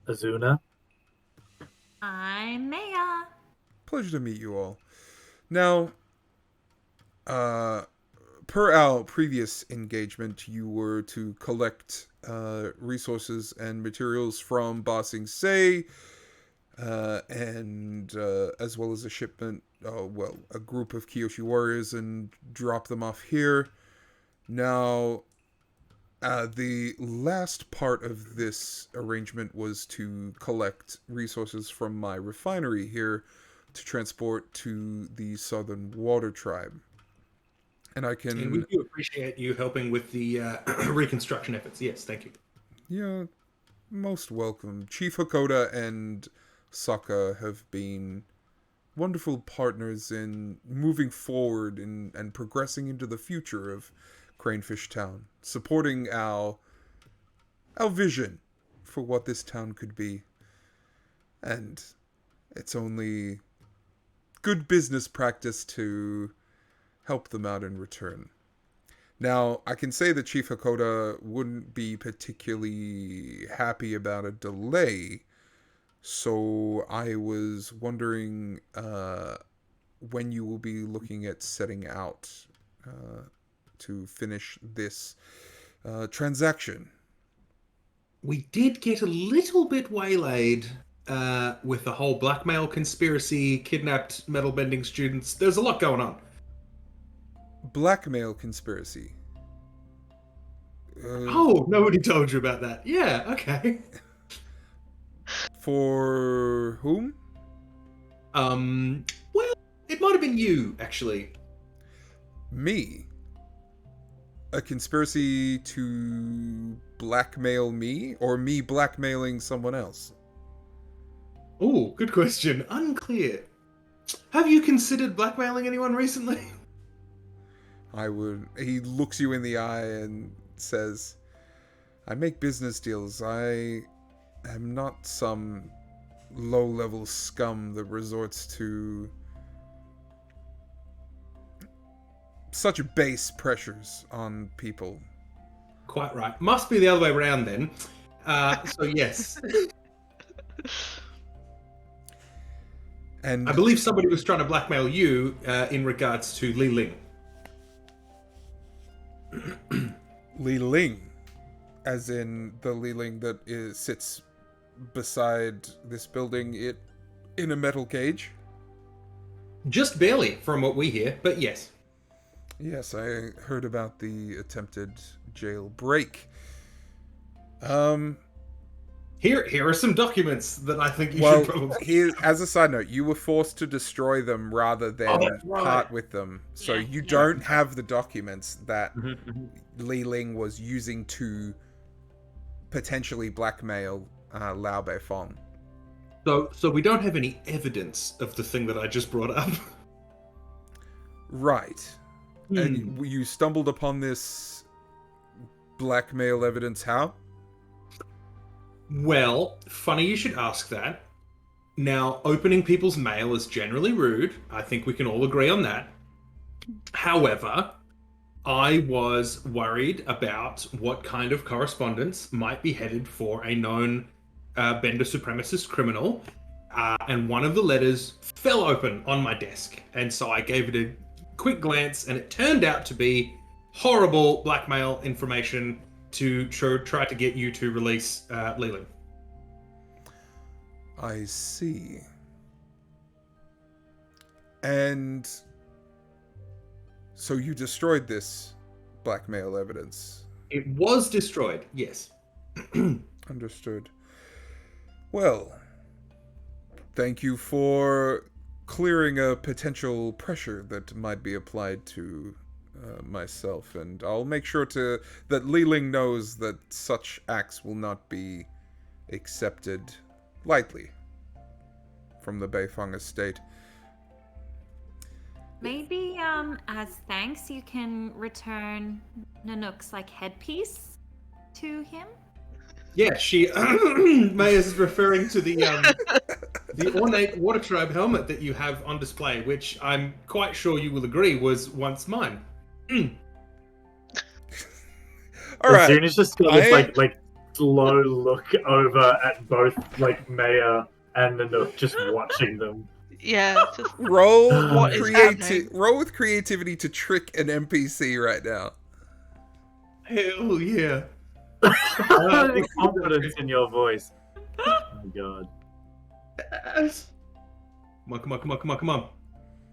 Azuna. I'm Maya. Pleasure to meet you all. Now, per our previous engagement, you were to collect resources and materials from Ba Sing Se, and as well as a shipment, a group of Kyoshi warriors, and drop them off here. Now, the last part of this arrangement was to collect resources from my refinery here to transport to the Southern Water Tribe. And I can... And we do appreciate you helping with the reconstruction efforts. Yes, thank you. Yeah, most welcome. Chief Hakoda and Sokka have been wonderful partners in moving forward and progressing into the future of Cranefish Town, supporting our vision for what this town could be. And it's only good business practice to help them out in return. Now, I can say that Chief Hakoda wouldn't be particularly happy about a delay, so I was wondering when you will be looking at setting out to finish this transaction. We did get a little bit waylaid with the whole blackmail conspiracy, kidnapped metal bending students. There's a lot going on. Blackmail conspiracy. Oh, nobody told you about that. Yeah, okay. For whom? Well, it might have been you, actually. Me? A conspiracy to blackmail me, or me blackmailing someone else? Oh, good question. Unclear. Have you considered blackmailing anyone recently? He looks you in the eye and says, I make business deals. I am not some low-level scum that resorts to such base pressures on people. Quite right. Must be the other way around then. So yes. And I believe somebody was trying to blackmail you in regards to Li Ling. Li Ling, as in the Li Ling that sits beside this building, in a metal cage. Just barely, from what we hear, but yes. Yes, I heard about the attempted jailbreak. Here are some documents that I think you should probably... As a side note, you were forced to destroy them rather than part with them. So you don't have the documents that Li Ling was using to potentially blackmail Lao Beifong. So we don't have any evidence of the thing that I just brought up. Right. And you stumbled upon this blackmail evidence how? Well, funny you should ask that. Now, opening people's mail is generally rude. I think we can all agree on that. However, I was worried about what kind of correspondence might be headed for a known Bender supremacist criminal. And one of the letters fell open on my desk. And so I gave it a quick glance, and it turned out to be horrible blackmail information to try to get you to release Li Ling. I see. And so you destroyed this blackmail evidence? It was destroyed, yes. Understood. Well, thank you for clearing a potential pressure that might be applied to myself, and I'll make sure that Li Ling knows that such acts will not be accepted lightly from the Beifeng estate. Maybe, as thanks, you can return Nanook's headpiece to him. Yeah, she. Maya is referring to the ornate Water Tribe helmet that you have on display, which I'm quite sure you will agree was once mine. All right. Zune is just got this like slow look over at both Maya and Nanook, just watching them. Yeah, just Roll what is happening? roll with creativity to trick an NPC right now. Hell yeah! The confidence in your voice. Oh my god. Yes. Come on!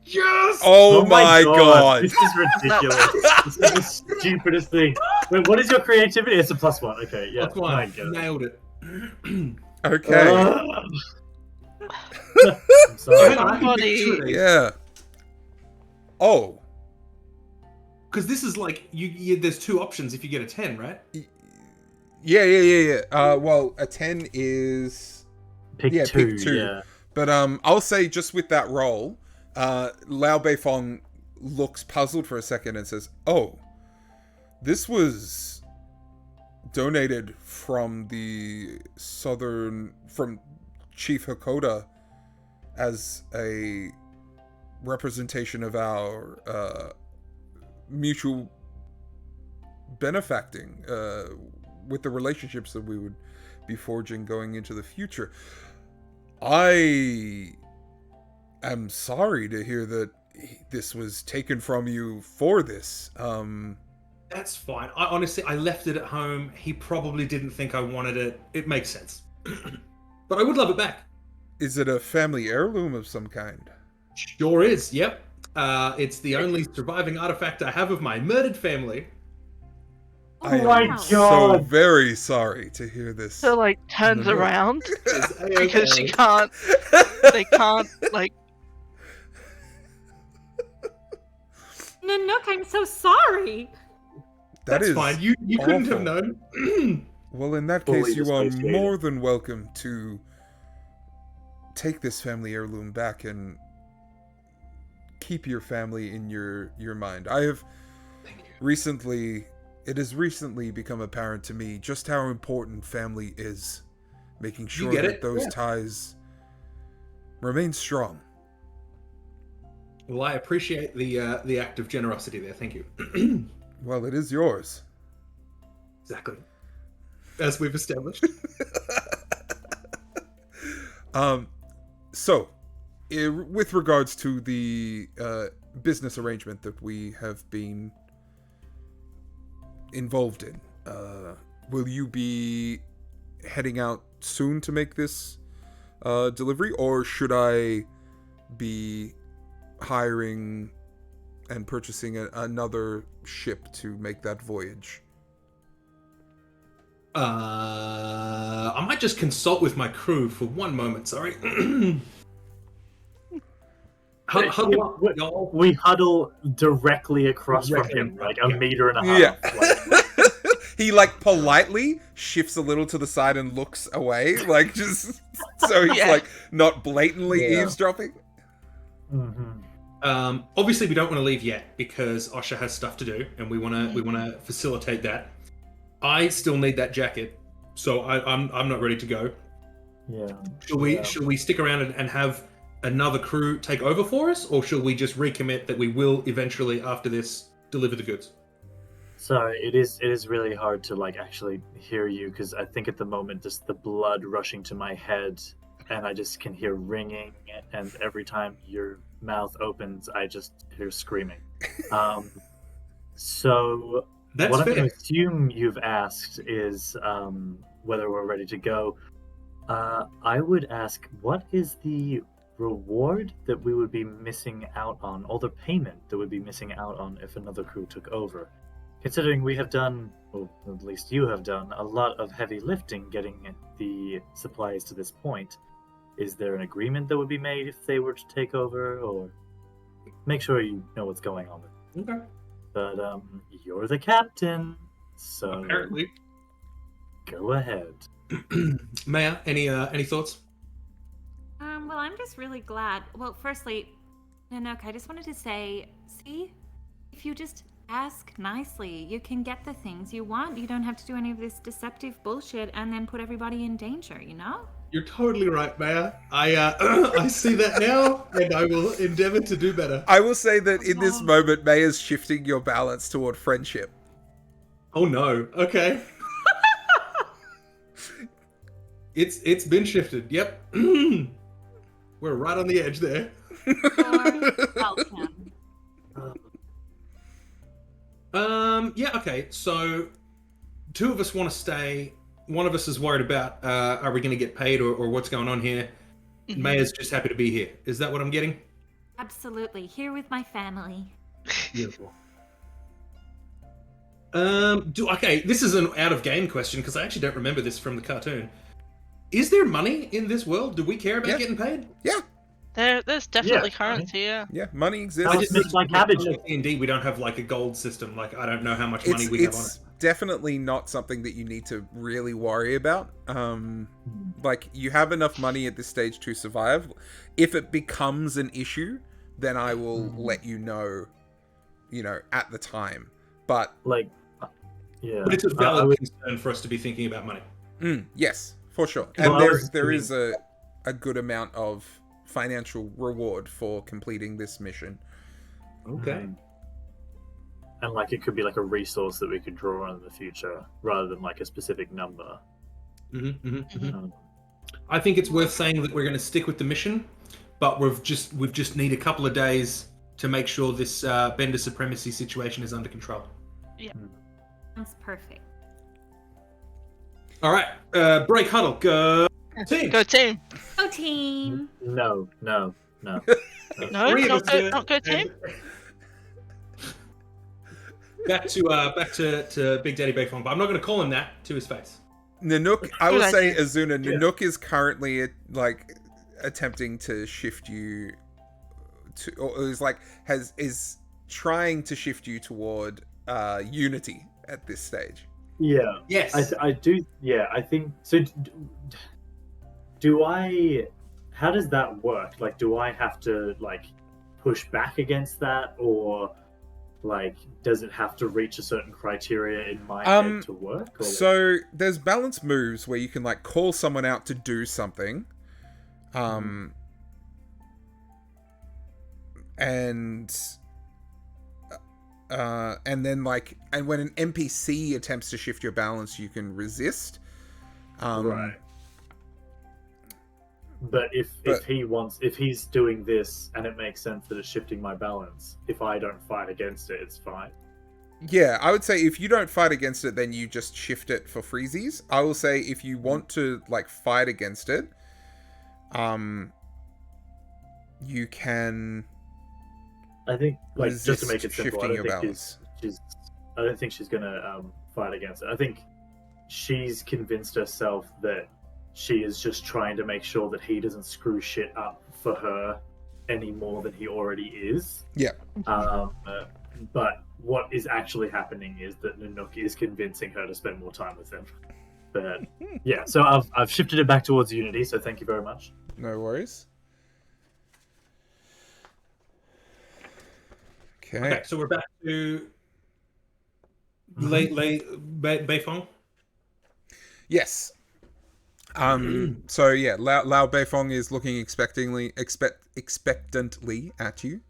Yes! Oh my god! This is ridiculous. This is the stupidest thing. Wait, what is your creativity? It's a +1. Okay, yeah. That's one. My god. Nailed it. Okay. I'm sorry. Somebody- Yeah. Oh. Because this is you. There's two options if you get a 10, right? Yeah. Well, a 10 is Pick yeah, two, pick two. yeah. But I'll say just with that roll, Lao Beifong looks puzzled for a second and says, "Oh, this was donated from from Chief Hakoda as a representation of our mutual benefacting with the relationships that we would be forging going into the future. I am sorry to hear that this was taken from you for this. That's fine. I honestly left it at home. He probably didn't think I wanted it. It makes sense. But I would love it back. Is it a family heirloom of some kind? Sure is, yep. It's the only surviving artifact I have of my murdered family. Oh I my am so god. very sorry to hear this. So turns No. around It's because she A-okay. can't. They can't Nanook, I'm so sorry. That's is fine. You couldn't have awful. known. Well, in that Fully case, you are dissociated. more than welcome to take this family heirloom back and keep your family in your mind. I have it has recently become apparent to me just how important family is, making sure get that it? those Yeah. ties remain strong. Well, I appreciate the act of generosity there. Thank you. Well, it is yours. Exactly. As we've established. So, with regards to the business arrangement that we have been involved in, will you be heading out soon to make this delivery, or should I be hiring and purchasing another ship to make that voyage? I might just consult with my crew for one moment. Sorry. Huddle up, y'all. We huddle directly across from him, like a meter and a half. Yeah. He politely shifts a little to the side and looks away, just so he's Yeah. not blatantly Yeah. eavesdropping. Mm-hmm. Obviously, we don't want to leave yet because Osha has stuff to do, and we want to facilitate that. I still need that jacket, so I'm not ready to go. Yeah. Shall we stick around and have another crew take over for us, or shall we just recommit that we will eventually, after this, deliver the goods? Sorry, it is really hard to actually hear you, because I think at the moment just the blood rushing to my head, and I just can hear ringing, and every time your mouth opens, I just hear screaming. So That's what I'm fair. going to assume you've asked is whether we're ready to go. I would ask, what is the reward that we would be missing out on, or the payment that would be missing out on if another crew took over? Considering we have done, or at least you have done, a lot of heavy lifting getting the supplies to this point, is there an agreement that would be made if they were to take over, or make sure you know what's going on with Okay. But you're the captain, so Apparently. go ahead. Maya, any thoughts? Well, I'm just really glad. Well, firstly, Nanook, I just wanted to say, see, if you just ask nicely, you can get the things you want. You don't have to do any of this deceptive bullshit and then put everybody in danger, you know? You're totally right, Maya. I see that now, and I will endeavor to do better. I will say that in this moment, Maya's shifting your balance toward friendship. Oh no. Okay. It's been shifted. Yep. We're right on the edge there. Welcome. Yeah, okay. So two of us want to stay. One of us is worried about are we going to get paid or what's going on here. Mhm. Maya's just happy to be here. Is that what I'm getting? Absolutely. Here with my family. Beautiful. Okay, this is an out of game question because I actually don't remember this from the cartoon. Is there money in this world? Do we care about Yeah. getting paid? Yeah, There's definitely Yeah, currency, yeah. yeah, money exists. I just mix my cabbage. Indeed, we don't have like a gold system. Like I don't know how much money we have on it. It's definitely not something that you need to really worry about. Like you have enough money at this stage to survive. If it becomes an issue, then I will let you know at the time. But Like, yeah. But it's a I valid would- concern for us to be thinking about money. yes, for sure. And Well, I was there doing- is a good amount of financial reward for completing this mission. Okay. And like it could be like a resource that we could draw on in the future rather than like a specific number. Um, I think it's worth saying that we're going to stick with the mission, but we've just need a couple of days to make sure this Bender supremacy situation is under control. Sounds perfect. All right, break huddle, go team. Go team. Go team! no. No, Three of not us go, do. not go team. Back to Big Daddy Bayfong, but I'm not going to call him that to his face. Nanook, I will Good say, idea. Azuna, Yeah. Nanook is currently like attempting to shift you to, or is trying to shift you toward unity at this stage. Yeah. Yes. I do. Yeah, I think so. Do I? How does that work? Like, do I have to like push back against that, or like does it have to reach a certain criteria in my head to work? Or... So there's balance moves where you can like call someone out to do something, and then and when an NPC attempts to shift your balance, you can resist. Right. But if he's doing this and it makes sense that it's shifting my balance, if I don't fight against it, it's fine. Yeah, I would say if you don't fight against it, then you just shift it for freezies. I will say if you want to like fight against it, you can. I think like just to resist make it simple, I shifting don't your think I don't think she's gonna fight against it. I think she's convinced herself that she is just trying to make sure that he doesn't screw shit up for her any more than he already is. Yeah. But what is actually happening is that Nanook is convincing her to spend more time with him. But yeah, so I've shifted it back towards Unity. So thank you very much. No worries. Okay, so we're back to Beifong. Yes. So yeah, Lao Beifong is looking expectantly at you.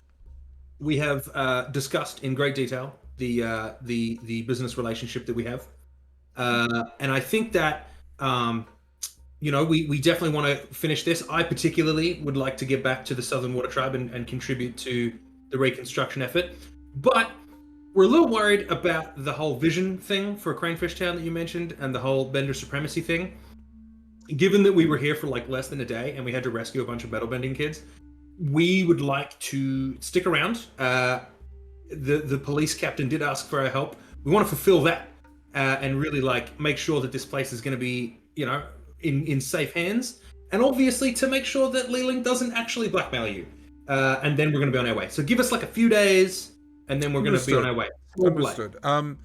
We have discussed in great detail the business relationship that we have, and I think that we definitely want to finish this. I particularly would like to get back to the Southern Water Tribe and contribute to the reconstruction effort, but we're a little worried about the whole vision thing for Cranefish Town that you mentioned and the whole Bender supremacy thing. Given that we were here for like less than a day and we had to rescue a bunch of metal bending kids, we would like to stick around. The police captain did ask for our help. We want to fulfill that and really like make sure that this place is going to be, in safe hands. And obviously to make sure that Leland doesn't actually blackmail you. And then we're going to be on our way. So give us like a few days and then we're going to be on our way. Small blade. Understood.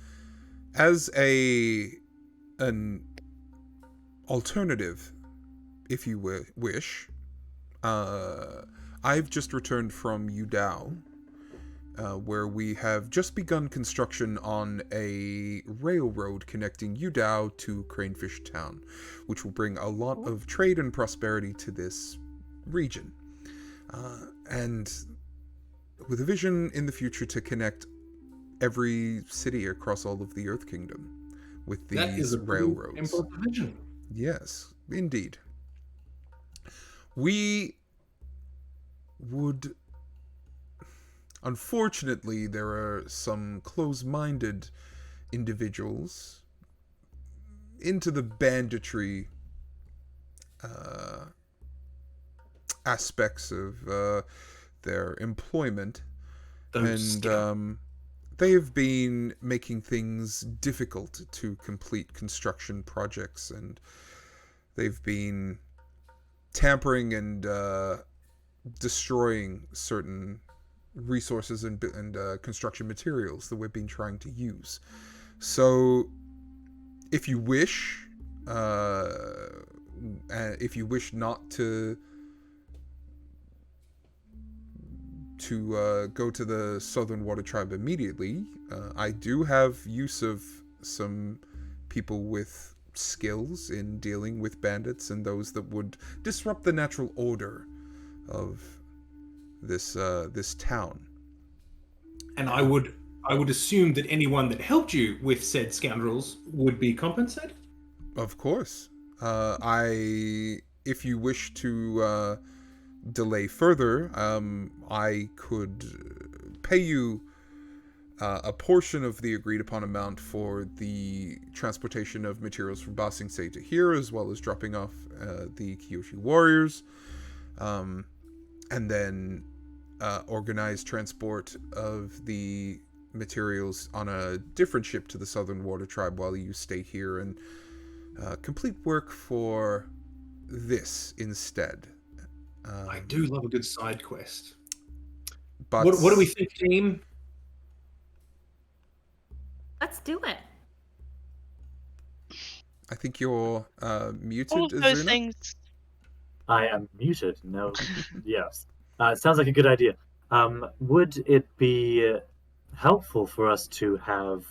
As an alternative, if you wish, I've just returned from Udao, where we have just begun construction on a railroad connecting Udao to Cranefish Town, which will bring a lot of trade and prosperity to this region. And with a vision in the future to connect every city across all of the Earth Kingdom with these That is a railroads. impressive vision. Yes, indeed. We would... Unfortunately, there are some close-minded individuals into the banditry aspects of their employment. And they have been making things difficult to complete construction projects, and they've been tampering and destroying certain resources and construction materials that we've been trying to use. So, if you wish not to go to the Southern Water Tribe immediately, I do have use of some people with skills in dealing with bandits and those that would disrupt the natural order of this town. And I would assume that anyone that helped you with said scoundrels would be compensated. Of course. If you wish to delay further, I could pay you a portion of the agreed upon amount for the transportation of materials from Ba Sing Se to here, as well as dropping off the Kyoshi warriors, and then organize transport of the materials on a different ship to the Southern Water Tribe while you stay here and complete work for this instead. I do love a good side quest. But What do we think, team? Let's do it. I think you're muted, All of those Azuna? things. I am muted. No. Yes. It sounds like a good idea. Would it be helpful for us to have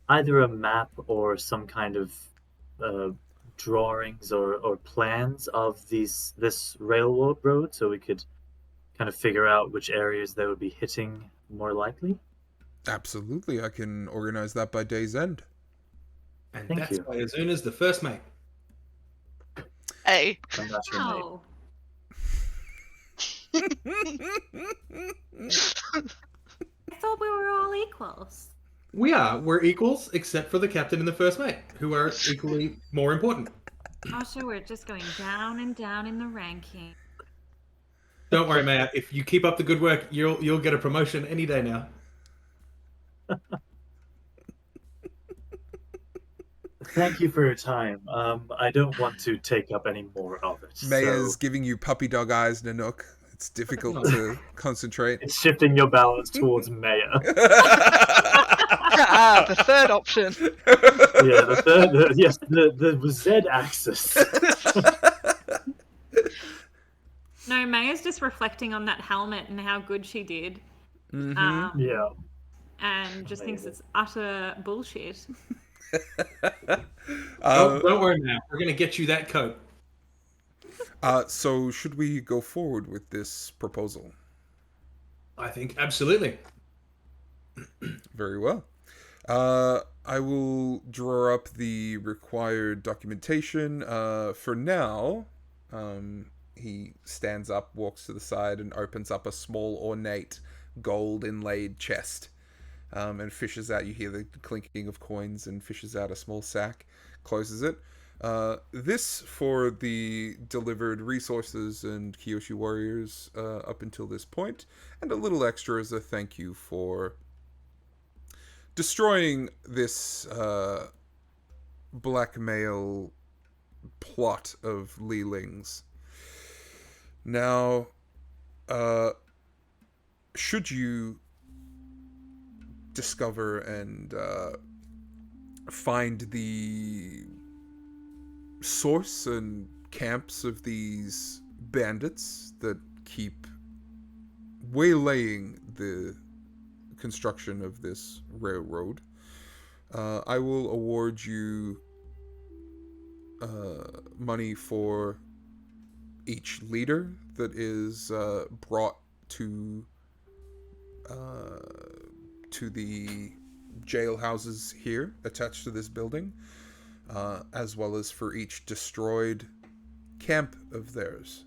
either a map or some kind of drawings or plans of this railroad, so we could kind of figure out which areas they would be hitting more likely? Absolutely, I can organize that by day's end. And Thank that's you. why Azuna's the first mate. Hey. I'm not your mate. Oh, I thought we were all equals. We are. We're equals, except for the captain and the first mate, who are equally more important. Oh, sure, we're just going down and down in the ranking. Don't worry, Matt. If you keep up the good work, you'll get a promotion any day now. Thank you for your time. I don't want to take up any more of it. Maya's So giving you puppy dog eyes, Nanook. It's difficult to concentrate. it's shifting your balance towards Maya. The third option. Yeah, the third, yes, the Z axis. No, Maya's just reflecting on that helmet and how good she did. Mm-hmm. Yeah. And just thinks it's utter bullshit. Don't worry, Matt. We're gonna get you that coat. So should we go forward with this proposal? I think absolutely. Very well. I will draw up the required documentation. For now, he stands up, walks to the side, and opens up a small, ornate, gold inlaid chest. And fishes out, you hear the clinking of coins, and fishes out a small sack, closes it. This for the delivered resources and Kyoshi warriors up until this point, and a little extra as a thank you for destroying this blackmail plot of Li Ling's. Now, should you discover and find the source and camps of these bandits that keep waylaying the construction of this railroad. I will award you money for each leader that is brought to the jailhouses here attached to this building, as well as for each destroyed camp of theirs.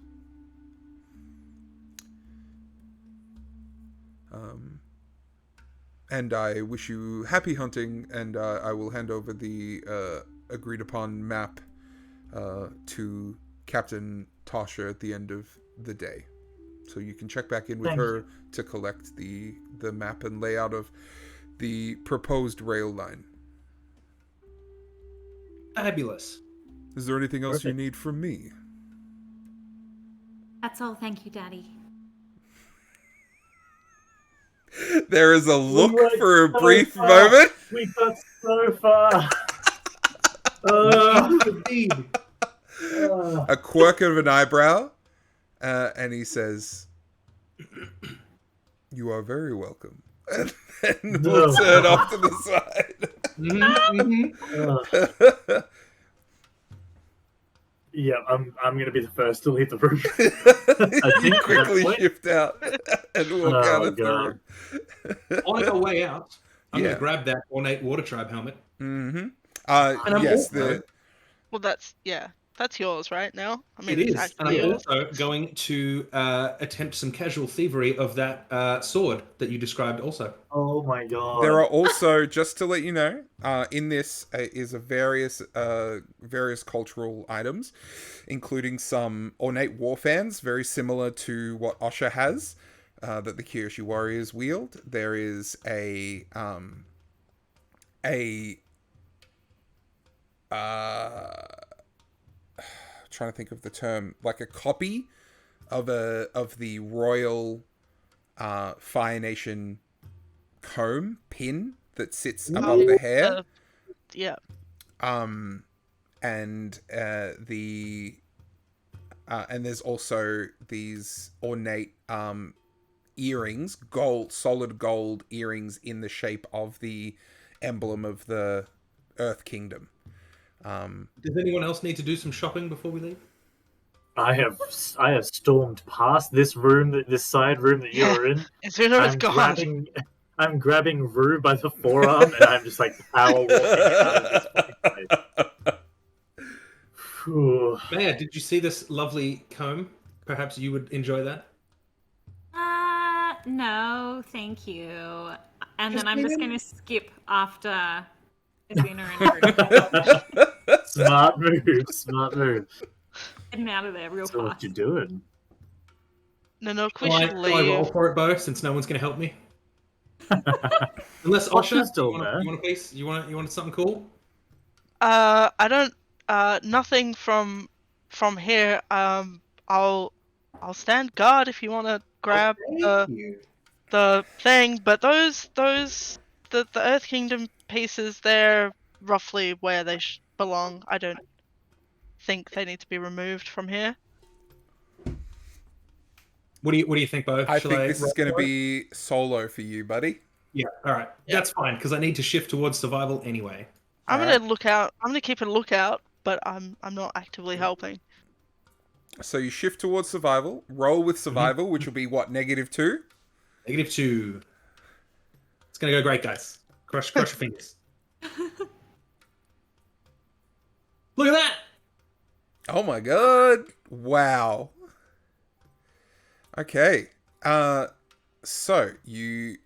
And I wish you happy hunting, and I will hand over the agreed upon map to Captain Tasha at the end of the day. So you can check back in with her to collect the map and layout of the proposed rail line. Fabulous. Is there anything else you Perfect. need from me? That's all. Thank you, Daddy. There is a look went for a so brief far. moment. We got so far. Indeed. A quirk of an eyebrow, and he says, "You are very welcome." And then we'll No. turn off to the side. Yeah, I'm gonna be the first to leave the room. You think quickly at that point- shift out and walk out of the room. On our way out, I'm Yeah. going to grab that ornate water tribe helmet. Mm-hmm. And I'm Yes, also, Well, that's yours right now. I mean, it it's is. And actually I'm yours. also going to attempt some casual thievery of that sword that you described also. Oh my god. there are also, just to let you know, in this is a various cultural items, including some ornate war fans, very similar to what Osha has, that the Kyoshi warriors wield. There is trying to think of the term, like a copy of the royal Fire Nation comb pin that sits above the hair. Yeah. And and there's also these ornate earrings, solid gold earrings in the shape of the emblem of the Earth Kingdom. Does anyone else need to do some shopping before we leave? I have stormed past this room, this side room that you're in. As soon as it's gone. I'm grabbing Rue by the forearm, and I'm just like power walking out of this fucking place. Phew. Maya, did you see this lovely comb? Perhaps you would enjoy that. No, thank you. And Just then I'm just leave it. going to skip after Athena and Rue. Smart move, smart move. Getting out of there real So what fast. you doing? No, we Shall I should roll leave. for it, Bo, since no one's going to help me? Unless Osha, Osha's still there. you want a piece? You want something cool? I don't. Nothing from here. I'll stand guard if you want to grab the thing. But the Earth Kingdom pieces, they're roughly where they belong. I don't think they need to be removed from here. What do you think, Bo? I Shall think this is roll going to for it? be solo for you, buddy. Yeah. All right. That's fine because I need to shift towards survival anyway. I'm Alright. gonna look out. I'm gonna keep a lookout, but I'm not actively helping. So you shift towards survival. Roll with survival, which will be what, -2? -2. It's gonna go great, guys. Crush your fingers. Look at that! Oh my god! Wow. Okay. So you.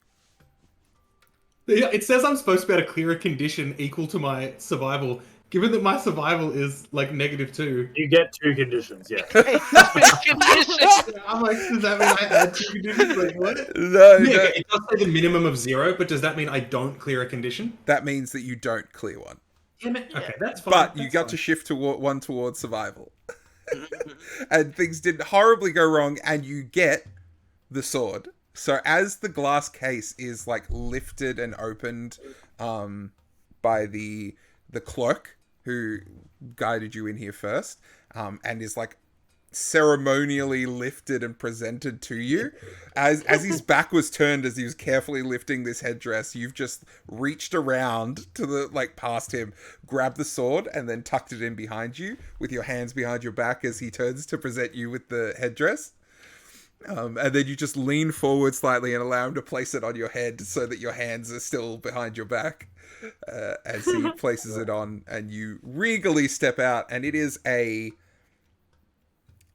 Yeah, it says I'm supposed to be able to clear a condition equal to my survival. Given that my survival is like -2, You get 2 conditions, yeah. I'm like, does that mean I add 2 conditions? Like, what? No, Yeah, no. okay, it does say the minimum of 0, but does that mean I don't clear a condition? That means that you don't clear one. Damn it. Okay, that's fine. But you that's got fine. to shift one towards survival. And things didn't horribly go wrong, and you get the sword. So as the glass case is like lifted and opened by the clerk who guided you in here first, and is like ceremonially lifted and presented to you, as his back was turned as he was carefully lifting this headdress, you've just reached around to the like past him, grabbed the sword, and then tucked it in behind you with your hands behind your back as he turns to present you with the headdress. And then you just lean forward slightly and allow him to place it on your head so that your hands are still behind your back as he places it on, and you regally step out, and it is a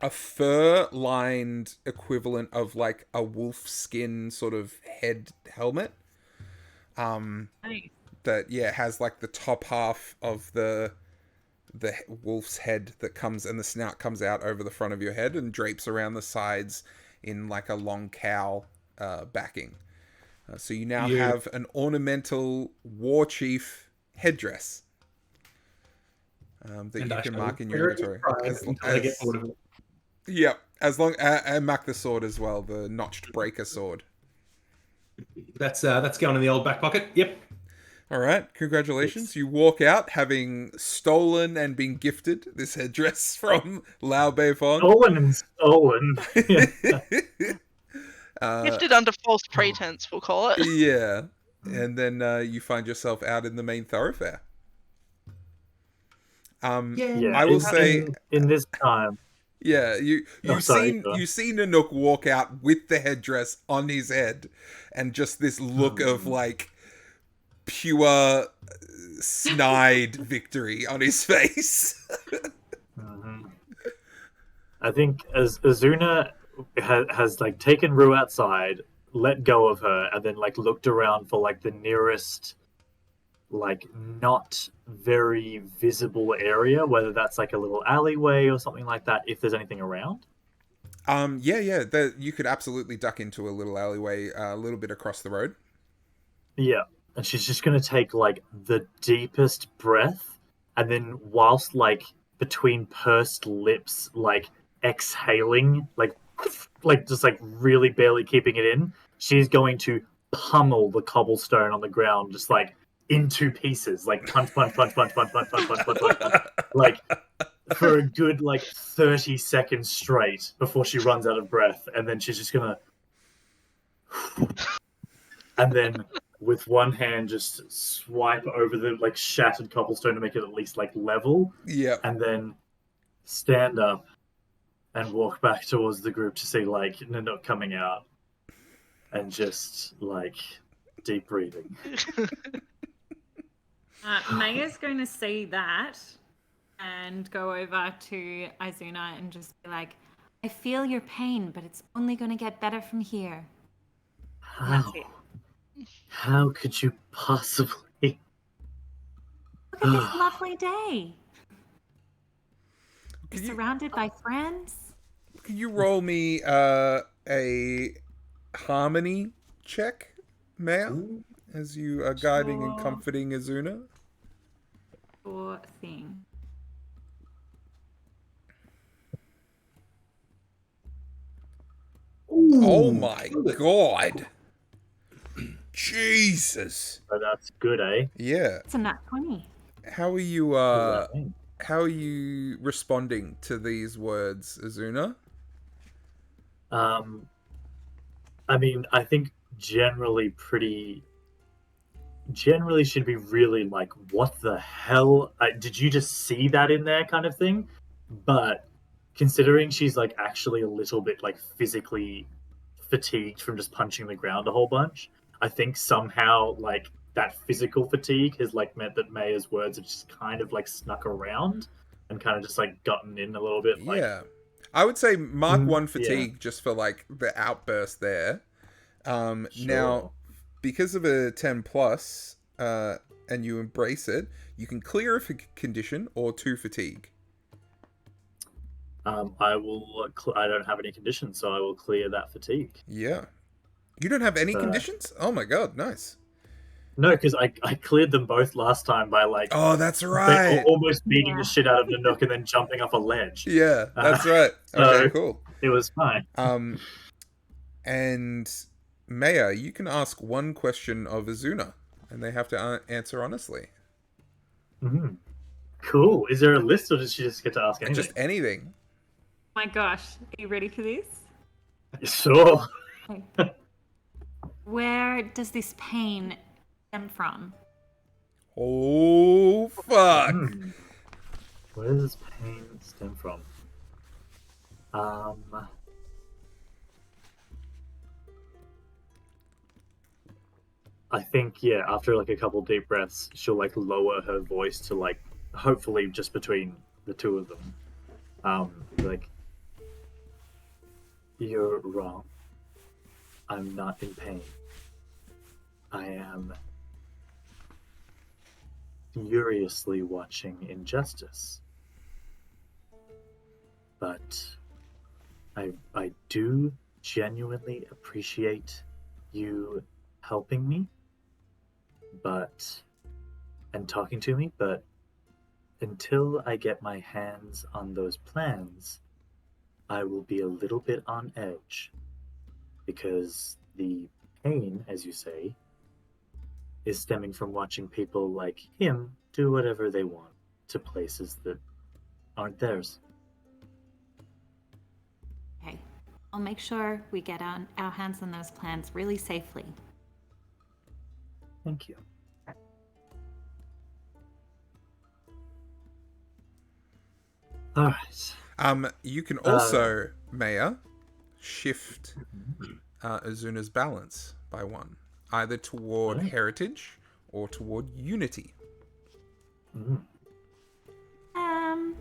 fur-lined equivalent of like a wolf skin sort of head helmet. Nice. That has like the top half of the wolf's head that comes, and the snout comes out over the front of your head and drapes around the sides in like a long cowl backing. So you now have an ornamental war chief headdress that you can mark in your inventory. As long and mark the sword as well, the notched breaker sword. That's going in the old back pocket. Yep. All right, congratulations. You walk out having stolen and been gifted this headdress from Lao Beifong. Stolen. Gifted under false pretense, we'll call it. Yeah. And then you find yourself out in the main thoroughfare. I will say in this time. Yeah, you see Nanook walk out with the headdress on his head, and just this look of like pure snide victory on his face. I think as Azuna has like taken Rue outside, let go of her, and then like looked around for like the nearest like not very visible area, whether that's like a little alleyway or something like that, if there's anything around. You could absolutely duck into a little alleyway a little bit across the road. Yeah, and she's just gonna take like the deepest breath, and then whilst like between pursed lips, like exhaling, like just like really barely keeping it in, she's going to pummel the cobblestone on the ground, just like in two pieces, like punch, like for a good like 30 seconds straight before she runs out of breath, and then she's just gonna, and then with one hand just swipe over the like shattered cobblestone to make it at least like level. Yeah. And then stand up and walk back towards the group to see like Nanook coming out, and just like deep breathing. Maya's going to see that and go over to Izuna and just be like, I feel your pain, but it's only going to get better from here. How could you possibly? Look at this lovely day. You're surrounded by friends. Can you roll me a harmony check, Maya, as you are guiding and comforting Azuna? Sure thing. Oh my god. Jesus. Oh, that's good, eh? Yeah. It's a nat 20. How are you responding to these words, Azuna? I mean, I think generally should be really like, what the hell? Did you just see that in there kind of thing? But considering she's like actually a little bit like physically fatigued from just punching the ground a whole bunch, I think somehow like that physical fatigue has like meant that Maya's words have just kind of like snuck around and kind of just like gotten in a little bit. Like, yeah. I would say mark 1 fatigue just for like the outburst there. Sure. Now, because of a 10 plus, and you embrace it, you can clear a condition or 2 fatigue. I don't have any conditions, so I will clear that fatigue. Yeah. You don't have any conditions? Oh my god, nice. No, because I cleared them both last time by like... Oh, that's right. Almost beating the shit out of Nanook and then jumping off a ledge. Yeah, that's right. Okay, cool. It was fine. And Maya, you can ask one question of Azuna, and they have to answer honestly. Mm. Cool. Is there a list, or does she just get to ask anything? Just anything. My gosh, are you ready for this? Sure. Okay. Where does this pain stem from? Oh, fuck. Hmm. Where does pain stem from? I think, yeah, after like a couple deep breaths, she'll like lower her voice to like hopefully just between the two of them. Like, you're wrong. I'm not in pain. I am furiously watching injustice. But I do genuinely appreciate you helping me, and talking to me, but until I get my hands on those plans, I will be a little bit on edge because the pain, as you say, is stemming from watching people like him do whatever they want to places that aren't theirs. Okay, I'll make sure we get our hands on those plans really safely. Thank you. All right. You can also, Maya, shift Azuna's balance by one, either toward Oh. heritage or toward unity. Mm. Um,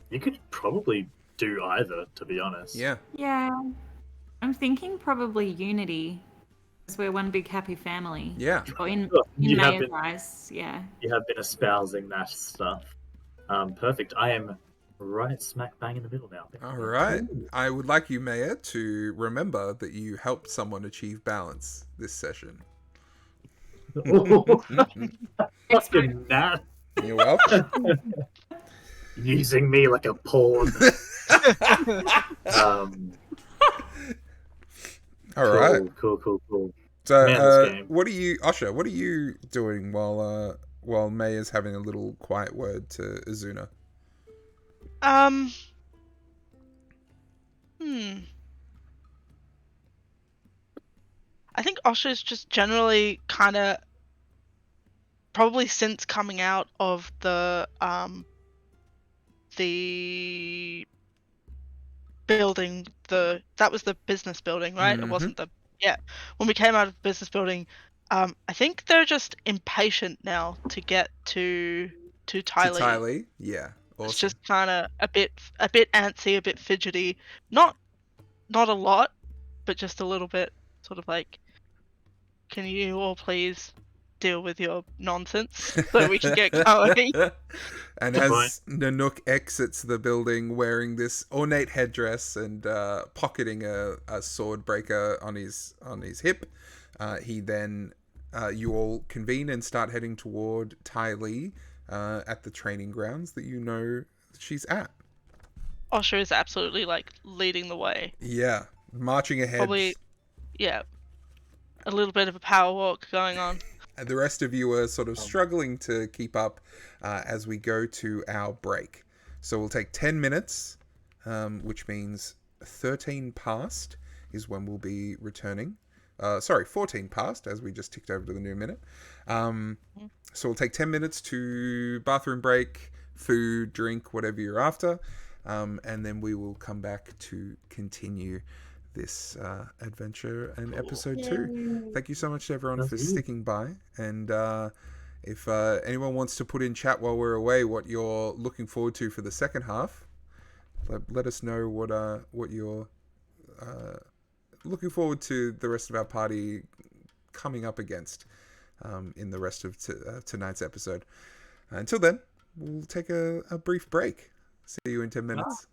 You could probably do either, to be honest. Yeah. yeah. I'm thinking probably unity, because we're one big happy family. Yeah. Or in You have Maya's been- eyes, yeah. You have been espousing that stuff. Perfect. I am right smack bang in the middle now. All right. I would like you, Maya, to remember that you helped someone achieve balance this session. Fucking that. You're welcome. Using me like a pawn. All right. Cool. So, Man, this game. what are you, Osha? What are you doing while Maya's having a little quiet word to Azuna? I think Osha's just generally kind of probably since coming out of the building, that was the business building, right? It wasn't the when we came out of the business building, I think they're just impatient now to get to Ty To Lee. Ty Lee? Yeah. Awesome. It's just kind of a bit antsy, a bit fidgety. Not a lot, but just a little bit, sort of like, can you all please deal with your nonsense so we can get going? And Good as point. Nanook exits the building wearing this ornate headdress and pocketing a sword breaker on his hip, he then you all convene and start heading toward Ty Lee at the training grounds that you know she's at. Osha is absolutely like leading the way. Yeah, marching ahead. Probably, yeah, a little bit of a power walk going on. And the rest of you are sort of struggling to keep up as we go to our break. So we'll take 10 minutes, which means 13 past is when we'll be returning. 14 past, as we just ticked over to the new minute. So we'll take 10 minutes to bathroom break, food, drink, whatever you're after. And then we will come back to continue this adventure and episode 2. Thank you so much to everyone for sticking by, and if anyone wants to put in chat while we're away what you're looking forward to for the second half, let us know what you're looking forward to the rest of our party coming up against in the rest of tonight's episode. Until then, we'll take a brief break. See you in 10 minutes.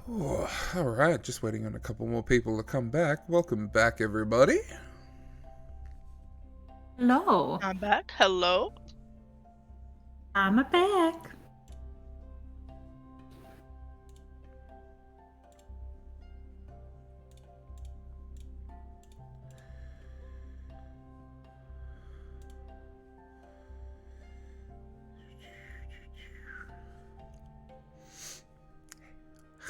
Oh, all right, just waiting on a couple more people to come back. Welcome back, everybody. Hello. I'm back. Hello. I'm back.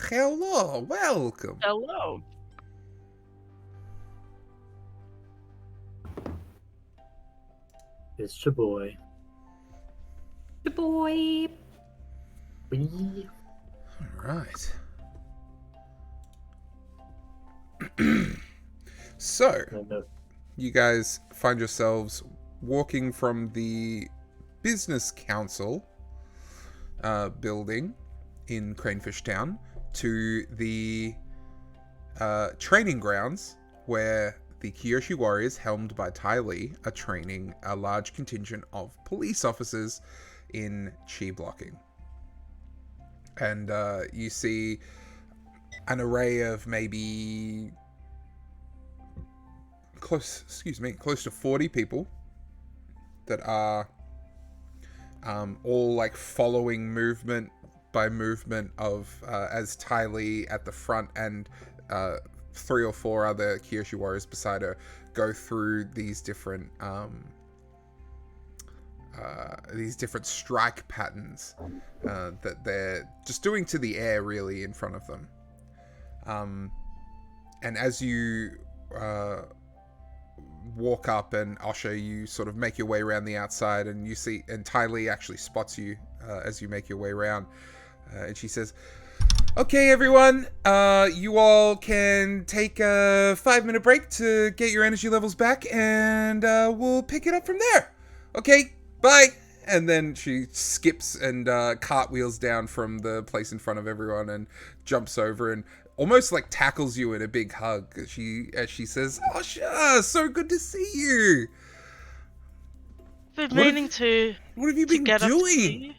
Hello, welcome. Hello. It's your boy. The boy. Wee. All right. So, No. you guys find yourselves walking from the business council building in Cranefish Town to the training grounds where the Kyoshi Warriors, helmed by Tai Lee, are training a large contingent of police officers in chi blocking. And you see an array of maybe close to 40 people that are all like following movement by movement of as Tai Lee at the front and 3 or 4 other Kyoshi warriors beside her go through these different strike patterns that they're just doing to the air really in front of them. And as you walk up and Osha, you sort of make your way around the outside and you see, and Tai Lee actually spots you as you make your way around. And she says, "Okay, everyone, you all can take a 5-minute break to get your energy levels back, and we'll pick it up from there. Okay, bye." And then she skips and cartwheels down from the place in front of everyone and jumps over and almost like tackles you in a big hug. As she says, "Osha, so good to see you. Been What meaning to What have you been get up to see doing?"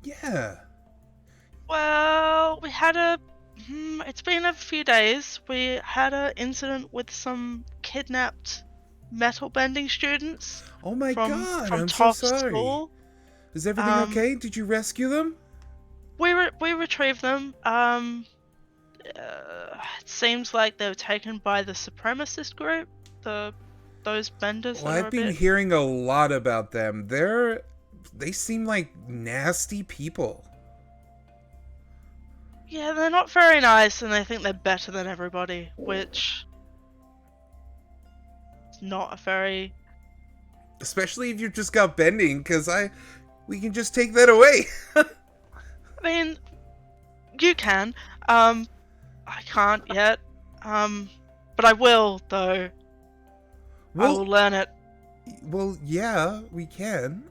you. Yeah. Well, we had it's been a few days. We had an incident with some kidnapped metal bending students Oh my from god, I'm so Toph's sorry. school. Is everything okay? Did you rescue them? We retrieved them. It seems like they were taken by the supremacist group. Those benders Well, that are I've a been bit. hearing a lot about them. They seem like nasty people. Yeah, they're not very nice, and they think they're better than everybody, which is not a very. Especially if you've just got bending, because we can just take that away. I mean, you can. I can't yet. But I will though. I will learn it. Well, yeah, we can.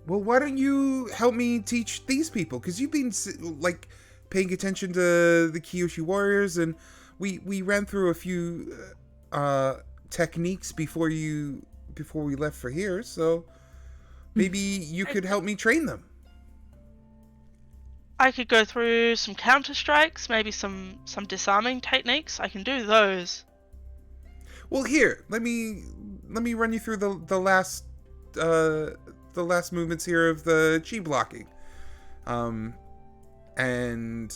Well, why don't you help me teach these people? Because you've been like paying attention to the Kyoshi warriors, and we ran through a few techniques before we left for here. So maybe you could help me train them. I could go through some counter strikes, maybe some disarming techniques. I can do those. Well, here, let me run you through the last movements here of the chi blocking. And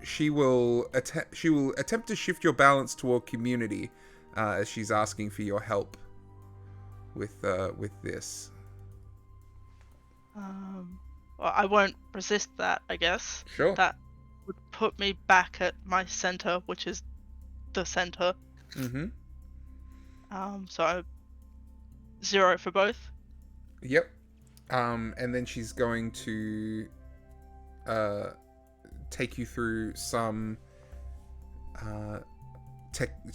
she will attempt to shift your balance toward community as she's asking for your help with this. Well, I won't resist that, I guess. Sure. That would put me back at my center, which is the center. Mm-hmm. So 0 for both. Yep. And then she's going to take you through some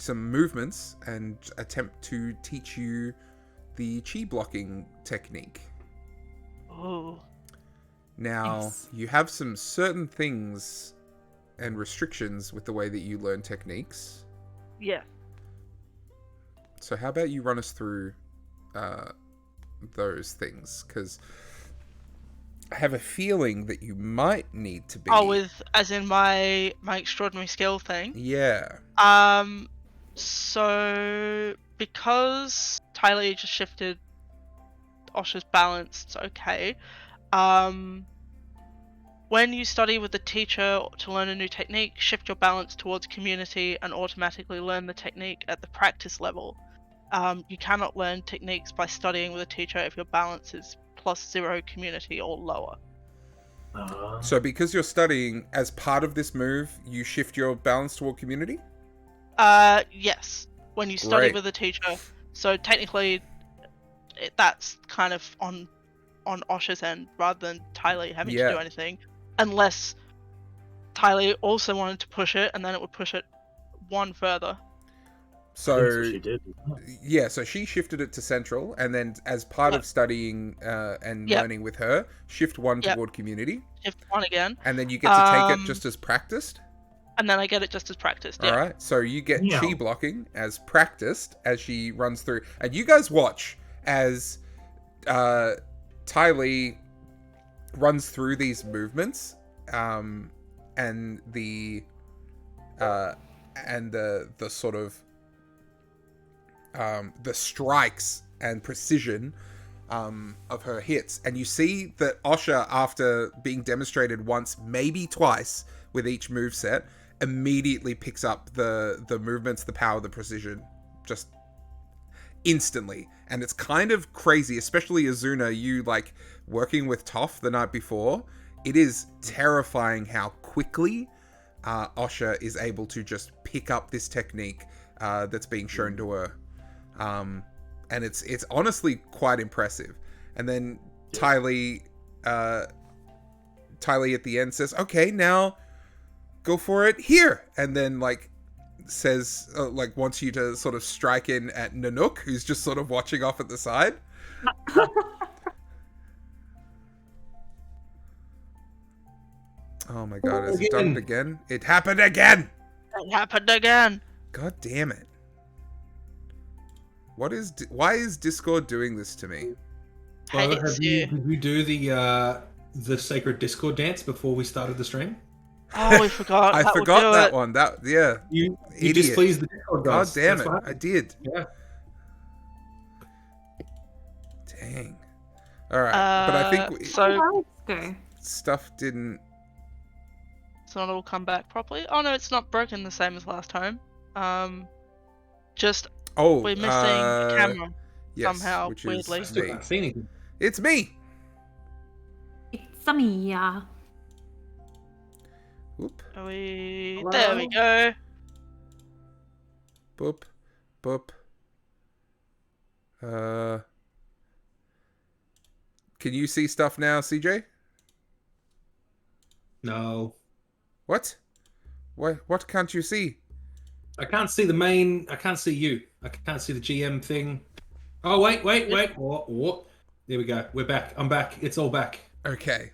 movements and attempt to teach you the chi blocking technique. Oh. Now, Yes. you have some certain things and restrictions with the way that you learn techniques. Yeah. So how about you run us through those things? Because I have a feeling that you might need to be. Oh, with as in my extraordinary skill thing. Yeah. So because Tyler just shifted Osha's balance, it's okay. When you study with the teacher to learn a new technique, shift your balance towards community and automatically learn the technique at the practice level. You cannot learn techniques by studying with a teacher if your balance is +0 community or lower. So because you're studying, as part of this move, you shift your balance toward community? Yes. When you study Great. with a teacher. So technically, that's kind of on Osha's end rather than Tyler having to do anything. Unless Tyler also wanted to push it, and then it would push it one further. So she did. Yeah, so she shifted it to central, and then as part of studying and learning with her, shift one toward community. Shift one again. And then you get to take it just as practiced. And then I get it just as practiced, yeah. Alright, so you get chi blocking as practiced as she runs through. And you guys watch as Ty Lee runs through these movements, and the sort of the strikes and precision of her hits. And you see that Osha, after being demonstrated once, maybe twice with each move set, immediately picks up the movements, the power, the precision, just instantly. And it's kind of crazy, especially Azuna, you like working with Toph the night before. It is terrifying how quickly Osha is able to just pick up this technique that's being shown to her. And it's honestly quite impressive. And then Ty Lee at the end says, okay, now go for it here. And then like says, wants you to sort of strike in at Nanook, who's just sort of watching off at the side. Oh my god, has it done it again? It happened again! It happened again! God damn it. Why is Discord doing this to me? Did you do the sacred Discord dance before we started the stream? Oh, we forgot. I forgot that one. You idiot. displeased the Discord God gods. damn That's it. fine. I did. Yeah. Dang. Alright, but I think stuff didn't... It's not all come back properly. Oh no, it's not broken the same as last time. Just we're missing the camera somehow, which weirdly. is Still can't see anything. It's me! It's me, yeah. Whoop. Are we... Hello? There we go. Boop. Boop. Can you see stuff now, CJ? No. What? What can't you see? I can't see the main. I can't see you. I can't see the GM thing. Oh, wait. What? There we go. We're back. I'm back. It's all back. Okay.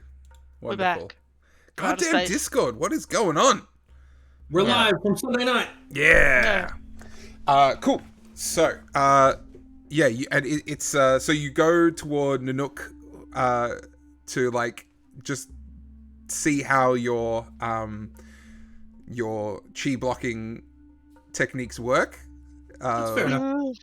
Wonderful. We're back. Goddamn Discord, what is going on? We're live from Sunday night. Yeah. Cool. So, it's so you go toward Nanook to like just see how your chi blocking techniques work. That's fair enough.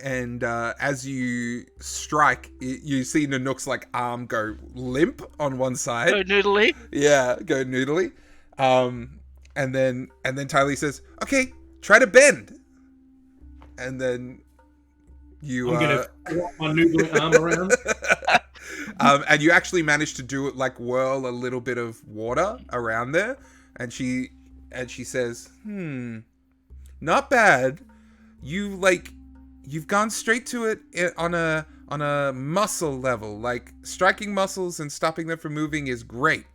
And as you strike, you see Nanook's like arm go limp on one side. Go noodly. Yeah, go noodly. And then Tylee says, "Okay, try to bend." And then you I'm gonna flop my noodly arm around. And you actually manage to do it, like whirl a little bit of water around there. And she says, not bad. You've gone straight to it on a muscle level. Like, striking muscles and stopping them from moving is great.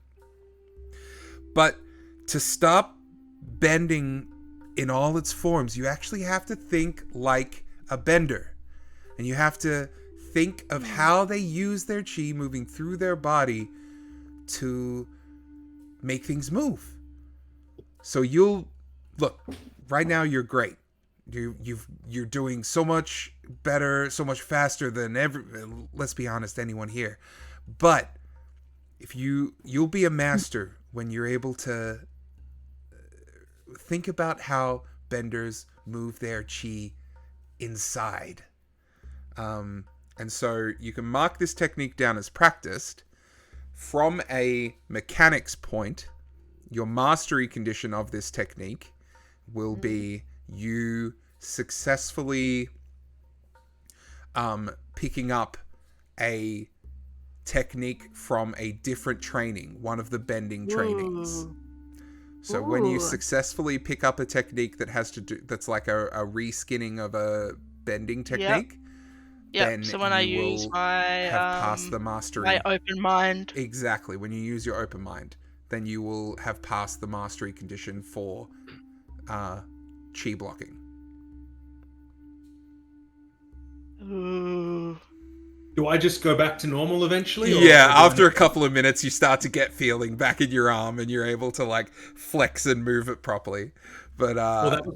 But to stop bending in all its forms, you actually have to think like a bender. And you have to think of how they use their chi moving through their body to make things move. So look, right now you're great. You're doing so much better, so much faster than let's be honest, anyone here. But if you'll be a master when you're able to think about how benders move their chi inside. And so you can mark this technique down as practiced. From a mechanics point, your mastery condition of this technique will be you successfully picking up a technique from a different training, one of the bending trainings. Ooh. So when you Ooh. successfully pick up a technique that has to do, that's like a reskinning of a bending technique, Yep. then So when I you use will my have passed the mastery. my open mind. Exactly. When you use your open mind, then you will have passed the mastery condition for chi blocking. Ooh. Do I just go back to normal eventually? Yeah, or after a couple of minutes, you start to get feeling back in your arm, and you're able to like flex and move it properly. But Well, that was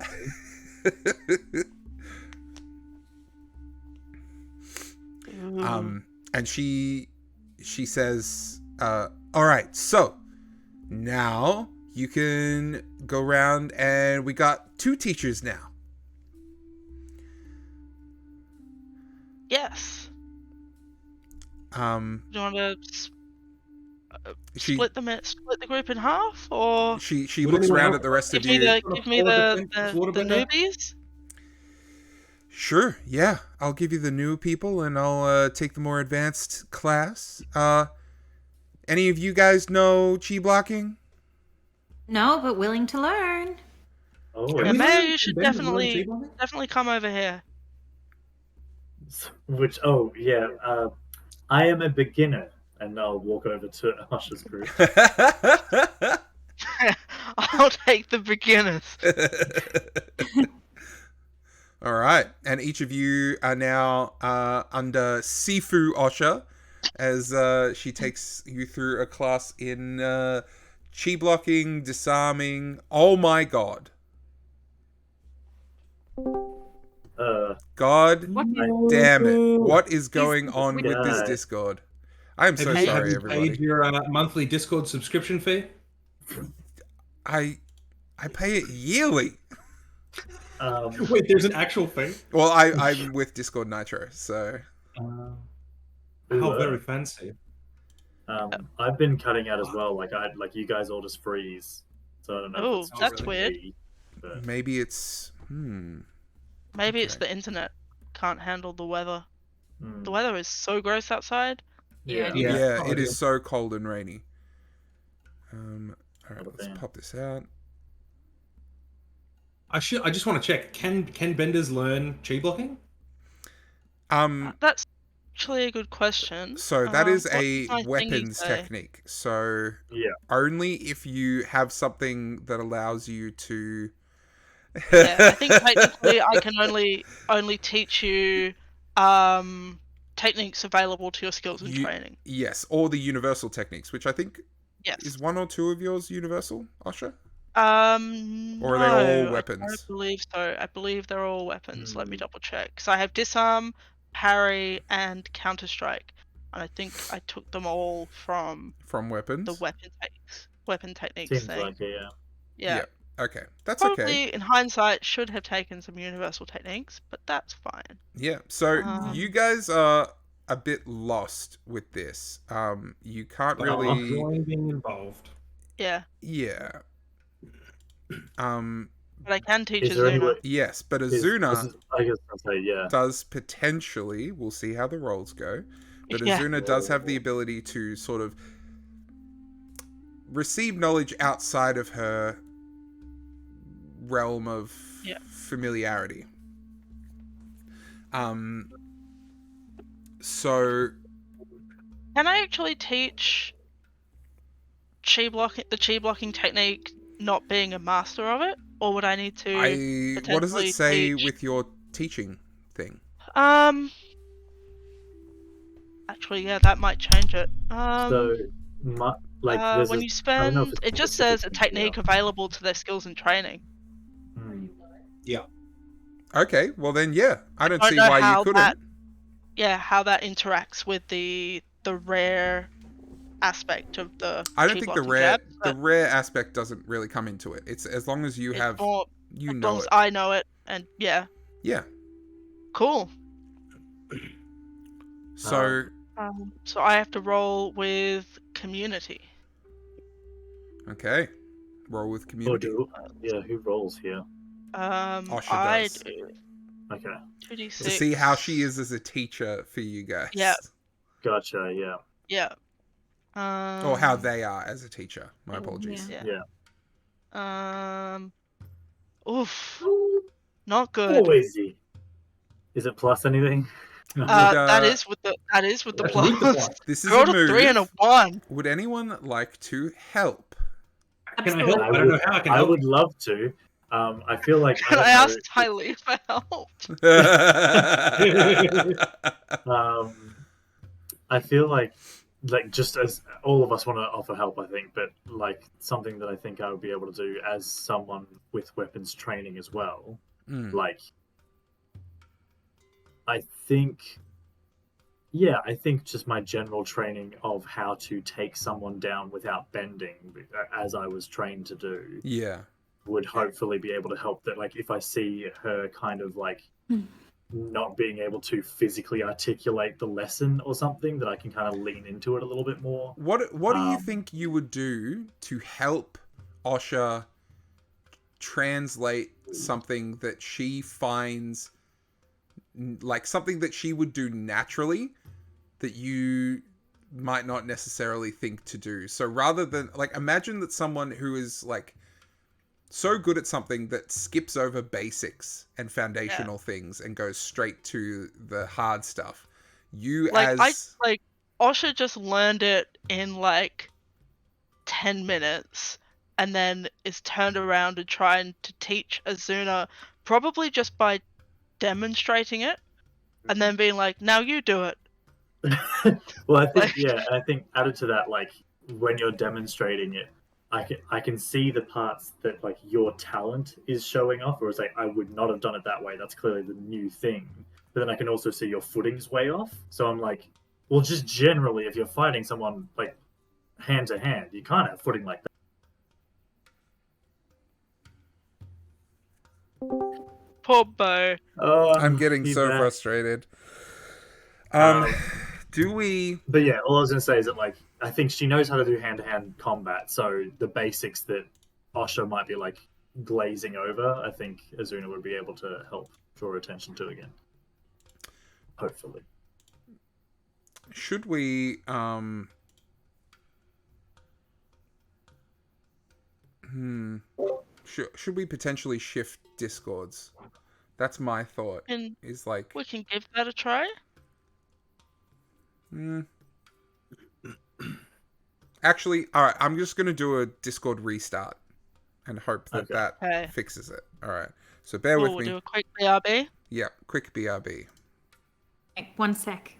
and she says, all right, so now you can go around, and we got 2 teachers now. Yes. She Do you want to split the group in half, or she Would looks anyone around else at the rest give of me you. the Got a forward defense water bender? newbies? Sure, yeah, I'll give you the new people, and I'll take the more advanced class. Any of you guys know chi blocking? No, but willing to learn. Oh, Can Yeah, we Mayor, learn- you should can benders learn chi definitely blocking? come over here. which I am a beginner, and I'll walk over to Usher's group. I'll take the beginners. All right, and each of you are now under Sifu Osha, as she takes you through a class in chi blocking, disarming. Oh my god! God What damn it! What is going is on with this guy. Discord? I'm so Have you sorry, paid everybody. your monthly Discord subscription fee? I pay it yearly. Wait, there's an actual fee? Well, I'm with Discord Nitro, so How very fancy. I've been cutting out as well. Like you guys all just freeze. So I don't know Oh, if it's just that's like weird. me, but maybe it's Maybe it's Okay. the internet can't handle the weather. mm, The weather is so gross outside. Yeah. Yeah. Yeah, Oh, it yeah. is so cold and rainy. All right, Not a let's fan. pop this out. I just want to check. Can benders learn chi blocking? That's actually a good question. So that is What a does my thingy weapons say? technique. So yeah. only if you have something that allows you to. Yeah, I think technically I can only teach you techniques available to your skills and You- training. Yes, or the universal techniques, which I think Yes. is 1 or 2 of yours universal, Osha? Or are they all I weapons? don't believe so. I believe they're all weapons. Let me Hmm. double check. So I have disarm, parry, and counter strike, and I think I took them all from From weapons? the weapon techniques Seems thing. like it, yeah. Yeah. Okay, that's Probably okay. in hindsight should have taken some universal techniques, but that's fine. Yeah, so Um, you guys are a bit lost with this. You can't But I'm really. enjoying being involved. Yeah, Yeah. but I can teach Is there any Azuna. way? Yes, but I Azuna guess I'll say yeah. does potentially, we'll see how the rolls go, but Yeah. Azuna does have the ability to sort of receive knowledge outside of her realm of Yeah. familiarity. So Can I actually teach the chi blocking technique not being a master of it, or would I need to what does it potentially say teach? with your teaching thing? Actually, yeah, that might change it. So, there's When a, you I don't know if spend, it's it just specific says a thing, technique available to their skills and training. Hmm. Yeah. Okay, well then, yeah, I don't don't see know why you how couldn't. how that interacts with the rare aspect of the I don't chi think the blocking jab, the but rare aspect doesn't really come into it. It's as long as you it's have more you as long know as it. I know it, and yeah, Yeah. cool. So So I have to roll with community. okay, roll with Or community. who rolls here? Osha I does. do Okay, 2d6 To see how she is as a teacher for you guys. Yeah. gotcha. Yeah, Yeah. Or how they are as a teacher. My Oh, apologies. yeah. yeah. Oof. Not good. Oh, easy. Is it plus anything? Would, that is with the That's with the plus. plus. This I is a rolled a move. 3 and a 1. Would anyone like to help? Can I help? I don't know how I can I help. would love to. I feel like And I don't know asked Tylee for help. I feel like just as all of us want to offer help, I think, but like something that I think I would be able to do as someone with weapons training as well. Like, I think just my general training of how to take someone down without bending, as I was trained to do, Yeah. would hopefully be able to help. That, like, if I see her kind of like not being able to physically articulate the lesson or something, that I can kind of lean into it a little bit more. What do you think you would do to help Osha translate something that she finds like something that she would do naturally that you might not necessarily think to do? So rather than like, imagine that someone who is like so good at something that skips over basics and foundational things and goes straight to the hard stuff. You Osha just learned it in like 10 minutes and then is turned around and trying to teach Azuna probably just by demonstrating it and then being like, now you do it. Well, I think Like- I think added to that, like when you're demonstrating it, I can see the parts that like your talent is showing off, or it's like I would not have done it that way. That's clearly the new thing. But then I can also see your footing's way off. So I'm like, well, just generally, if you're fighting someone like hand to hand, you can't have footing like that. Poor Bo. I'm getting he's so back. frustrated. Do we? But yeah, all I was gonna say is that like I think she knows how to do hand-to-hand combat, so the basics that Osha might be like glazing over, I think Azuna would be able to help draw attention to again. Hopefully. Should we should we potentially shift discords? That's my thought. And Is like we can give that a try. Actually, all right. I'm just gonna do a Discord restart and hope that Okay. that Okay. fixes it. All right. So bear We'll with me. do a quick BRB. Yeah, quick BRB. Okay, 1 sec.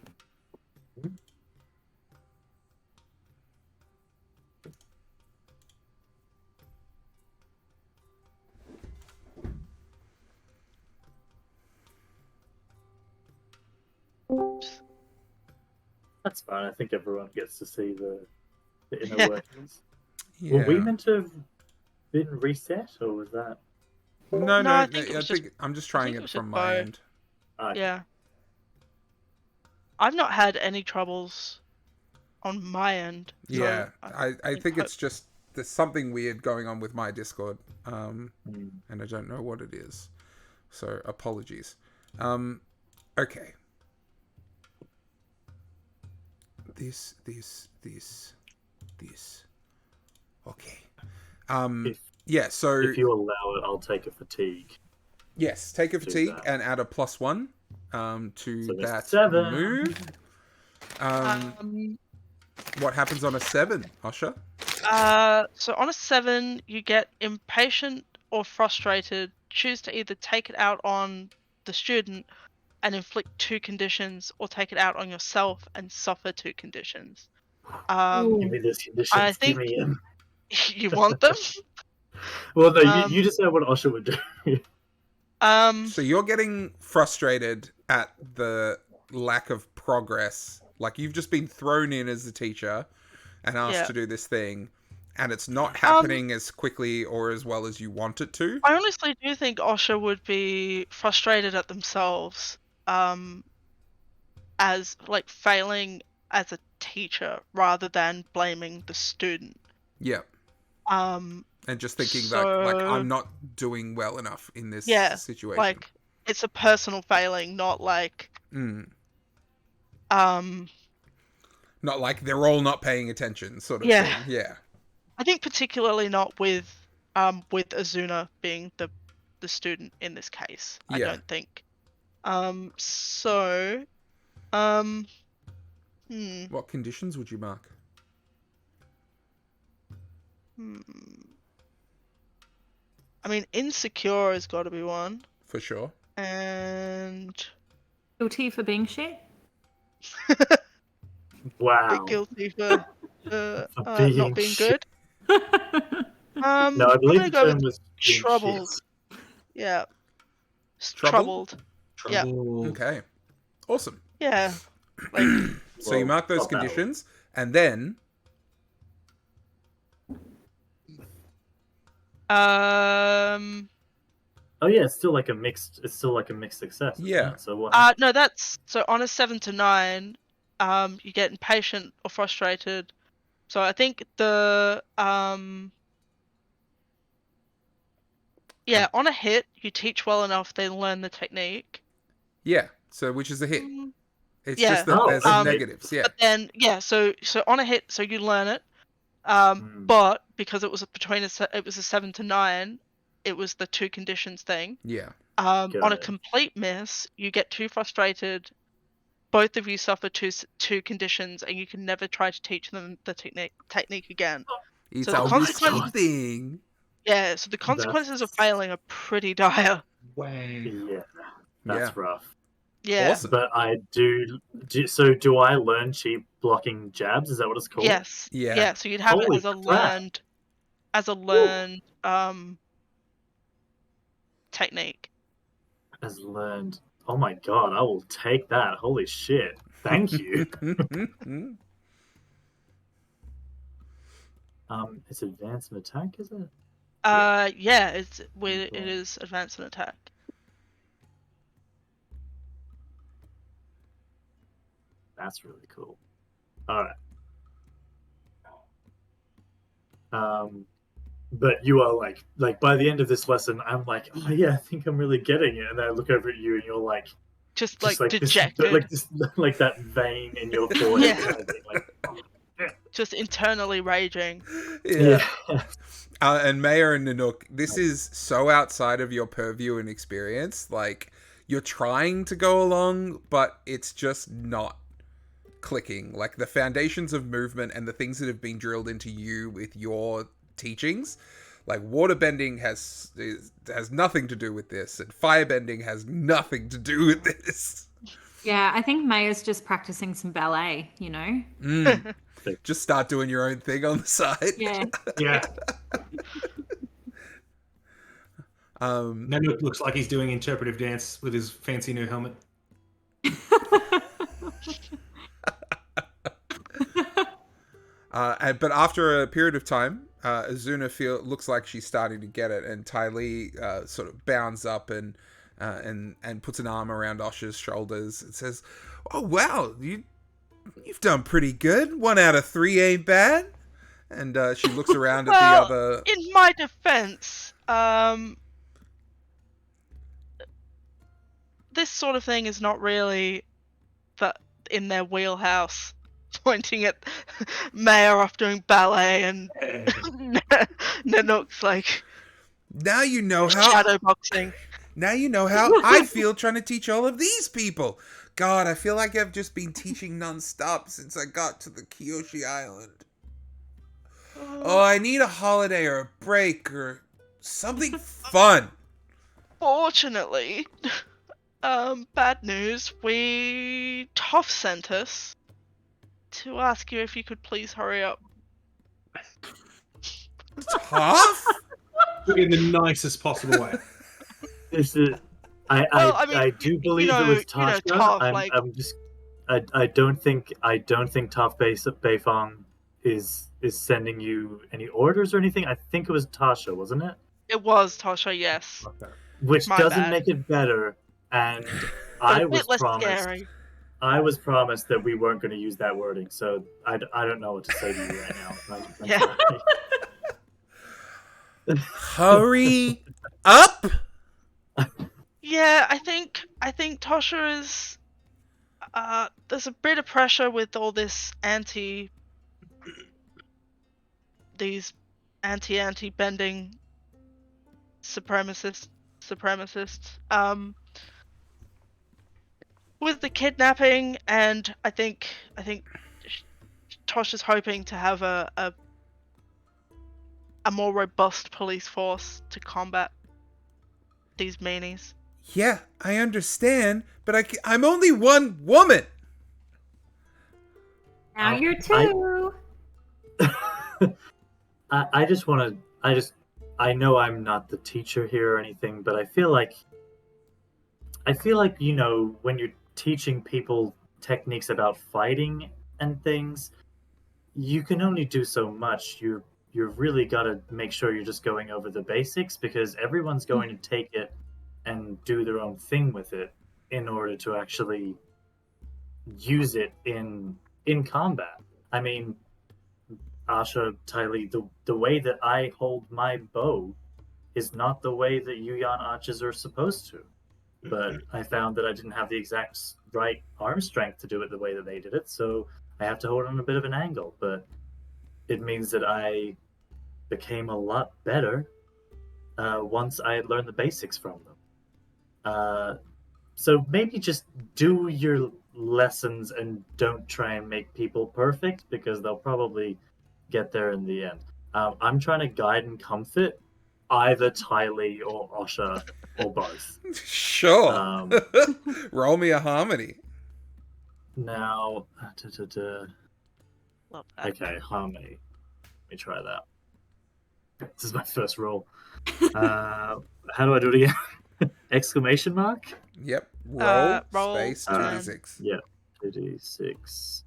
That's fine. I think everyone gets to see the inner Yeah. workings. Yeah. Were we meant to have been reset, or was that? No, No, I think it was I'm just trying it it was from just my bow. end. Okay. Yeah. I've not had any troubles on my end. So Yeah, I think hope- it's just there's something weird going on with my Discord, Hmm. and I don't know what it is. So apologies. Okay. This. Okay. Yeah. So If you allow it, I'll take a fatigue. yes, take a do fatigue that. and add a +1 to So there's that 7. move. What happens on a 7, Osha? So on a 7, you get impatient or frustrated. Choose to either take it out on the student and inflict 2 conditions, or take it out on yourself and suffer 2 conditions. Give me those conditions. I Give think me them. you want them. Well, no, you decide what Osha would do. So you're getting frustrated at the lack of progress. Like you've just been thrown in as a teacher, and asked Yeah. to do this thing, and it's not happening as quickly or as well as you want it to. I honestly do think Osha would be frustrated at themselves, as like failing as a teacher rather than blaming the student. Yeah. Um, And just thinking so like I'm not doing well enough in this yeah, situation. like it's a personal failing, not like Mm. um, Not like they're all not paying attention, sort of Yeah. thing. Yeah. I think particularly not with Azuna being the student in this case. I Yeah. don't think. So um What conditions would you mark? I mean, insecure has got to be one, For sure. and Guilty for being shit. Wow. guilty for being not being shit. good. No, I I'm believe gonna the go term with was being troubled. shit. Yeah, Troubled? Yeah. Trouble. Okay. Awesome. Yeah, like So you Well, mark those not that one. conditions, and then Oh yeah, it's still like a mixed. It's still like a mixed success. isn't Yeah. it? So what? no, that's so on a 7 to 9, you get impatient or frustrated. So I think the yeah, on a hit, you teach well enough, they learn the technique. yeah. So which is a hit. Mm, It's yeah. just that Oh, there's okay. negatives. Yeah. But then yeah, so on a hit, so you learn it. Hmm. But because it was it was a 7 to 9, it was the 2 conditions thing. Yeah. On Got a it. complete miss, you get too frustrated. Both of you suffer two conditions, and you can never try to teach them the technique again. It's So the always consequence- something. Yeah, so the consequences of failing are pretty dire. Wow. Yeah, that's rough. Yeah. Awesome. But I do. So do I learn cheap blocking jabs? Is that what it's called? Yes. Yeah. Yeah. So you'd have Holy it crap. as a learned technique. As learned. Oh my god, I will take that. Holy shit. Thank you. It's advancement attack, is it? Yeah, it Okay. is advanced attack. That's really cool. Alright. But you are like by the end of this lesson, I'm like, oh yeah, I think I'm really getting it. And then I look over at you and you're like Just like this, dejected. like that vein in your forehead. Yeah. Kind of thing, like, Just internally raging. Yeah. And Mayor and Nanook, this is so outside of your purview and experience. Like, you're trying to go along, but it's just not clicking. Like, the foundations of movement and the things that have been drilled into you with your teachings, like waterbending has nothing to do with this, and firebending has nothing to do with this. Yeah, I think Maya's just practicing some ballet, you know? Just start doing your own thing on the side. Yeah. Yeah. Um, Nanook looks like he's doing interpretive dance with his fancy new helmet. but after a period of time, Azuna looks like she's starting to get it, and Ty Lee sort of bounds up and puts an arm around Osha's shoulders and says, "Oh wow, you've done pretty good. 1 out of 3 ain't bad." And she looks around at Well, the other. In my defense, this sort of thing is not really in their wheelhouse. Pointing at Mayor off doing ballet, and Nanook's like Now you know how. shadow boxing. Now you know how I feel trying to teach all of these people. God, I feel like I've just been teaching non-stop since I got to the Kyoshi Island. Oh, I need a holiday or a break or something fun. Fortunately, bad news. Toff sent us to ask you if you could please hurry up. Tough? In the nicest possible way. This is I do believe it was Tasha. Toph, I'm just I don't think Toph Beifong is sending you any orders or anything. I think it was Tasha, wasn't it? It was Tasha, yes. Okay. Which My doesn't bad. make it better. And But I a was bit less promised. scary. I was promised that we weren't going to use that wording, so I don't know what to say to you right now. I'm Yeah. sorry. Hurry up! Yeah, I think Tasha is there's a bit of pressure with all this these anti bending supremacists with the kidnapping, and I think Tasha's hoping to have a more robust police force to combat these meanies. Yeah, I understand, but I'm only one woman. Now you're I- two. I just want to. I know I'm not the teacher here or anything, but I feel like when you're teaching people techniques about fighting and things, you can only do so much. You've really got to make sure you're just going over the basics, because everyone's going to take it and do their own thing with it in order to actually use it in combat. I mean, Asha, Tylee, the way that I hold my bow is not the way that Yuyan archers are supposed to. But I found that I didn't have the exact right arm strength to do it the way that they did it, so I have to hold on a bit of an angle. But it means that I became a lot better once I had learned the basics from them. So maybe just do your lessons and don't try and make people perfect, because they'll probably get there in the end. I'm trying to guide and comfort either Tylee or Osha or both. Sure. Roll me a harmony. Now, Love that. okay, harmony. Let me try that. This is my first roll. How do I do it again? Exclamation mark? Yep. Roll, Roll, space, and 2d6. Yeah, 2d6.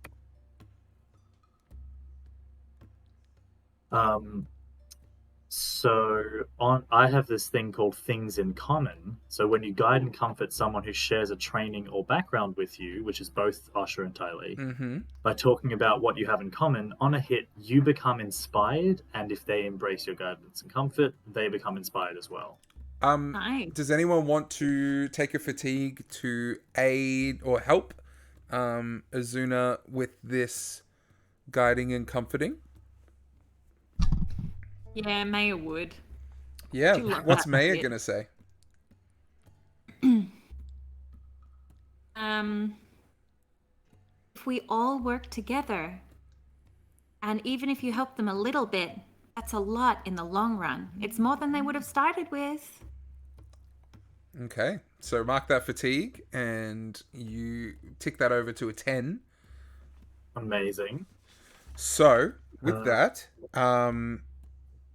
So I have this thing called things in common. So when you guide and comfort someone who shares a training or background with you, which is both Osher and Tylee, Mm-hmm. by talking about what you have in common, on a hit you become inspired, and if they embrace your guidance and comfort, they become inspired as well. Nice. Does anyone want to take a fatigue to aid or help Azuna with this guiding and comforting? Yeah, Maya would. Yeah. Do love What's that Maya bit. gonna say? If we all work together, and even if you help them a little bit, that's a lot in the long run. It's more than they would have started with. Okay. So mark that fatigue, and you tick that over to a 10. Amazing. So with that,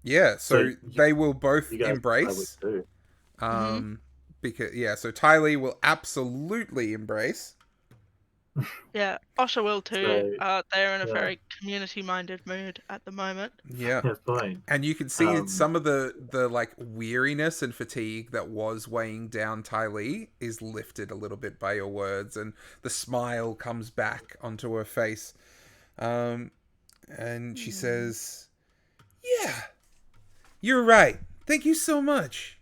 yeah. So they will both You guys embrace. I would too. Because so Tylee will absolutely embrace. yeah, Osha will too. So, They're in a yeah. very community-minded mood at the moment. Yeah. Yeah, fine. And you can see some of the like weariness and fatigue that was weighing down Tylee is lifted a little bit by your words, and the smile comes back onto her face. And she says, "Yeah, you're right. Thank you so much."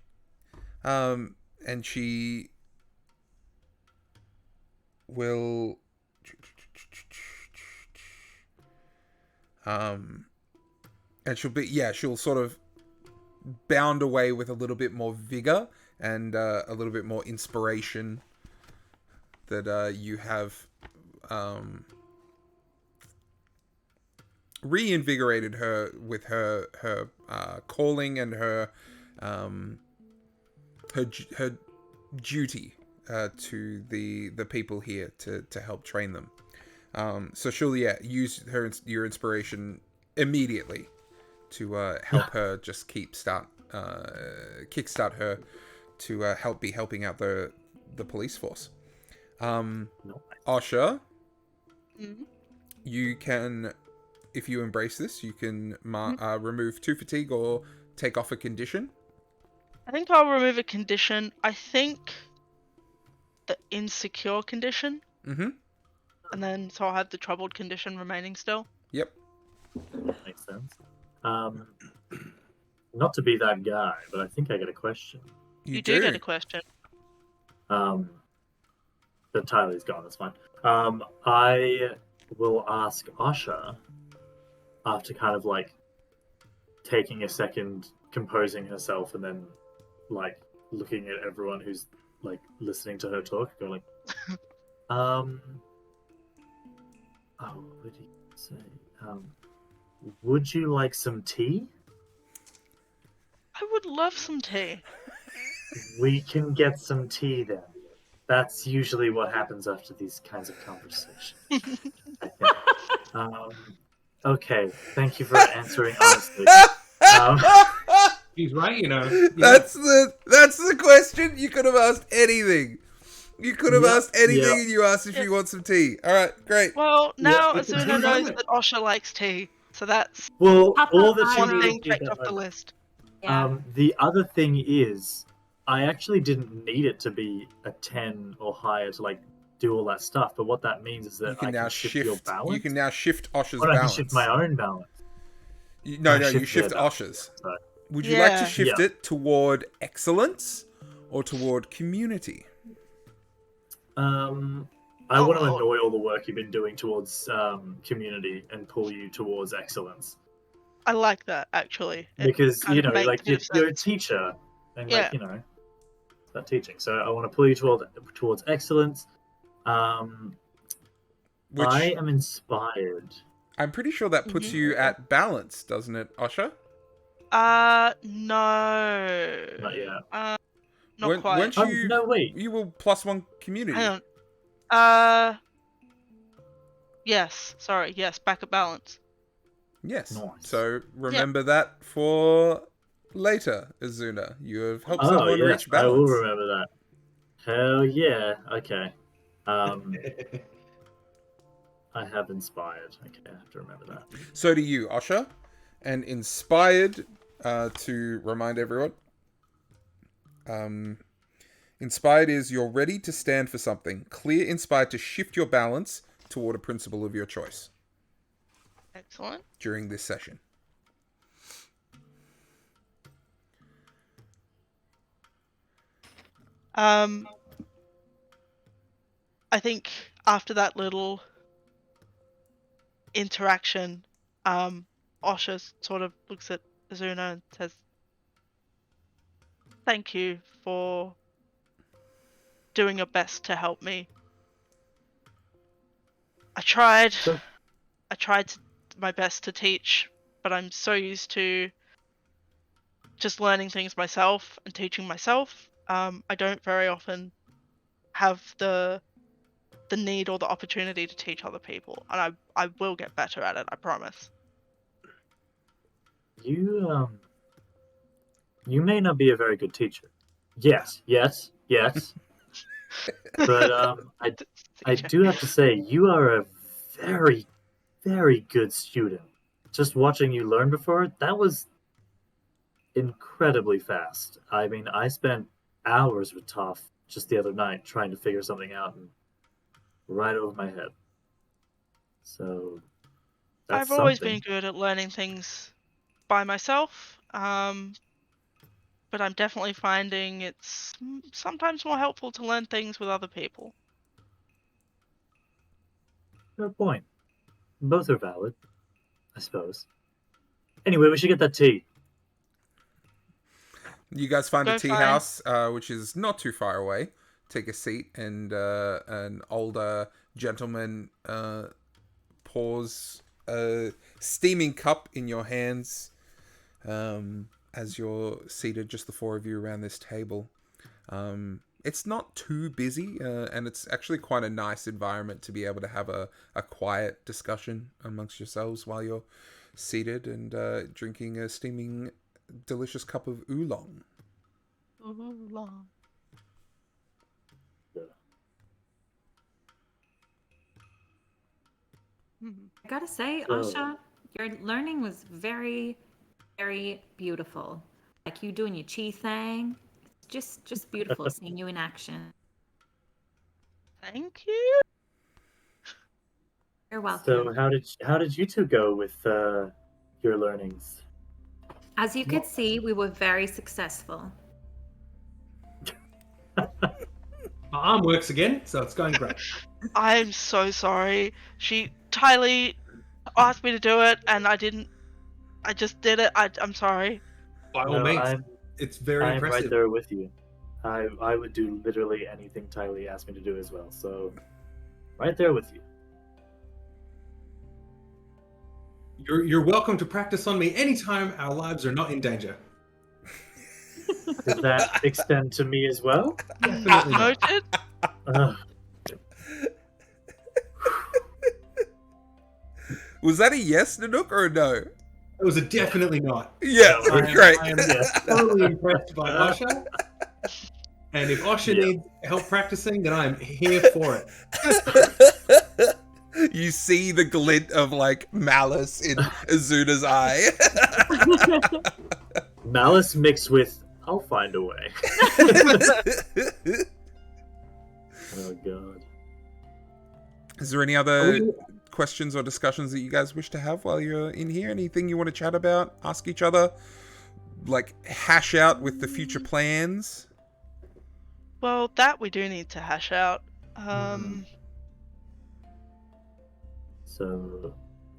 And she will and she'll sort of bound away with a little bit more vigor and a little bit more inspiration that you have reinvigorated her with her calling and her duty to the people here to help train them. So she'll use your inspiration immediately to help her just kickstart her to helping out the police force. Osha, you can if you embrace this, you can remove 2 fatigue or take off a condition. I think I'll remove a condition. I think the insecure condition, Mm-hmm. and then so I'll have the troubled condition remaining still. Yep. Makes sense. Not to be that guy, but I think I got a question. You do get a question. But Tyler's gone. That's fine. I will ask Asha after kind of like taking a second, composing herself, and then like looking at everyone who's like listening to her talk, going like, oh, what did you say? Would you like some tea? I would love some tea. We can get some tea then. That's usually what happens after these kinds of conversations. I think. Okay, thank you for answering honestly. He's right, That's the question. You could have asked anything. You could have asked anything, and you asked if you want some tea. All right, great. Well, now it's a Azuna good knows moment. that Osha likes tea, so that's Well, Papa, all that you one need thing is checked that, off the list. Yeah. the other thing is, I actually didn't need it to be a 10 or higher to like do all that stuff. But what that means is that You can I now can shift your balance. You can now shift Osha's Or I can balance. shift my own balance. No, you shift their balance. Osha's. Sorry. Would you like to Yeah. shift it toward excellence or toward community? I want to annoy all the work you've been doing towards community and pull you towards excellence. I like that actually. It Because kind of makes like a bit of you're a sense. teacher, and Yeah. like it's about teaching. So I want to pull you towards excellence. Which I am inspired. I'm pretty sure that puts you at balance, doesn't it, Osha? No. Not yet. Not quite. Weren't you? No, wait. You were +1 community. Hang on. Yes. Sorry. Yes. Back at balance. Yes. Nice. So remember that for later, Azuna. You have helped Oh someone yes, reach I will balance. remember that. Hell yeah. Okay. I have inspired. Okay, I have to remember that. So do you, Osha. And inspired, to remind everyone, inspired is you're ready to stand for something. Clear inspired to shift your balance toward a principle of your choice Excellent. during this session. I think after that little interaction, Osha sort of looks at Azuna and says, "Thank you for doing your best to help me. I tried my best to teach, but I'm so used to just learning things myself and teaching myself. I don't very often have the need or the opportunity to teach other people, and I will get better at it, I promise." You may not be a very good teacher. Yes. But I do have to say you are a very, very good student. Just watching you learn before, that was incredibly fast. I mean, I spent hours with Toph just the other night trying to figure something out and right over my head. So that's I've always something. been good at learning things by myself, but I'm definitely finding it's sometimes more helpful to learn things with other people. Good point. Both are valid, I suppose. Anyway, we should get that tea. You guys find a Go tea find- house, which is not too far away. Take a seat, and an older gentleman pours a steaming cup in your hands as you're seated, just the four of you around this table. It's not too busy, and it's actually quite a nice environment to be able to have a quiet discussion amongst yourselves while you're seated and drinking a steaming, delicious cup of oolong. Oolong. I gotta say, So- Asha, Your learning was very, very beautiful. Like you doing your chi thing. It's just beautiful seeing you in action. Thank you. You're welcome. So how did you two go with your learnings? As you could see, we were very successful. My arm works again, so it's going great. I'm so sorry. Tylee asked me to do it, and I didn't. I just did it. I'm sorry. By all No, means, it's very I'm impressive. right there with you. I would do literally anything Tylee asked me to do as well. So right there with you. You're welcome to practice on me anytime our lives are not in danger. Does that extend to me as well? Definitely not. Noted. Ugh. Was that a yes, Nanook, or a no? It was a definitely not. Yeah, No, great. I am Yes. totally impressed by Osha. And if Osha Yeah. needs help practicing, then I'm here for it. You see the glint of like malice in Azuna's eye. Malice mixed with I'll find a way. Oh god. Is there any other questions or discussions that you guys wish to have while you're in here? Anything you want to chat about? Ask each other? Like hash out with the future plans? Well, that we do need to hash out. So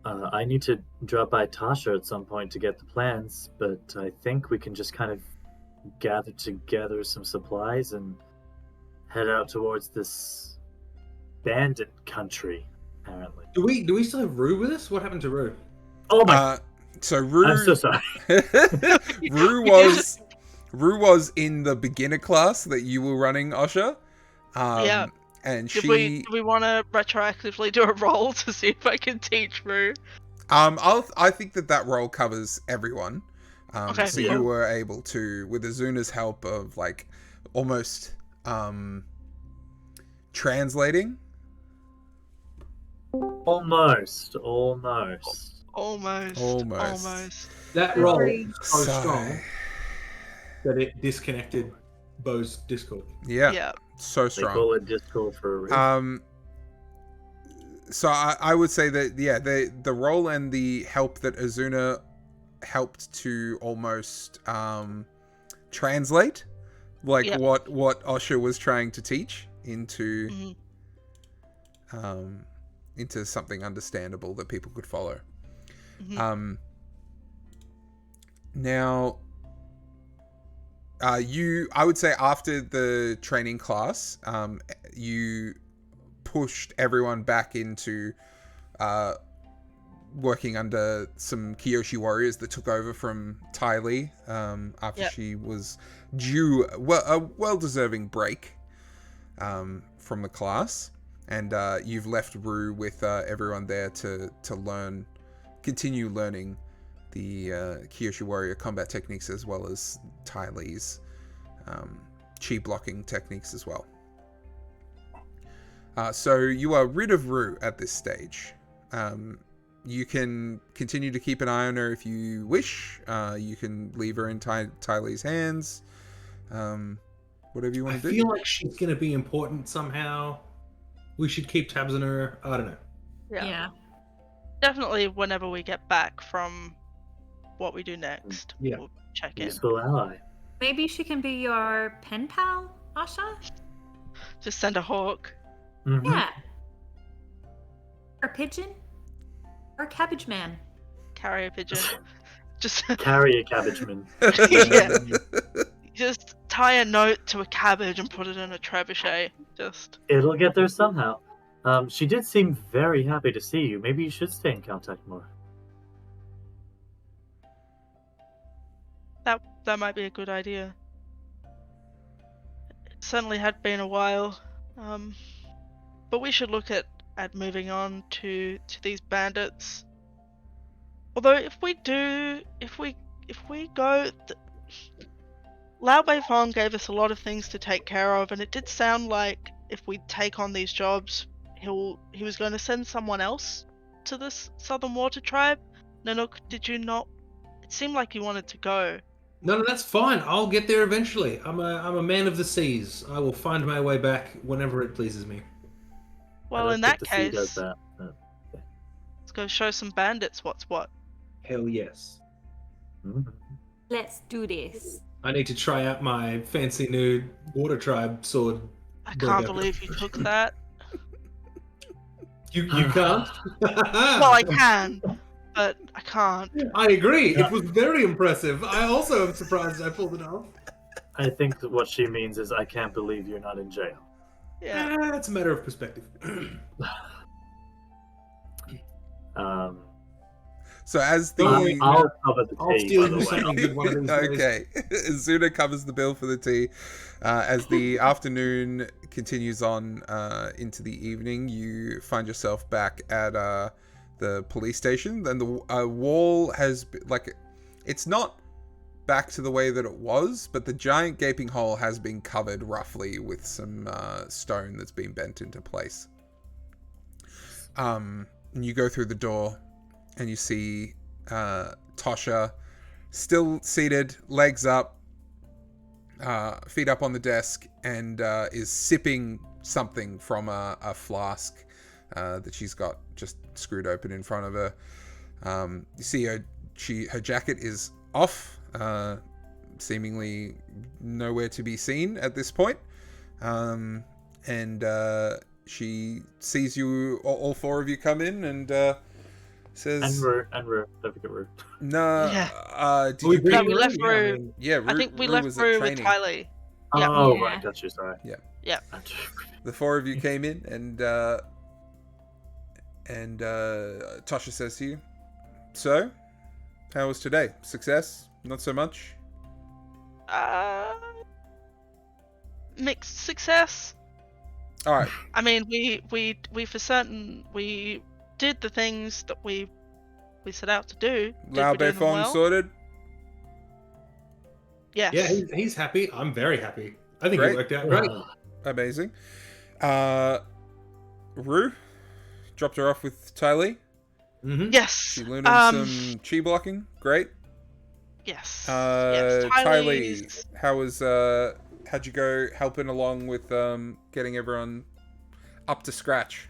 I need to drop by Tasha at some point to get the plans, but I think we can just kind of gather together some supplies and head out towards this bandit country, apparently. Do we still have Rue with us? What happened to Rue? Oh my So Rue, I'm so sorry. Rue was in the beginner class that you were running, Osha. Yeah. And Do we want to retroactively do a roll to see if I can teach Rue? I think that role covers everyone. Okay, So cool. you were able to, with Azuna's help of like almost translating. Almost. Almost. That roll Agree. is so So- strong that it disconnected Bo's Discord. Yeah. So They strong. call it Discord for a reason. So I would say that the role and the help that Azuna helped to almost translate like Yep. what Osha was trying to teach into Mhm. into something understandable that people could follow. Mhm. Now I would say after the training class, you pushed everyone back into working under some Kyoshi warriors that took over from Tylee after Yep. she was due a well-deserving break from the class, and you've left Rue with everyone there to continue learning the Kyoshi warrior combat techniques as well as Tylee's chi blocking techniques as well. So you are rid of Rue at this stage. You can continue to keep an eye on her if you wish. You can leave her in Tylee's hands. Whatever you I want to do. feel like she's going to be important somehow. We should keep tabs on her. I don't know. Yeah. Definitely whenever we get back from what we do next, Yeah. we'll check in. Useful ally. Maybe she can be your pen pal, Asha? Just send a hawk. Mhm. Yeah. Or a pigeon? Or a cabbage man. Carrier pigeon. Just Carry a cabbageman. Yeah. Just tie a note to a cabbage and put it in a trebuchet. Just It'll get there somehow. She did seem very happy to see you. Maybe you should stay in contact more. that might be a good idea. It certainly had been a while. But we should look at moving on to these bandits. Although if we go, Lao Beifong gave us a lot of things to take care of, and it did sound like if we take on these jobs, he was going to send someone else to this Southern Water Tribe. Nanook, did you not? It seemed like you wanted to go. No, that's fine. I'll get there eventually. I'm a man of the seas. I will find my way back whenever it pleases me. I Well, don't in think that the sea does case, that. let's go show some bandits what's what. Hell yes. Mhm. Let's do this. I need to try out my fancy new water tribe sword. I can't Burger. believe you took that. You can't. Well, I can, but I can't. I agree. It was very impressive. I also am surprised I pulled it off. I think that what she means is, I can't believe you're not in jail. Yeah. It's a matter of perspective. So as the Don't worry, I'll cover the I'll tea, steal by the you way. something good one of these days. okay, Zuna covers the bill for the tea. As the afternoon continues on into the evening, you find yourself back at the police station. Then the wall has it's not back to the way that it was, but the giant gaping hole has been covered roughly with some stone that's been bent into place. And you go through the door, and you see Tosha still seated, legs up, feet up on the desk, and is sipping something from a flask that she's got just screwed open in front of her. You see her jacket is off, seemingly nowhere to be seen at this point. And she sees you, all four of you come in, and says, And Rue, don't forget Rue. "No, Yeah. did you No, pick?" we left Yeah, I Rue. mean, Yeah, Rue, I think we Rue left was at Rue with training. Kylie. Yeah. Oh, Yeah. right, got you, sorry. Yeah. Yeah. The four of you came in, and Tasha says to you, "So, how was today? Success? Not so much." Mixed success. All right. I mean, we for certain we did the things that we set out to do. Did Lao we do them Beifong well? sorted. Yes. Yeah, he's happy. I'm very happy. I think Great. it worked out great. Amazing. Rue dropped her off with Ty Lee. Mm-hmm. Yes. She learned some chi blocking. Great. Yes. Ty Ty Lee, Lee's- how'd you go helping along with getting everyone up to scratch?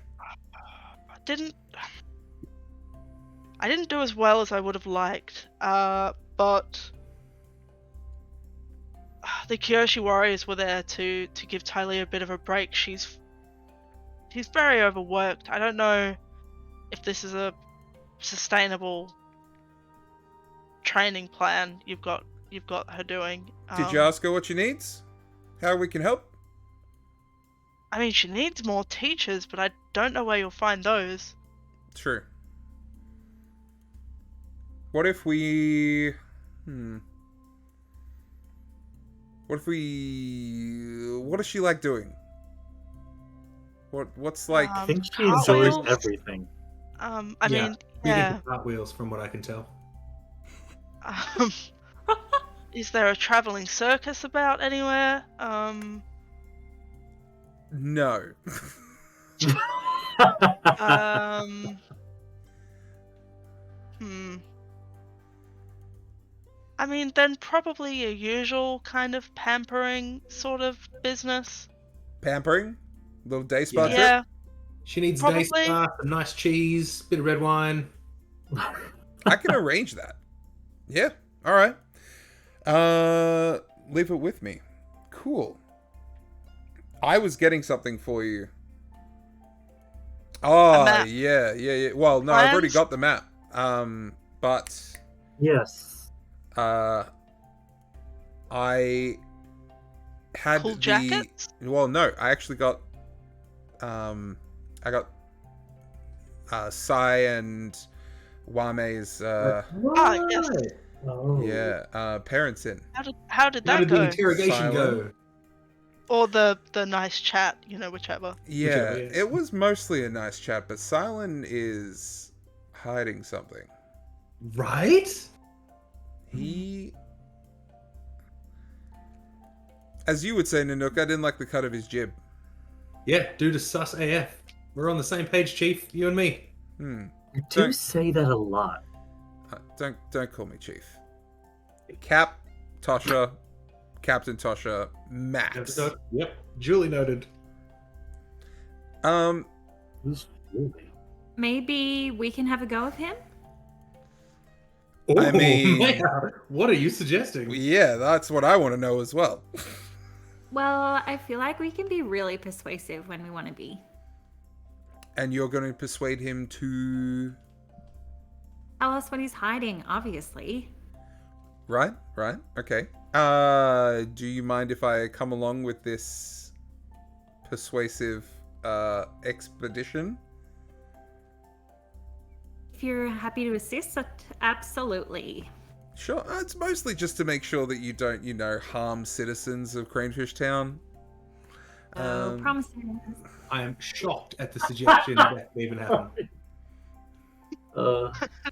I didn't do as well as I would have liked. But the Kyoshi warriors were there to give Tylee a bit of a break. She's very overworked. I don't know if this is a sustainable training plan you've got her doing. Did you ask her what she needs? How we can help? I mean, she needs more teachers, but I don't know where you'll find those. True. What if we... What does she like doing? What's like... I think she Cartwheels? enjoys everything. I Yeah, mean, We yeah. did cartwheels, from what I can tell. Is there a traveling circus about anywhere? No. I mean, then probably a usual kind of pampering sort of business. Pampering? Little day spa Yeah. trip? Yeah, She needs Probably. day spa, some nice cheese, bit of red wine. I can arrange that. Yeah. All right. Leave it with me. Cool. I was getting something for you. Oh, map. yeah. Well, no, I've already Plans? got the map. But Yes. I had cool jackets. Well, no, I actually got I got Sai and Wame's Yes. Oh. parents in. How did How that did the go? interrogation go? Silent. Or the nice chat, whichever. Yeah, Whichever, yeah. it was mostly a nice chat, but Silent is hiding something. Right? He, as you would say, Nanook, I didn't like the cut of his jib. Yeah, dude is sus AF. We're on the same page, Chief. You and me. You do say that a lot. Don't call me Chief. Cap, Tosha, Captain Tosha, Max. Yep, duly noted. Who's really? Maybe we can have a go of him? I mean- man, what are you suggesting? Yeah, that's what I want to know as well. Well, I feel like we can be really persuasive when we want to be. And you're going to persuade him to... Tell us what he's hiding, obviously. Right, okay. Do you mind if I come along with this persuasive expedition? If you're happy to assist, absolutely. Sure, it's mostly just to make sure that you don't, harm citizens of Cranefish Town. No promises. I am shocked at the suggestion that even happened.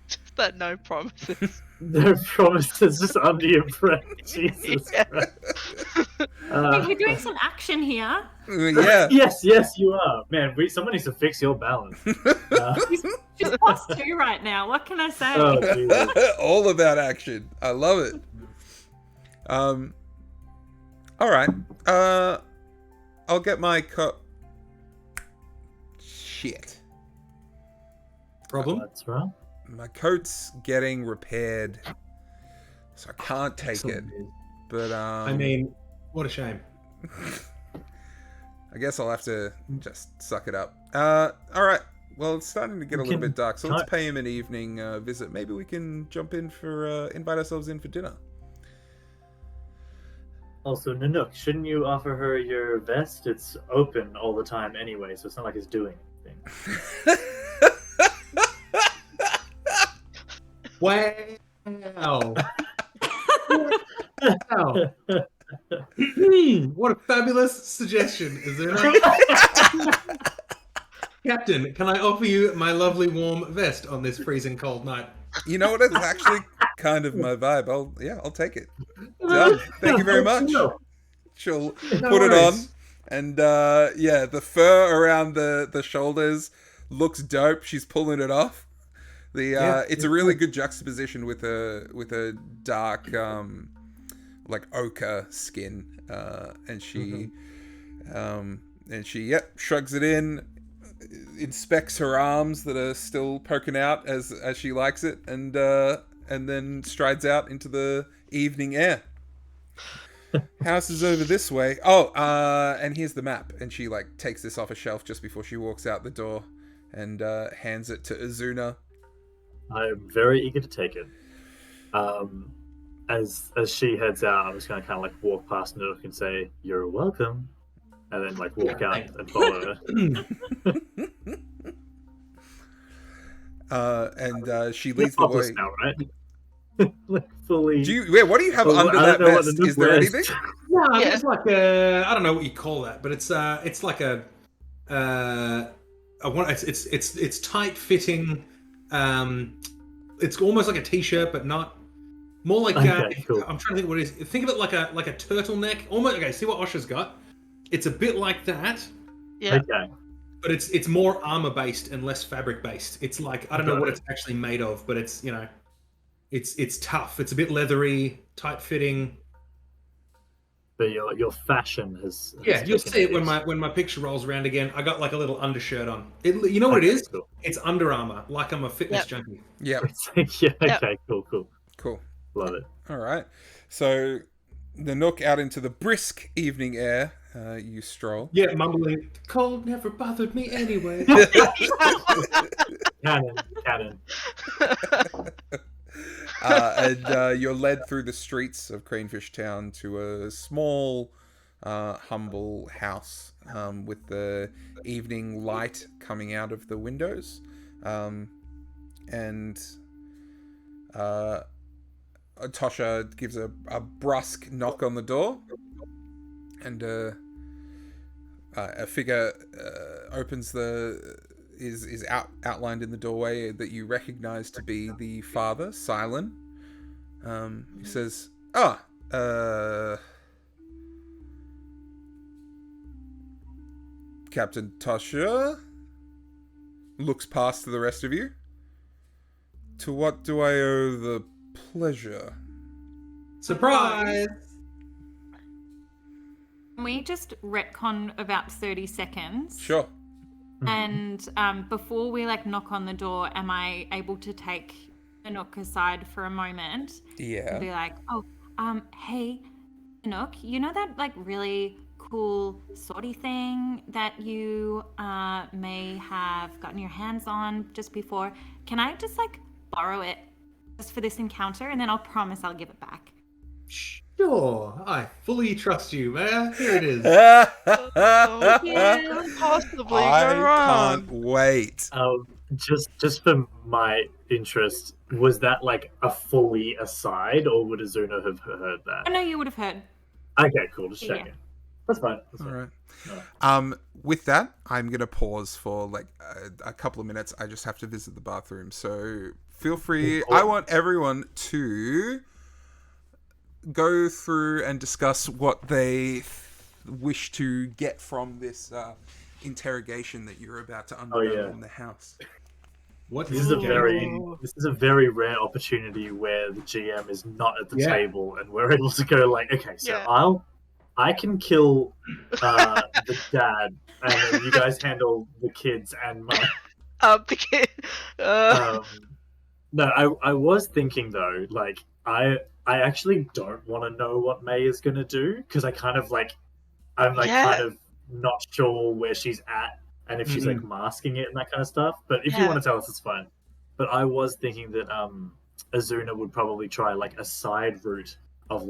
Just that no promises. Their promises just under your breath. Jesus Yeah. Christ. We're doing some action here. Yeah. Yes, you are. Man, someone needs to fix your balance. She's plus 2 right now. What can I say? Oh, Jesus. All about action. I love it. All right. I'll get my Shit. Problem? That's right. My coat's getting repaired, so I can't take it. Excellent. But I mean, what a shame. I guess I'll have to just suck it up. All right. Well, it's starting to get a little bit dark, so let's pay him an evening visit. Maybe we can jump in for invite ourselves in for dinner. Also, Nanook, shouldn't you offer her your vest? It's open all the time anyway, so it's not like it's doing anything. Wow. Wow. What a fabulous suggestion, is there not? Captain, can I offer you my lovely warm vest on this freezing cold night? You know what? It's actually kind of my vibe. I'll take it. Done. Thank you very much. She'll put it on, and the fur around the shoulders looks dope. She's pulling it off. It's a really good juxtaposition with a dark like ochre skin, and she shrugs it in, inspects her arms that are still poking out as she likes it, and then strides out into the evening air. House is over this way. And here's the map. And she takes this off a shelf just before she walks out the door, and hands it to Azuna. I'm very eager to take it. As she heads out, I'm just gonna kind of walk past Nook and say, "You're welcome," and then walk out and follow her. And she leads the way. Now, right? Fully. What do you have under that vest? Is there anything? No, it's like I don't know what you call that, but it's like it's tight fitting. It's almost like a t-shirt, but not. More like cool. I'm trying to think what it is. Think of it like a turtleneck. Almost okay. See what Osha's got? It's a bit like that. Yeah. Okay. But it's more armor based and less fabric based. It's like I don't know what it's actually made of, but it's it's tough. It's a bit leathery, tight fitting. But your fashion has you'll see it when my picture rolls around again. I got a little undershirt on. You know what it is? Cool. It's Under Armour, like I'm a fitness junkie. Yeah. Okay. Cool. Love it. All right. So the Nook out into the brisk evening air. You stroll. Yeah, mumbling. Cold never bothered me anyway. Cannon. And you're led through the streets of Cranefish Town to a small, humble house with the evening light coming out of the windows. And Tosha gives a brusque knock on the door, and a figure opens is outlined in the doorway that you recognize to be the father, Silent. He says, Captain Tosha looks past to the rest of you. To what do I owe the pleasure? Surprise! Can we just retcon about 30 seconds? Sure. And before we knock on the door, am I able to take Anook aside for a moment Yeah. and be like, "Oh, hey, Anook, you know that really cool sortie thing that you may have gotten your hands on just before? Can I just borrow it just for this encounter, and then I'll promise I'll give it back." Sure, I fully trust you, Mayor. Here it is. Oh, Yeah. what could possibly go I wrong? can't wait. Just for my interest, was that a fully aside, or would Azuna have heard that? I know you would have heard. Okay, cool. Just Yeah. checking. That's fine. That's All fine. right. No. With that, I'm gonna pause for a couple of minutes. I just have to visit the bathroom, so feel free. I want everyone to go through and discuss what they wish to get from this interrogation that you're about to undergo yeah. in the house. What This is a very Ooh. rare opportunity where the GM is not at the Yeah. table, and we're able to go okay, so Yeah. I can kill the dad, and then you guys handle the kids and my. The kid. No, I was thinking though, I actually don't want to know what May is gonna do, because I kind of I'm Yeah. kind of not sure where she's at, and if she's masking it and that kind of stuff. But if you Yeah. want to tell us, it's fine. But I was thinking that Azuna would probably try a side route of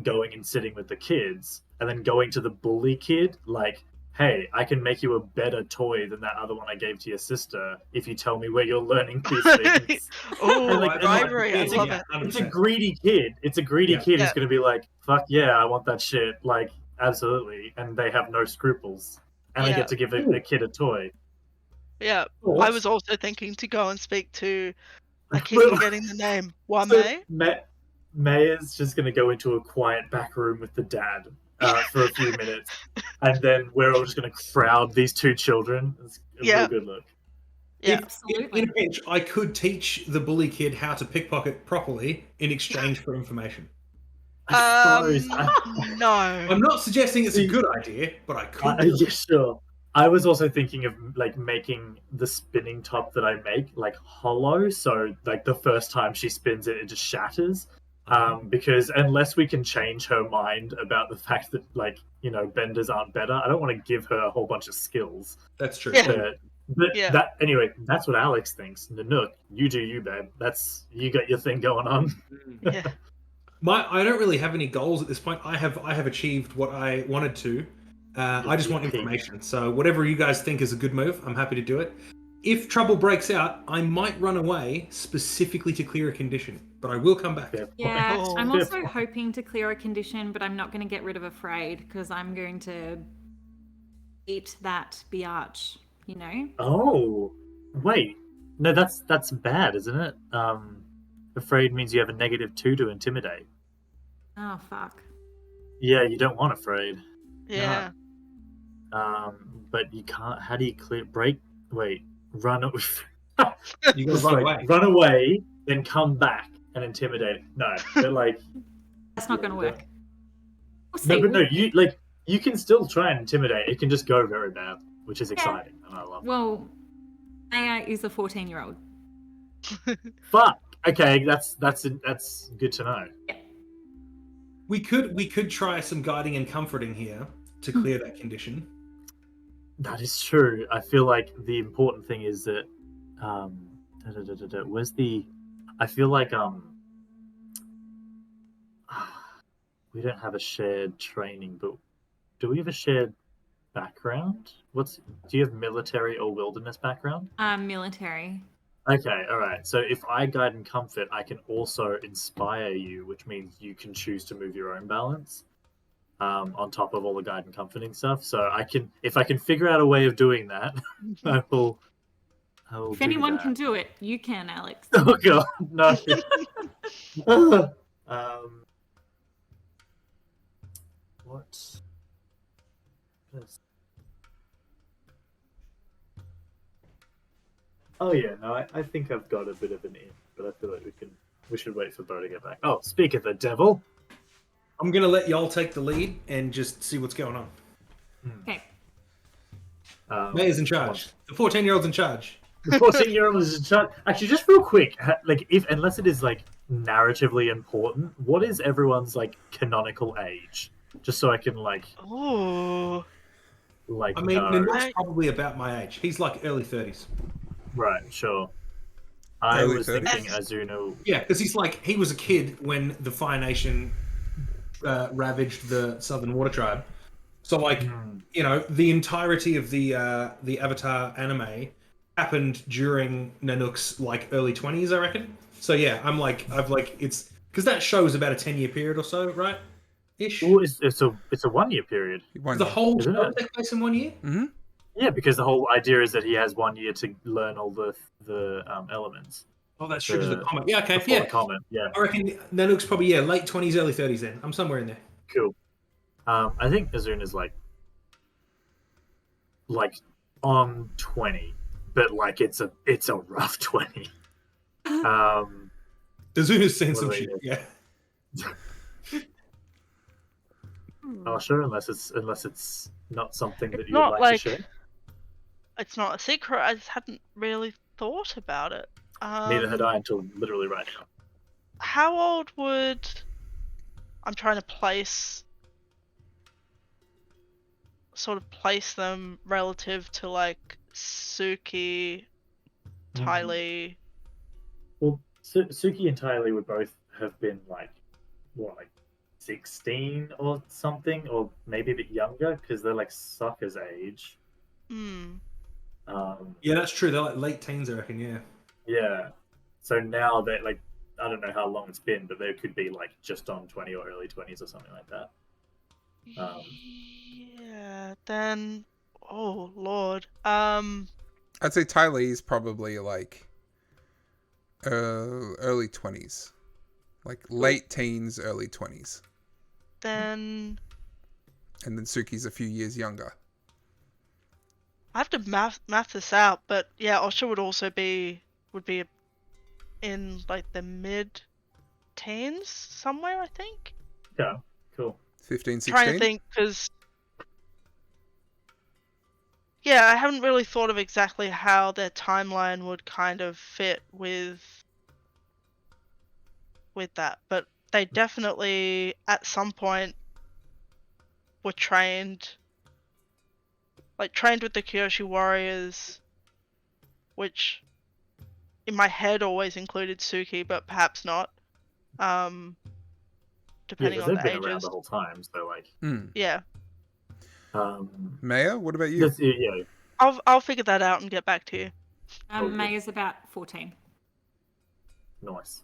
going and sitting with the kids, and then going to the bully kid, hey, I can make you a better toy than that other one I gave to your sister if you tell me where you're learning these things. Oh, And, bribery! I love it. It's a greedy kid. It's a greedy kid who's Yeah. going to be fuck yeah, I want that shit. Absolutely. And they have no scruples. And I Yeah. get to give a kid a toy. Yeah, Or- I was also thinking to go and speak to. I keep forgetting the name. Wame. May is just going to go into a quiet back room with the dad for a few minutes. And then we're all just going to crowd these two children. It's a Yeah. real good look. Yeah. Absolutely. In a pinch, I could teach the bully kid how to pickpocket properly in exchange for information. I suppose. No. I'm not suggesting it's a good idea, but I could. do it. Yeah, sure. I was also thinking of making the spinning top that I make hollow, so the first time she spins it, it just shatters. Because unless we can change her mind about the fact that benders aren't better, I don't want to give her a whole bunch of skills. That's true. Yeah. But Yeah. anyway, that's what Alex thinks. Nanook, you do you, babe. You got your thing going on. Yeah. I don't really have any goals at this point. I have achieved what I wanted to. I just want information. So whatever you guys think is a good move, I'm happy to do it. If trouble breaks out, I might run away specifically to clear a condition, but I will come back. Yeah, Oh. I'm also hoping to clear a condition, but I'm not going to get rid of Afraid, because I'm going to eat that biatch, Oh, wait. No, that's bad, isn't it? Afraid means you have a -2 to intimidate. Oh, fuck. Yeah, you don't want afraid. Yeah. But you can't. How do you run? You gotta run away. Run away, then come back and intimidate. No, but That's not going to work. no, but no. You can still try and intimidate. It can just go very bad, which is exciting, and I love it. Well, Aya is a 14-year-old. Fuck. Okay, that's good to know. We could try some guiding and comforting here to clear that condition. That is true. I feel like the important thing is that where's the? I feel like we don't have a shared training, but do we have a shared background? Do you have military or wilderness background? Military. Okay, all right. So if I guide and comfort, I can also inspire you, which means you can choose to move your own balance. On top of all the guide and comforting stuff, so if I can figure out a way of doing that, I will. If anyone can do it, you can, Alex. Oh god, no. What? Oh yeah, no, I think I've got a bit of an in, but I feel like we should wait for Bo to get back. Oh, speak of the devil. I'm gonna let y'all take the lead and just see what's going on. Okay. Mayor's in charge. The 14-year-old's in charge. The 14-year-old is in charge. Actually, just real quick, like if unless it is like narratively important, what is everyone's like canonical age? Just so I can like Ooh. like I mean, know. Nanook's probably about my age. He's like early 30s. Right, sure. I Early was 30s? thinking Azuno. Yeah, because he was a kid when the Fire Nation ravaged the Southern Water Tribe. So, like, you know, the entirety of the Avatar anime happened during Nanook's like early 20s, I reckon. So yeah, it's because that show is about a 10-year period or so, right? Ish. Oh, it's a 1 year period. One The year. whole Isn't show it? takes place in 1 year. Yeah, because the whole idea is that he has 1 year to learn all the elements. Oh, that's true. 'Cause the comic. Yeah, okay, Before yeah. the comment, yeah, I reckon Nanook's probably late 20s, early 30s. Then I'm somewhere in there. cool. I think Azuna's like on 20, but like it's a rough 20. Dazuna's seen What some do I shit. do? Yeah. Oh, sure, unless it's not something that It's you would not like to share. it's not a secret. I just hadn't really thought about it. Neither had I until literally right now. How old would I'm trying to sort of place them relative to like Suki, Tylee. Well, Suki and Tylee would both have been like 16 or something, or maybe a bit younger because they're like Sokka's age. Yeah, that's true. They're like late teens, I reckon. Yeah. Yeah. So now they like I don't know how long it's been, but they could be like just on 20 or early 20s or something like that. Yeah. Then, oh lord. I'd say Tylee is probably like early 20s. Like late teens, early 20s. Then And then Suki's a few years younger. I have to math this out, but yeah, Osha would be in like the mid teens somewhere, I think. Yeah, cool. 15, 16? Trying to think, because yeah, I haven't really thought of exactly how their timeline would kind of fit with that, but they definitely at some point were trained with the Kyoshi warriors, which in my head always included Suki, but perhaps not. Yeah, Depending because on they've the been around ages. the whole time, so like Yeah. Maya, what about you? Yeah. I'll figure that out and get back to you. May is about 14. Nice.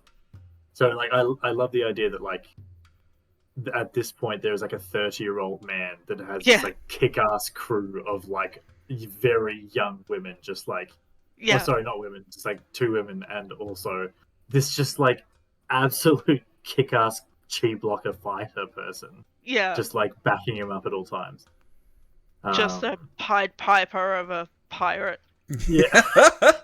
So like I love the idea that like at this point there's like a 30-year-old man that has this like kick-ass crew of like very young women, just like Yeah. oh, sorry, not women, just like 2 women, and also this just like absolute kick-ass chi blocker fighter person, Yeah. just like backing him up at all times. Just a Pied Piper of a pirate. Yeah.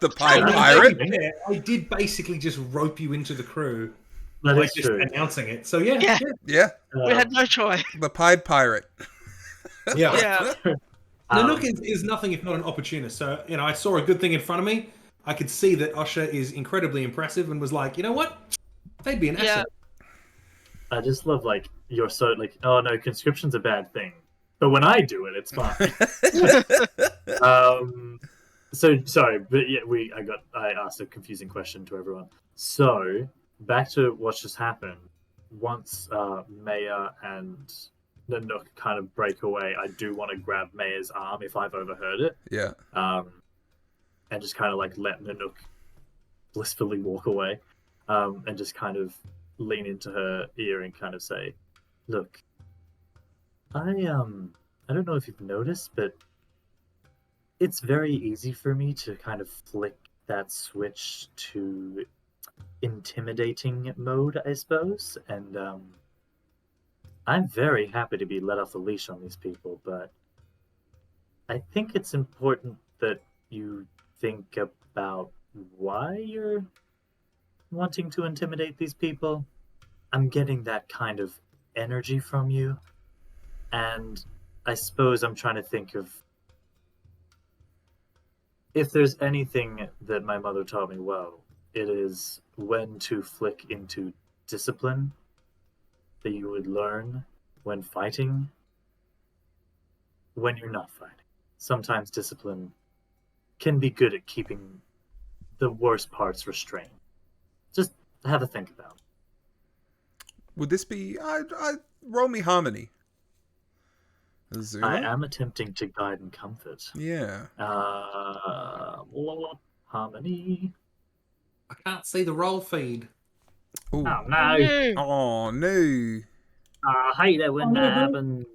The Pied I Pirate? mean, yeah, I did basically just rope you into the crew, That like is just true. announcing it. So yeah, Yeah. Yeah, We had no choice. the Pied Pirate. Yeah. Nanook is nothing if not an opportunist. So you know, I saw a good thing in front of me. I could see that Usher is incredibly impressive, and was like, you know what, they'd be an asset. I just love like you're so like, oh no, conscription's a bad thing, but when I do it, it's fine. So sorry, but yeah, I asked a confusing question to everyone. So back to what's just happened. Once Maya and Nanook kind of break away, I do want to grab Maya's arm if I've overheard it. Yeah. And just kind of like let Nanook blissfully walk away, and just kind of lean into her ear and kind of say, "Look, I don't know if you've noticed, but it's very easy for me to kind of flick that switch to intimidating mode, I suppose, and I'm very happy to be let off the leash on these people, but I think it's important that you think about why you're wanting to intimidate these people. I'm getting that kind of energy from you. And I suppose I'm trying to think of if there's anything that my mother taught me well, it is when to flick into discipline that you would learn when fighting, when you're not fighting. Sometimes discipline can be good at keeping the worst parts restrained. Just have a think about it. Would this be... roll me harmony. I Azuna? am attempting to guide and comfort. Yeah. Harmony. I can't see the roll feed. Ooh. Oh no! No. Oh, no. I hate it when Oh, no, that no. happens.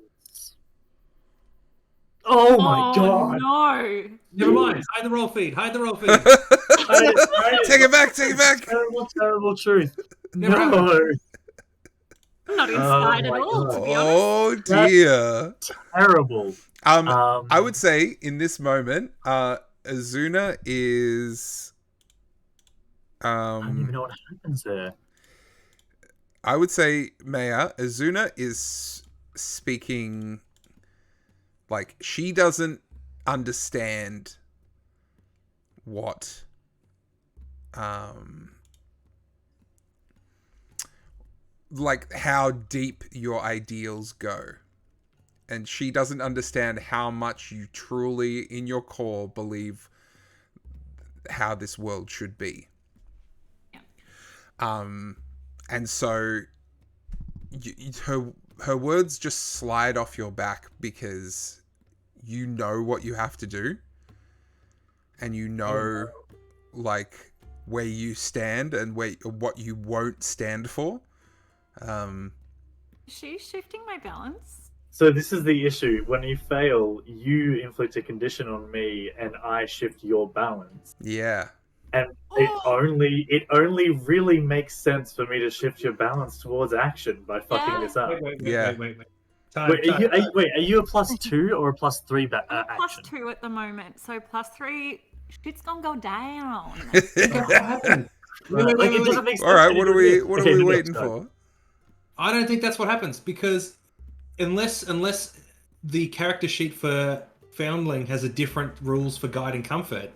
Oh my god! No! Never mind. Hide the roll feed. Hide the roll feed. Take it back, take it back. Terrible, terrible truth. Never No! I'm not inside my at all, God. to be honest. Oh, dear. Terrible. I would say in this moment, Azuna is... I don't even know what happens there. I would say, Maya, Azuna is speaking... Like, she doesn't understand what... like, how deep your ideals go. And she doesn't understand how much you truly, in your core, believe how this world should be. Yeah. And so her words just slide off your back because you know what you have to do, and you know, like, where you stand and what you won't stand for. Is she shifting my balance? So this is the issue. When you fail, you inflict a condition on me, and I shift your balance. Yeah. And it only really makes sense for me to shift your balance towards action by fucking Yeah. this up. Wait. Yeah. Time, Wait, are you a +2 or a +3 I'm action? +2 at the moment, so +3, shit's gonna go down. What happened? Wait. It doesn't make sense. All right. What are we Okay, waiting next for? I don't think that's what happens because unless the character sheet for Foundling has a different rules for guide and comfort,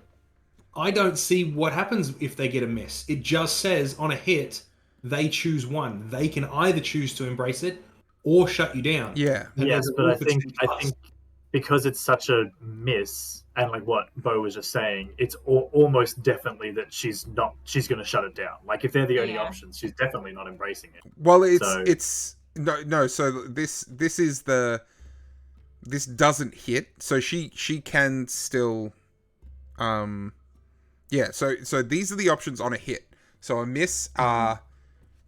I don't see what happens if they get a miss. It just says on a hit, they choose one. They can either choose to embrace it or shut you down. Yeah. And Yes, there's but a I rule for think 2+. because it's such a miss, and like what Bo was just saying, it's almost definitely that she's going to shut it down. Like if they're the only Yeah. options, she's definitely not embracing it. Well, So- it's no. So this doesn't hit. So she can still, yeah. So these are the options on a hit. So a miss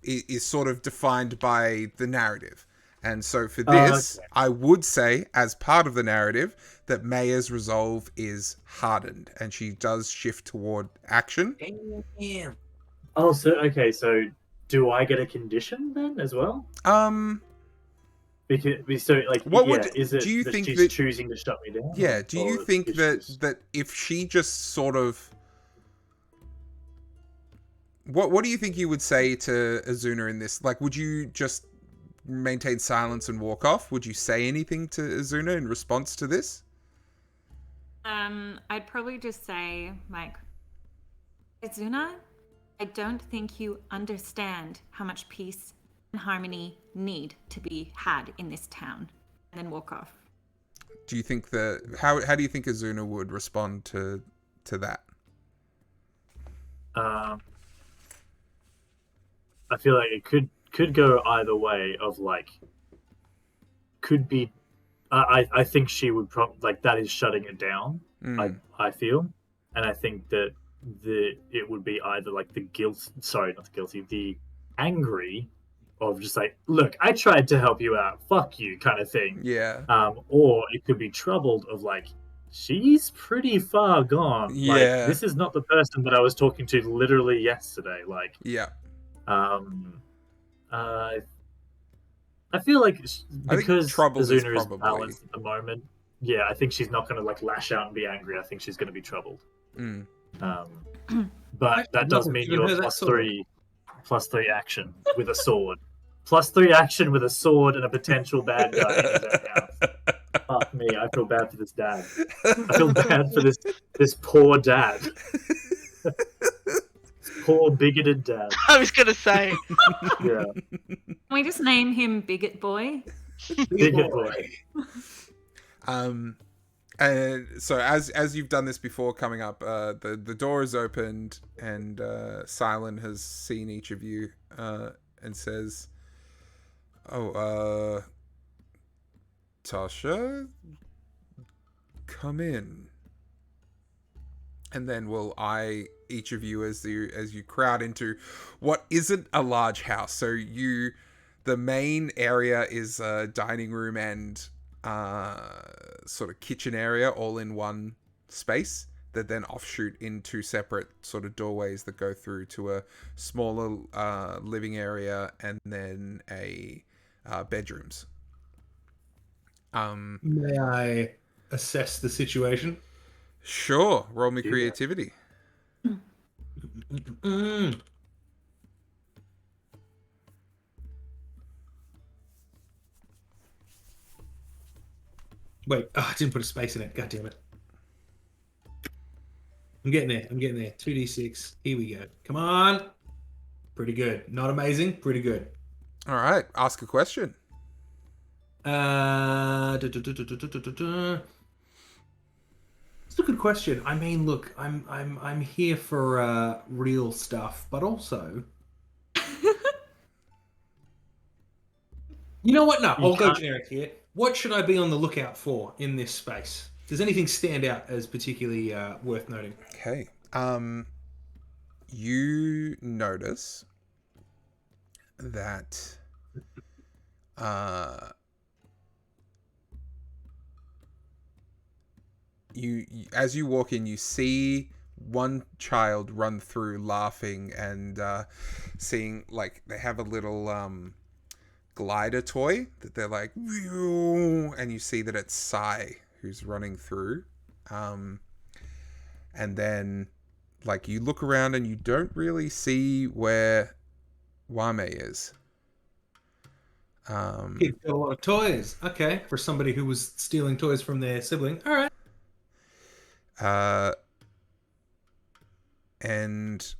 is sort of defined by the narrative. And so for this, okay. I would say, as part of the narrative, that Maya's resolve is hardened, and she does shift toward action. Damn. Oh, so do I get a condition then as well? Because so like is it do you that think she's that choosing to shut me down? Yeah, do you or think is that she- that if she just sort of what do you think you would say to Azuna in this? Like, would you just maintain silence and walk off? Would you say anything to Azuna in response to this? I'd probably just say, like, Izuna, I don't think you understand how much peace and harmony need to be had in this town. And then walk off. Do you think that how do you think Azuna would respond to that? I feel like it could go either way. Of like, could be. I think she would like that is shutting it down. I feel, and I think that it would be either like the angry, of just like, look, I tried to help you out, fuck you, kind of thing. Yeah. Or it could be troubled of like, she's pretty far gone. Yeah. Like, this is not the person that I was talking to literally yesterday. Like, Yeah. I feel like because troubled is Azuna is probably- balanced at the moment, I think she's not going to like lash out and be angry. I think she's going to be troubled. but that I've does never mean given you're her that sword. plus three action with a sword. Plus 3 action with a sword and a potential bad guy in their house. Fuck me, I feel bad for this dad. I feel bad for this poor dad. Poor bigoted dad. I was gonna say. Yeah. Can we just name him Bigot Boy? Bigot boy. And so as you've done this before, coming up, the door is opened, and Silent has seen each of you, and says, "Oh, Tasha, come in." And then we'll eye each of you as you crowd into what isn't a large house. So the main area is a dining room and sort of kitchen area all in one space that then offshoot into separate sort of doorways that go through to a smaller living area and then a bedrooms. May I assess the situation? Sure, roll me creativity. Mm. Wait, I didn't put a space in it. God damn it. I'm getting there. 2d6. Here we go. Come on. Pretty good. Not amazing. Pretty good. All right, ask a question. It's a good question. I mean, look, I'm here for real stuff, but also, you know what? No, I'll go generic here. What should I be on the lookout for in this space? Does anything stand out as particularly worth noting? Okay. You notice that you as you walk in, you see one child run through laughing and seeing, like, they have a little glider toy that they're like, and you see that it's Sai who's running through. And then, like, you look around and you don't really see where Wame is. He's got a lot of toys. Okay, for somebody who was stealing toys from their sibling. All right. And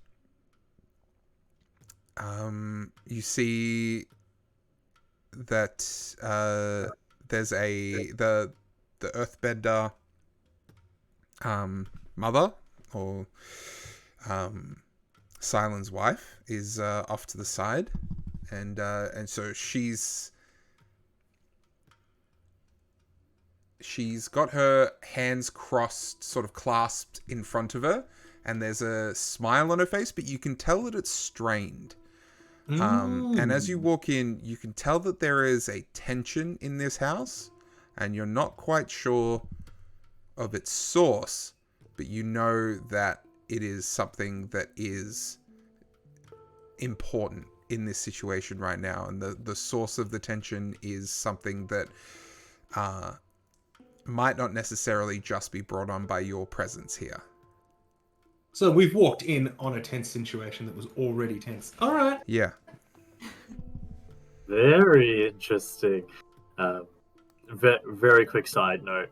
you see that there's the Earthbender mother, or Silent's wife, is off to the side, and so she's got her hands crossed, sort of clasped in front of her, and there's a smile on her face, but you can tell that it's strained. And as you walk in, you can tell that there is a tension in this house, and you're not quite sure of its source, but you know that it is something that is important in this situation right now, and the source of the tension is something that might not necessarily just be brought on by your presence here. So we've walked in on a tense situation that was already tense. All right. Yeah. Very interesting. Very quick side note.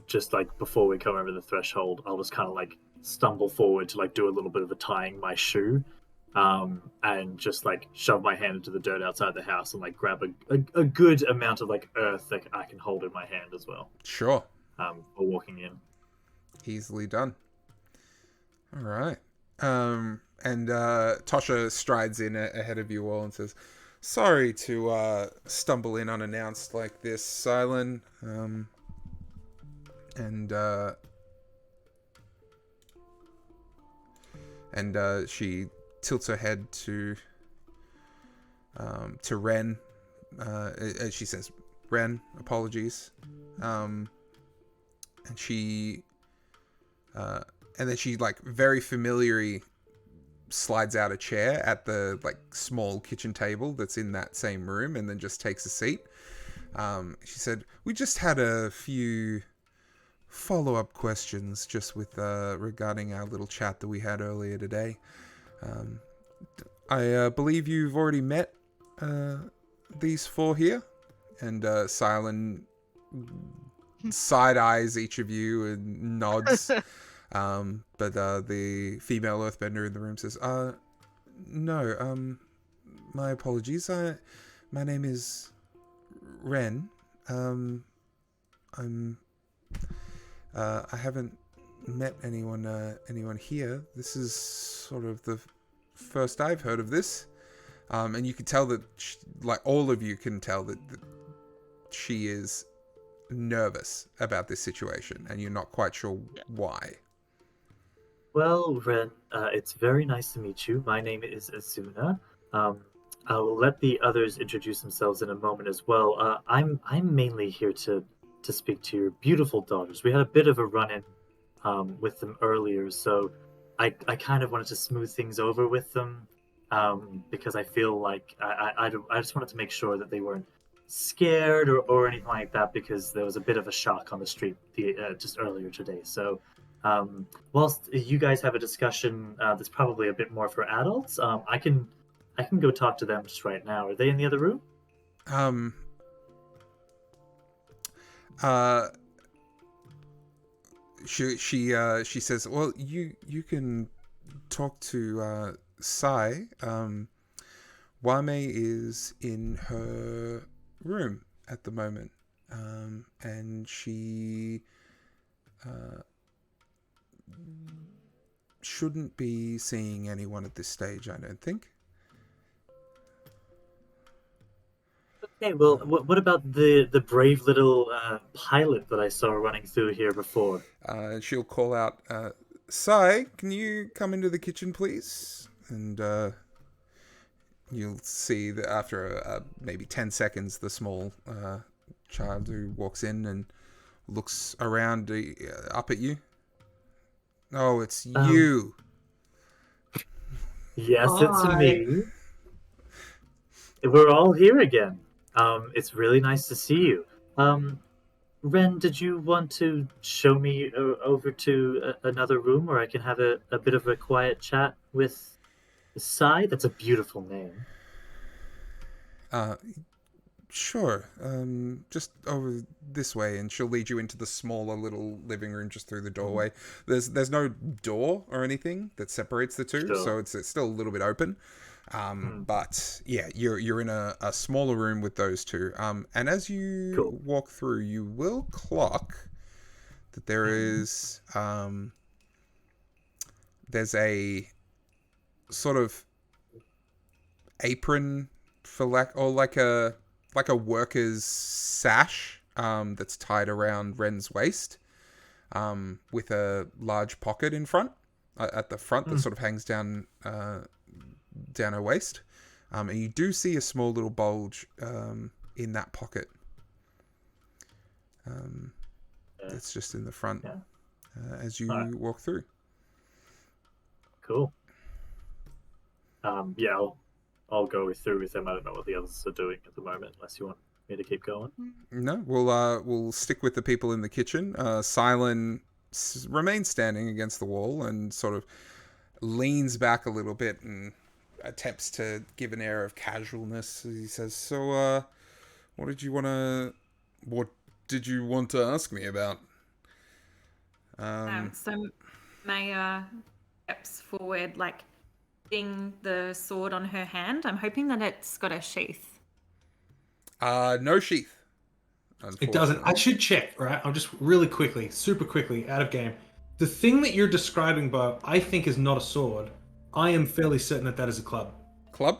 Just like before we come over the threshold, I'll just kind of like stumble forward to like do a little bit of a tying my shoe, and just like shove my hand into the dirt outside the house and like grab a good amount of like earth that I can hold in my hand as well. Sure. For walking in. Easily done. All right. And Tasha strides in ahead of you all and says, "Sorry to stumble in unannounced like this, Silent." And she tilts her head to Ren. She says, "Ren, apologies." And then she, like, very familiarly slides out a chair at the, like, small kitchen table that's in that same room, and then just takes a seat. She said, "We just had a few follow-up questions just with regarding our little chat that we had earlier today. I believe you've already met these four here, and Silent side eyes each of you and nods. But the female earthbender in the room says, no, my apologies. My name is Ren. I haven't met anyone here. This is sort of the first I've heard of this. And you can tell that, all of you can tell that she is nervous about this situation, and you're not quite sure why. Well, Ren, it's very nice to meet you. My name is Azuna. I will let the others introduce themselves in a moment as well. I'm mainly here to speak to your beautiful daughters. We had a bit of a run-in with them earlier, so I kind of wanted to smooth things over with them because I feel like I just wanted to make sure that they weren't scared or anything like that, because there was a bit of a shock on the street just earlier today. So whilst you guys have a discussion that's probably a bit more for adults, I can go talk to them just right now. Are they in the other room? She says, well, you can talk to Sai. Wame is in her room at the moment, and she shouldn't be seeing anyone at this stage, I don't think. Okay, well, what about the brave little pilot that I saw running through here before? She'll call out, Sai, can you come into the kitchen, please? And you'll see that after maybe 10 seconds, the small child who walks in and looks around up at you. Oh, it's you. Yes, it's me. We're all here again. It's really nice to see you. Ren, did you want to show me over to another room where I can have a bit of a quiet chat with Sai? That's a beautiful name. Sure. Just over this way, and she'll lead you into the smaller little living room just through the doorway. There's no door or anything that separates the two, so it's still a little bit open. But yeah, you're in a smaller room with those two. And as you walk through, you will clock that there is there's a sort of apron for like a worker's sash that's tied around Ren's waist with a large pocket in front at the front that sort of hangs down her waist, and you do see a small little bulge in that pocket that's just in the front as you walk through. Cool. Yeah, I'll go through with them. I don't know what the others are doing at the moment, unless you want me to keep going. No, we'll stick with the people in the kitchen. Silent remains standing against the wall and sort of leans back a little bit and attempts to give an air of casualness. He says, "So, what did you want to ask me about?" So Maya steps forward, like putting the sword on her hand. I'm hoping that it's got a sheath. No sheath. It doesn't. I should check, right? I'll just super quickly, out of game. The thing that you're describing, Bo, I think is not a sword. I am fairly certain that is a club. Club?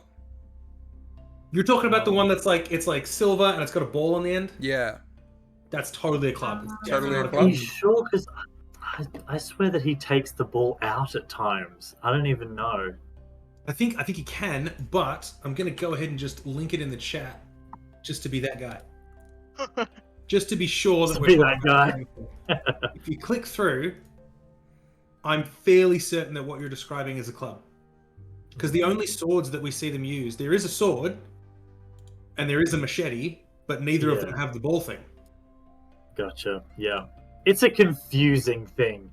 You're talking about the one that's it's like silver and it's got a ball on the end? Yeah. That's totally a club. Totally a club? Are you sure? Because I swear that he takes the ball out at times. I don't even know. I think he can, but I'm going to go ahead and just link it in the chat just to be that guy. Just to be sure that we're that guy. If you click through, I'm fairly certain that what you're describing is a club. Because the only swords that we see them use, there is a sword and there is a machete, but neither of them have the ball thing. Gotcha. Yeah. It's a confusing thing.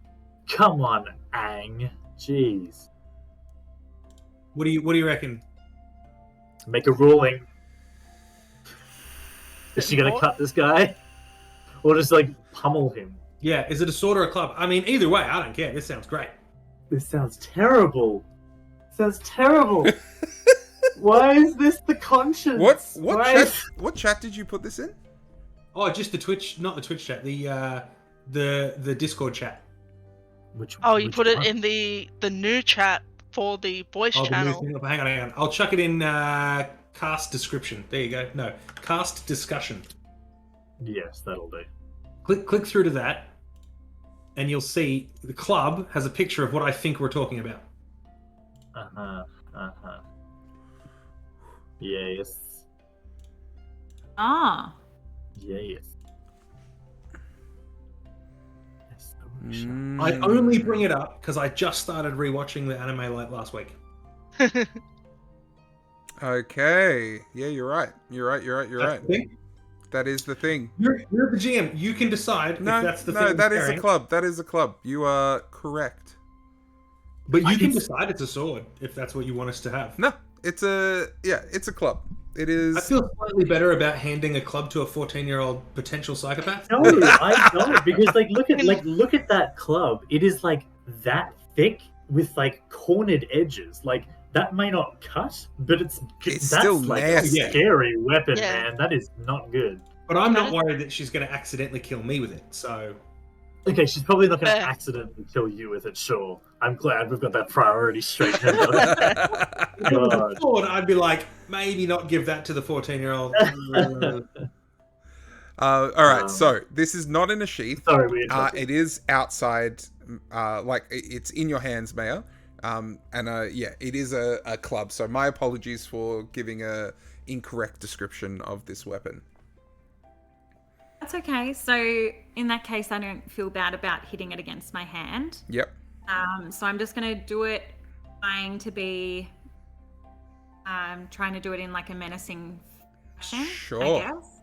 Come on, Ang. Jeez. What do you reckon? Make a ruling. Is she gonna cut this guy? Or just, like, pummel him? Yeah, is it a sword or a club? I mean, either way, I don't care. This sounds great. This sounds terrible. Sounds terrible. Why is this the conscience? What chat did you put this in? Oh, just the Twitch, not the Twitch chat, the Discord chat. Which you put it in the new chat for the voice channel. Hang on. I'll chuck it in cast description. There you go. No, cast discussion. Yes, that'll do. Click through to that, and you'll see the club has a picture of what I think we're talking about. Yes. Ah. Yes. I only bring it up because I just started rewatching the anime last week. Okay. Yeah, you're right. You're right. That's the thing? That is the thing. You're the GM. You can decide if that's the thing. No, that is a club. That is a club. You are correct. But you can decide it's a sword if that's what you want us to have. No, it's a club. It is. I feel slightly better about handing a club to a 14-year-old potential psychopath. No, I don't, because look at that club. It is like that thick with like cornered edges. Like that may not cut, but that's still like nasty. a scary weapon, Yeah. man. That is not good. But I'm not worried that she's going to accidentally kill me with it. So Okay, she's probably not going to accidentally kill you with it. Sure, I'm glad we've got that priority straight. if it was a sword, I'd be like, maybe not give that to the 14-year-old. All right, so this is not in a sheath. Sorry, we interrupted. It is outside, like it's in your hands, Maya. It is a club. So my apologies for giving a incorrect description of this weapon. That's okay. So in that case, I don't feel bad about hitting it against my hand. Yep. So I'm just gonna do it, trying to do it in like a menacing fashion. Sure. I guess.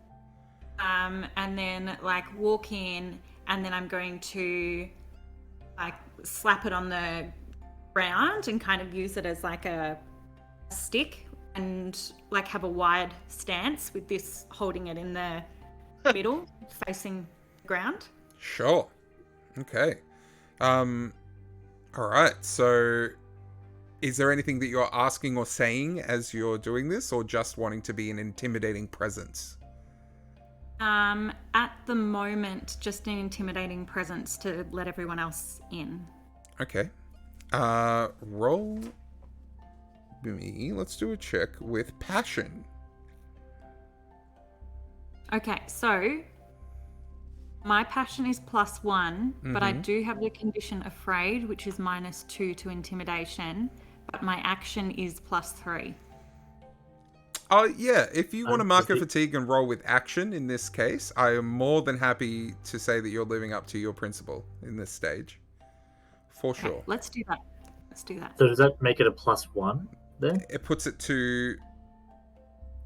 And then like walk in, and then I'm going to like slap it on the ground and kind of use it as like a stick, and like have a wide stance with this holding it in the middle, facing the ground. Sure. Okay. All right. So, is there anything that you're asking or saying as you're doing this, or just wanting to be an intimidating presence? At the moment, just an intimidating presence to let everyone else in. Okay. Roll me. Let's do a check with passion. Okay, so my passion is +1, but I do have the condition afraid, which is -2 to intimidation, but my action is +3. Oh, yeah. If you want to mark a fatigue and roll with action in this case, I am more than happy to say that you're living up to your principle in this stage. For Okay, sure. let's do that. So does that make it a +1 then? It puts it to...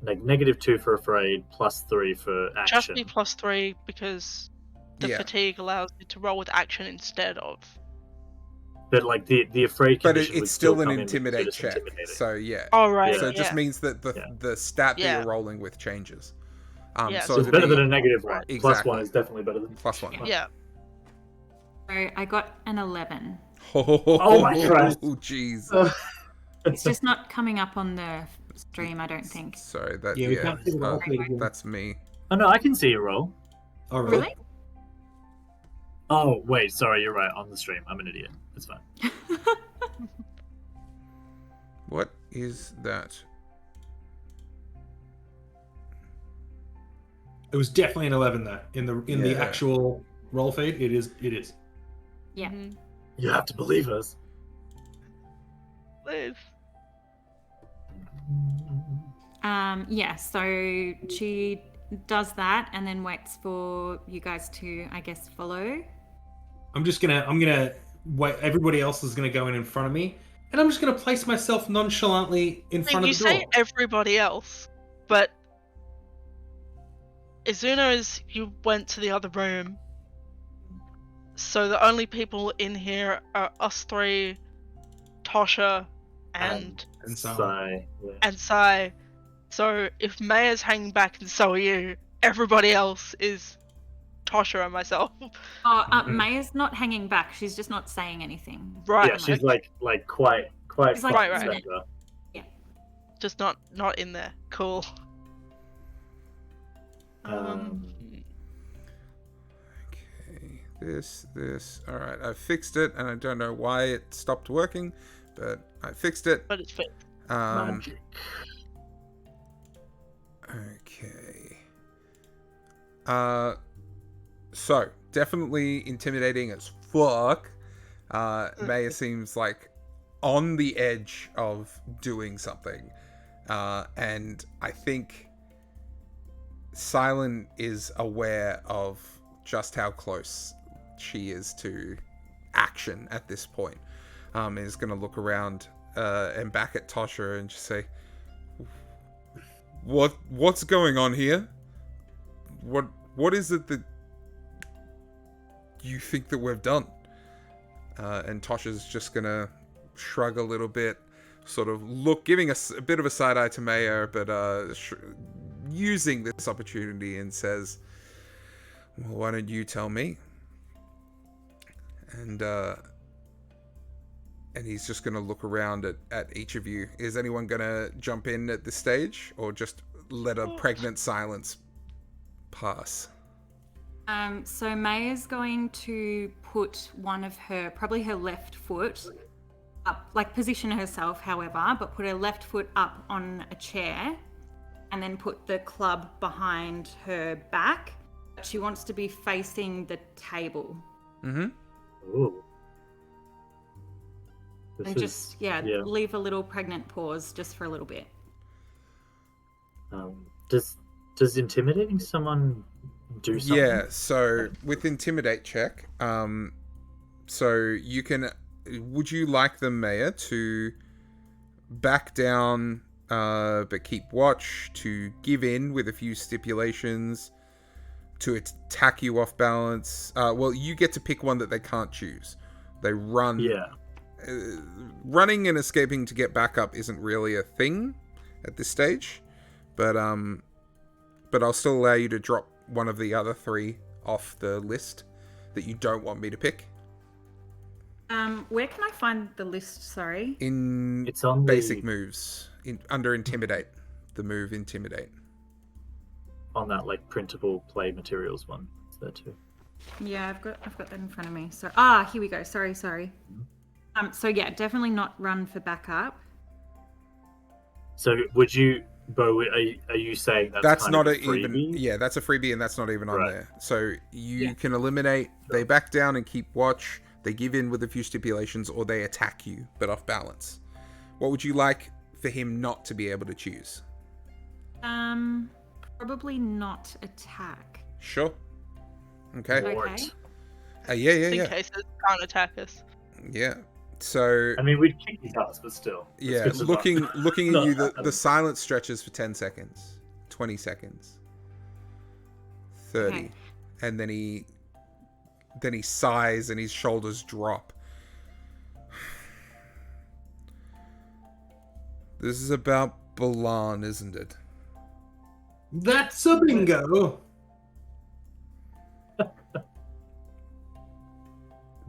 Like -2 for afraid, +3 for action. Just be +3 because the fatigue allows you to roll with action instead of. But like the afraid But condition would it's still an come in with intimidate just check. intimidating. So, yeah. Oh, right. So it just means that the stat that you're rolling with changes. Yeah. So it's better than a -1. Exactly. +1 is definitely better than +1. Yeah. So I got an 11. Oh my Christ. Oh, jeez. It's just not coming up on the stream, I don't think. Sorry, that Yeah, we can't see the roll feed again. that's me. Oh no, I can see your roll. Oh, really? Really? Oh wait, sorry, you're right. On the stream, I'm an idiot. It's fine. What is that? It was definitely an 11 though. In the Yeah. actual roll feed, it is. Yeah. Mhm. You have to believe us. Liz. Yeah, so she does that and then waits for you guys to, I guess, follow. I'm gonna wait. Everybody else is gonna go in front of me, and I'm just gonna place myself nonchalantly in front You of the door. say everybody else, but as soon as you went to the other room, So the only people in here are us three, Tosha, and And so Sigh. Yeah. and Sai. So if Maya's hanging back and so are you, everybody else is Tosha and myself. Oh, Mhm. Maya's not hanging back. She's just not saying anything. Right. Yeah, she's okay. like quite She's like front Right, and right. center. Just not in there. Cool. Okay, this. All right, I fixed it, and I don't know why it stopped working, but I fixed it. But it's fixed. Magic. Okay. So definitely intimidating as fuck. Maya seems like on the edge of doing something, and I think Silent is aware of just how close she is to action at this point. Is going to look around and back at Tosha and just say, "What's going on here? What is it that you think that we've done?" And Tosha's just going to shrug a little bit, sort of giving us a bit of a side eye to Maya, but using this opportunity, and says, "Well, why don't you tell me?" And he's just going to look around at each of you. Is anyone going to jump in at this stage, or just let a pregnant silence pass? So Maya's going to put one of probably her left foot up, like position herself, however, but put her left foot up on a chair and then put the club behind her back. She wants to be facing the table. Mm-hmm. Ooh. And just, leave a little pregnant pause just for a little bit. Does intimidating someone do something? Yeah, so with intimidate check, so you can, would you like the Mayor to back down but keep watch, to give in with a few stipulations, to attack you off balance? Well, you get to pick one that they can't choose. They run. Yeah. Running and escaping to get back up isn't really a thing at this stage, but I'll still allow you to drop one of the other three off the list that you don't want me to pick. Where can I find the list? Sorry. It's on basic moves under intimidate. The move intimidate. On that like printable play materials one. It's there too. Yeah, I've got that in front of me. So here we go. Sorry. So yeah, definitely not run for backup. So would you, Bo? Are you saying that's kind not of a even? freebie? Yeah, that's a freebie, and that's not even on Right. there. So you can eliminate. They back down and keep watch. They give in with a few stipulations, or they attack you, but off balance. What would you like for him not to be able to choose? Probably not attack. Sure. Okay. Okay. Yeah. In case it can't attack us. Yeah. So I mean, we'd kick his ass, but still. It's yeah, good to looking not- at not you, happen. the silence stretches for 10 seconds, 20 seconds, 30, Okay. and then he sighs and his shoulders drop. This is about Balan, isn't it? that's a bingo.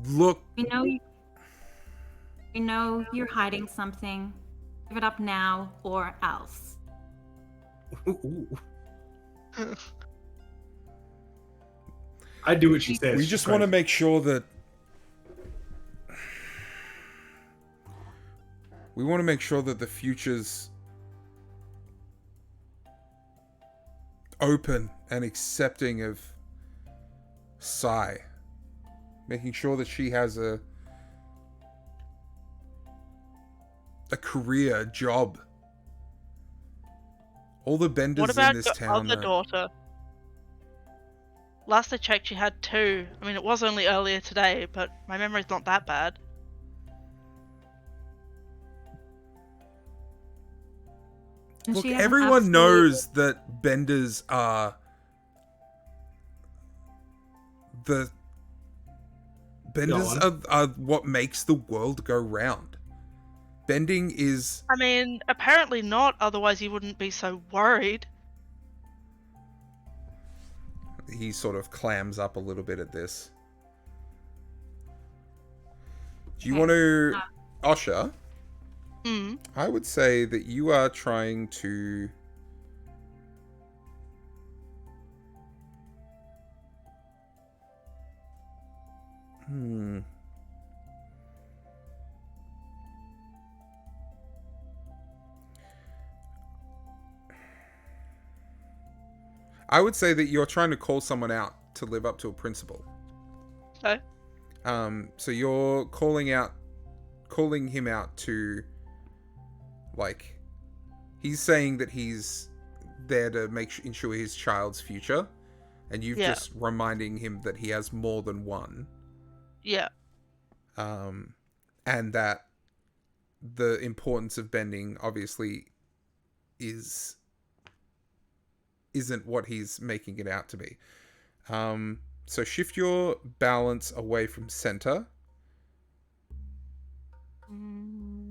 Look, We know you're hiding something. Give it up now or else. Ooh. I do what she says. we She's just want to crazy. make sure that the future's open and accepting of Sai. Making sure that she has a career, a job. All the benders What about in this your town other daughter? Last I checked, she had 2. I mean, it was only earlier today, but my memory's not that bad. And Look, she has an everyone absolute- knows that benders are the Benders are what makes the world go round. Bending is... I mean, apparently not, otherwise you wouldn't be so worried. He sort of clams up a little bit at this. Do you want to... Osha, I would say that you are trying to... I would say that you're trying to call someone out to live up to a principle. Okay. So you're calling him out to, like, he's saying that he's there to ensure his child's future, and you've just reminding him that he has more than one. Yeah. And that the importance of bending obviously isn't what he's making it out to be. So shift your balance away from center.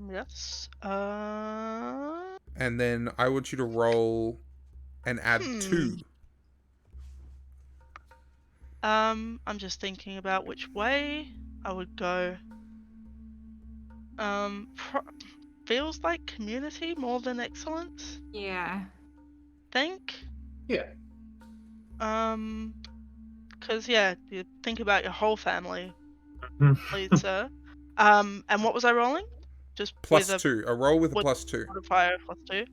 Yes. And then I want you to roll and add 2. I'm just thinking about which way I would go. Feels like community more than excellence. Yeah. Think. Yeah. Because you think about your whole family, please, sir. And what was I rolling? Just plus with 2. A roll with a plus 2. Modifier plus 2.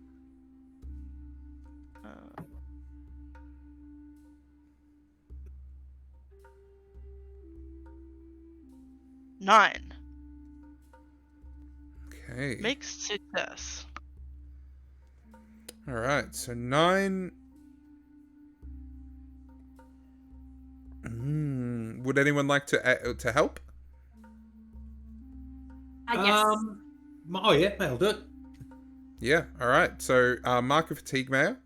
9. Okay. Mixed success. All right. So 9. Would anyone like to help? Yes. Oh yeah, that'll do it. Yeah. All right. So mark of fatigue, Mayor.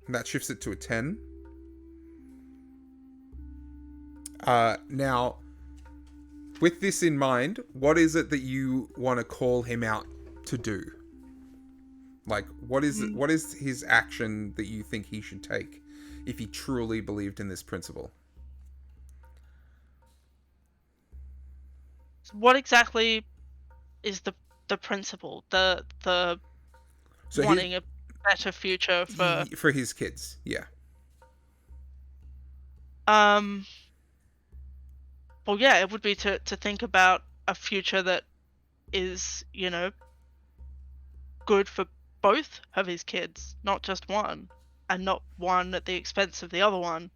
And that shifts it to a 10. Now, with this in mind, what is it that you want to call him out to do? Like, what is his action that you think he should take if he truly believed in this principle? What exactly is the principle? The So wanting a better future for his kids, yeah. Well, yeah, it would be to think about a future that is, good for both of his kids, not just one, and not one at the expense of the other one.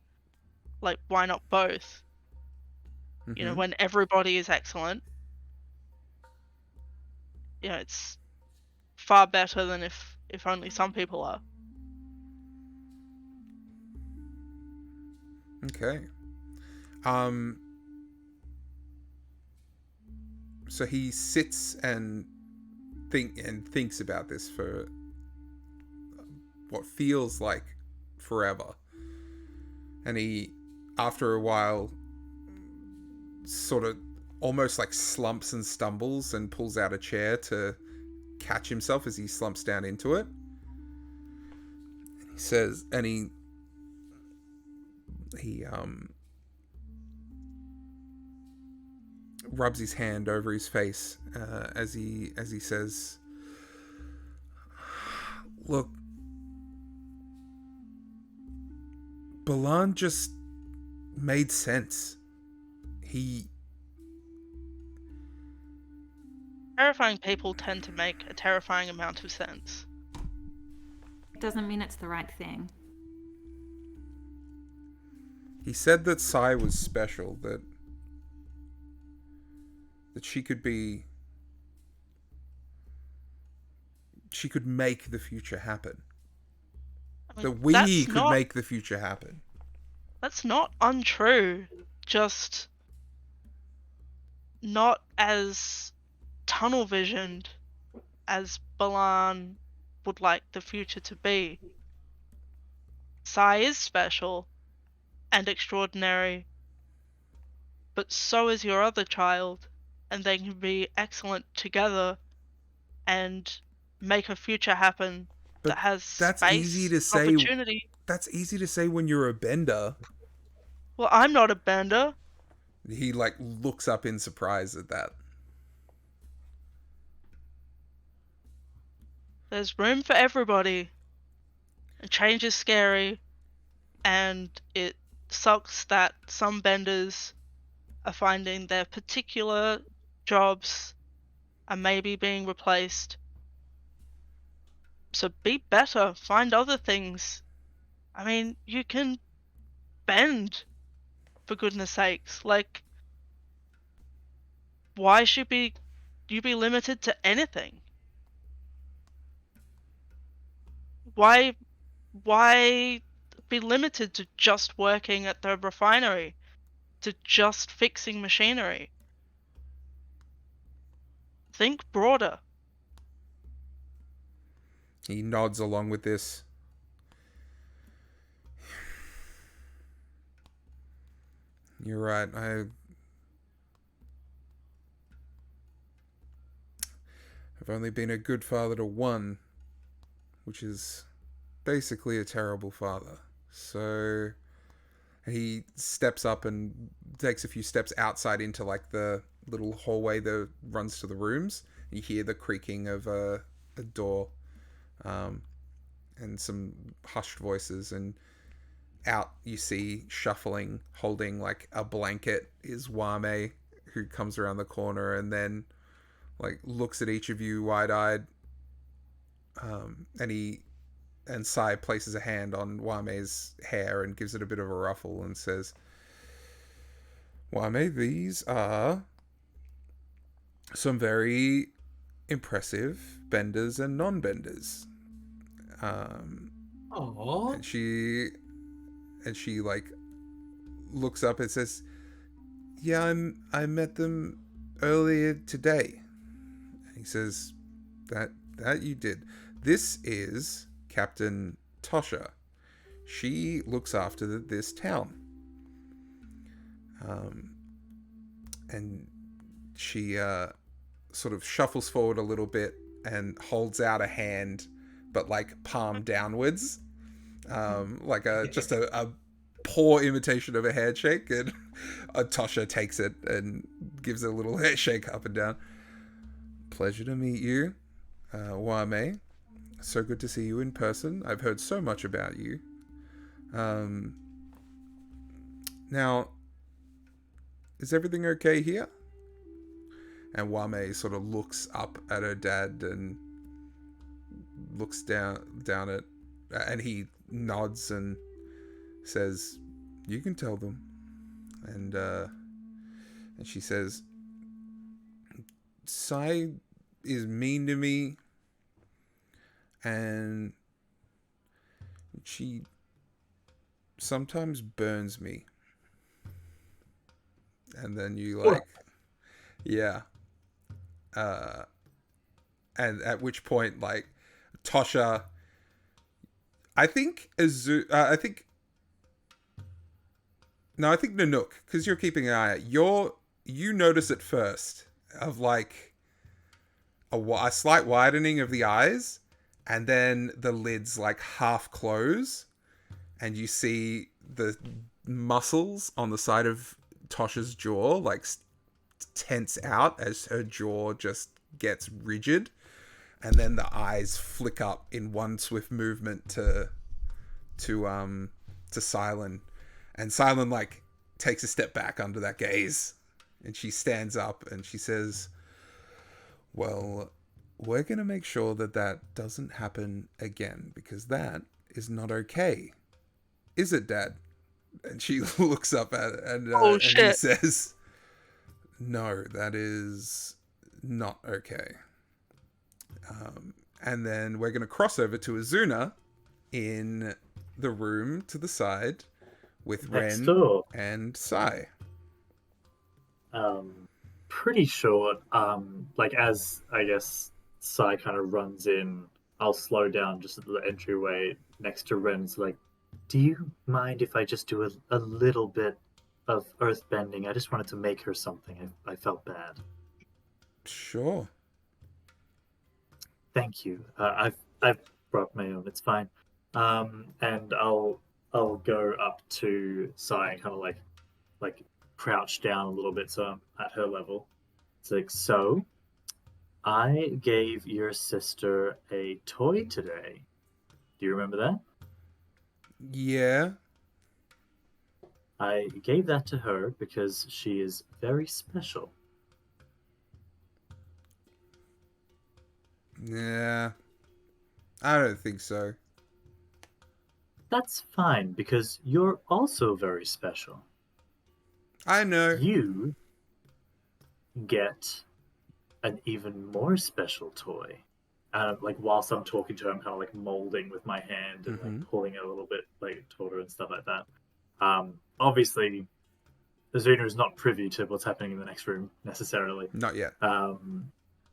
Like, why not both? When everybody is excellent, it's far better than if only some people are. Okay. So he sits and thinks about this for what feels like forever. And he, after a while, sort of almost like slumps and stumbles and pulls out a chair to catch himself as he slumps down into it. And he says, and he rubs his hand over his face as he says, "Look, Balan just made sense. Terrifying people tend to make a terrifying amount of sense. It doesn't mean it's the right thing. He said that Sai was special, that she could make the future happen. I mean, That we could not, make the future happen." That's not untrue. Just not as tunnel visioned as Balan would like the future to be. Sai is special and extraordinary, but so is your other child, and they can be excellent together and make a future happen But that has that's easy space, to say. opportunity. That's easy to say when you're a bender. Well, I'm not a bender. He like looks up in surprise at that. There's room for everybody. And change is scary, and it sucks that some benders are finding their particular jobs are maybe being replaced. So be better, find other things. I mean, you can bend, for goodness sakes. Like, why should you be limited to anything? Why why be limited to just working at the refinery, to just fixing machinery? Think broader. He nods along with this. You're right. I've only been a good father to one, which is basically a terrible father. So he steps up and takes a few steps outside into like the little hallway that runs to the rooms. You hear the creaking of a door, and some hushed voices, and out you see shuffling, holding like a blanket, is Wame, who comes around the corner and then like looks at each of you wide-eyed, and Sai places a hand on Wame's hair and gives it a bit of a ruffle and says, Wame, these are some very impressive benders and non-benders. Aww. And she like looks up and says, yeah, I met them earlier today. And he says, that you did. This is Captain Tosha. She looks after this town. And she sort of shuffles forward a little bit and holds out a hand, but like palm downwards, like just a poor imitation of a handshake. And Tosha takes it and gives it a little handshake up and down. Pleasure to meet you, Wame. So good to see you in person. I've heard so much about you. Now, is everything okay here? And Wame sort of looks up at her dad and looks down at, and he nods and says, "You can tell them." And she says, "Sai is mean to me, and she sometimes burns me." And then you like, yeah. And at which point, like, Tosha, I think Nanook, because you're keeping an eye out, you notice it first of like a slight widening of the eyes, and then the lids like half close, and you see the muscles on the side of Tosha's jaw like tense out as her jaw just gets rigid, and then the eyes flick up in one swift movement to Silent, and Silent like takes a step back under that gaze, and she stands up and she says, "Well, we're gonna make sure that doesn't happen again, because that is not okay, is it, Dad?" And she looks up at it, and and he says, "No, that is not okay." And then we're going to cross over to Azuna in the room to the side with Next Ren door. and Sai. Pretty short. Like as I guess Sai kind of runs in, I'll slow down just at the entryway next to Ren's. Like, do you mind if I just do a little bit earth bending. I just wanted to make her something. I felt bad. Sure. Thank you. I've brought my own. It's fine. And I'll go up to Sai and kind of like crouch down a little bit so I'm at her level. It's like, so I gave your sister a toy today. Do you remember that? Yeah. I gave that to her because she is very special. Yeah. I don't think so. That's fine because you're also very special. I know. You get an even more special toy. Like whilst I'm talking to her, I'm kind of like molding with my hand and like pulling it a little bit like toward her and stuff like that. Obviously, Azuna is not privy to what's happening in the next room necessarily. Not yet.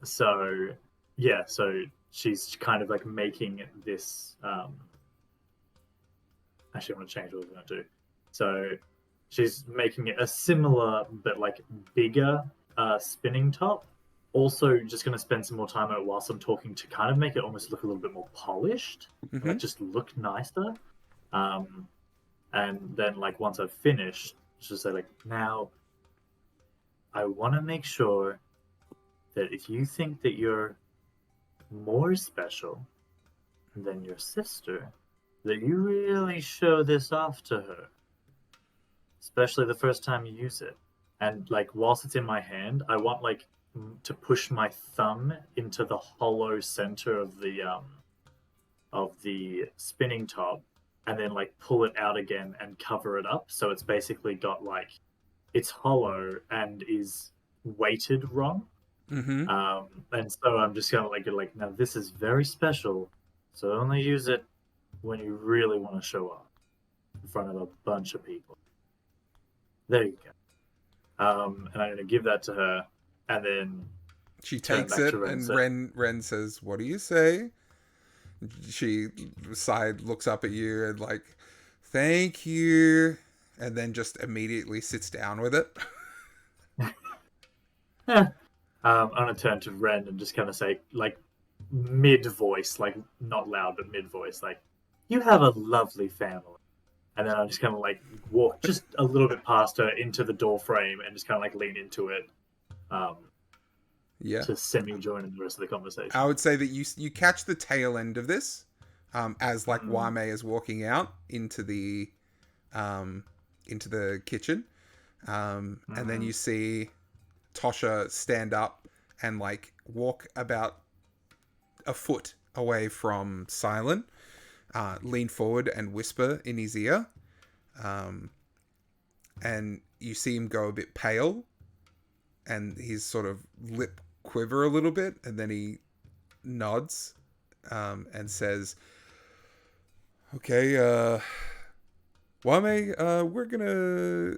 So yeah, so she's kind of like making this. Actually, I want to change what we're going to do. So she's making it a similar but like bigger spinning top. Also, just going to spend some more time on it whilst I'm talking to kind of make it almost look a little bit more polished, like just look nicer. And then like once I've finished, just say like, now I want to make sure that if you think that you're more special than your sister, that you really show this off to her, especially the first time you use it. And like whilst it's in my hand, I want like to push my thumb into the hollow center of the spinning top, and then like pull it out again and cover it up. So it's basically got like it's hollow and is weighted wrong. And so I'm just gonna like now this is very special, so only use it when you really want to show off in front of a bunch of people. There you go. And I'm gonna give that to her, and then she turn takes back it, to Ren. and Ren says, "What do you say?" She side looks up at you and like, "Thank you," and then just immediately sits down with it. I'm gonna turn to Ren and just kind of say, like, mid voice, like not loud but mid voice, like, "You have a lovely family." And then I'm just kind of like walk just a little bit past her into the door frame and just kind of like lean into it, Yeah. to semi join in the rest of the conversation. I would say that you catch the tail end of this, as like Wame is walking out into the kitchen, and then you see Tosha stand up and like walk about a foot away from Silent, lean forward and whisper in his ear, and you see him go a bit pale, and his sort of lip quiver a little bit, and then he nods, and says, "Okay, Wame, we're gonna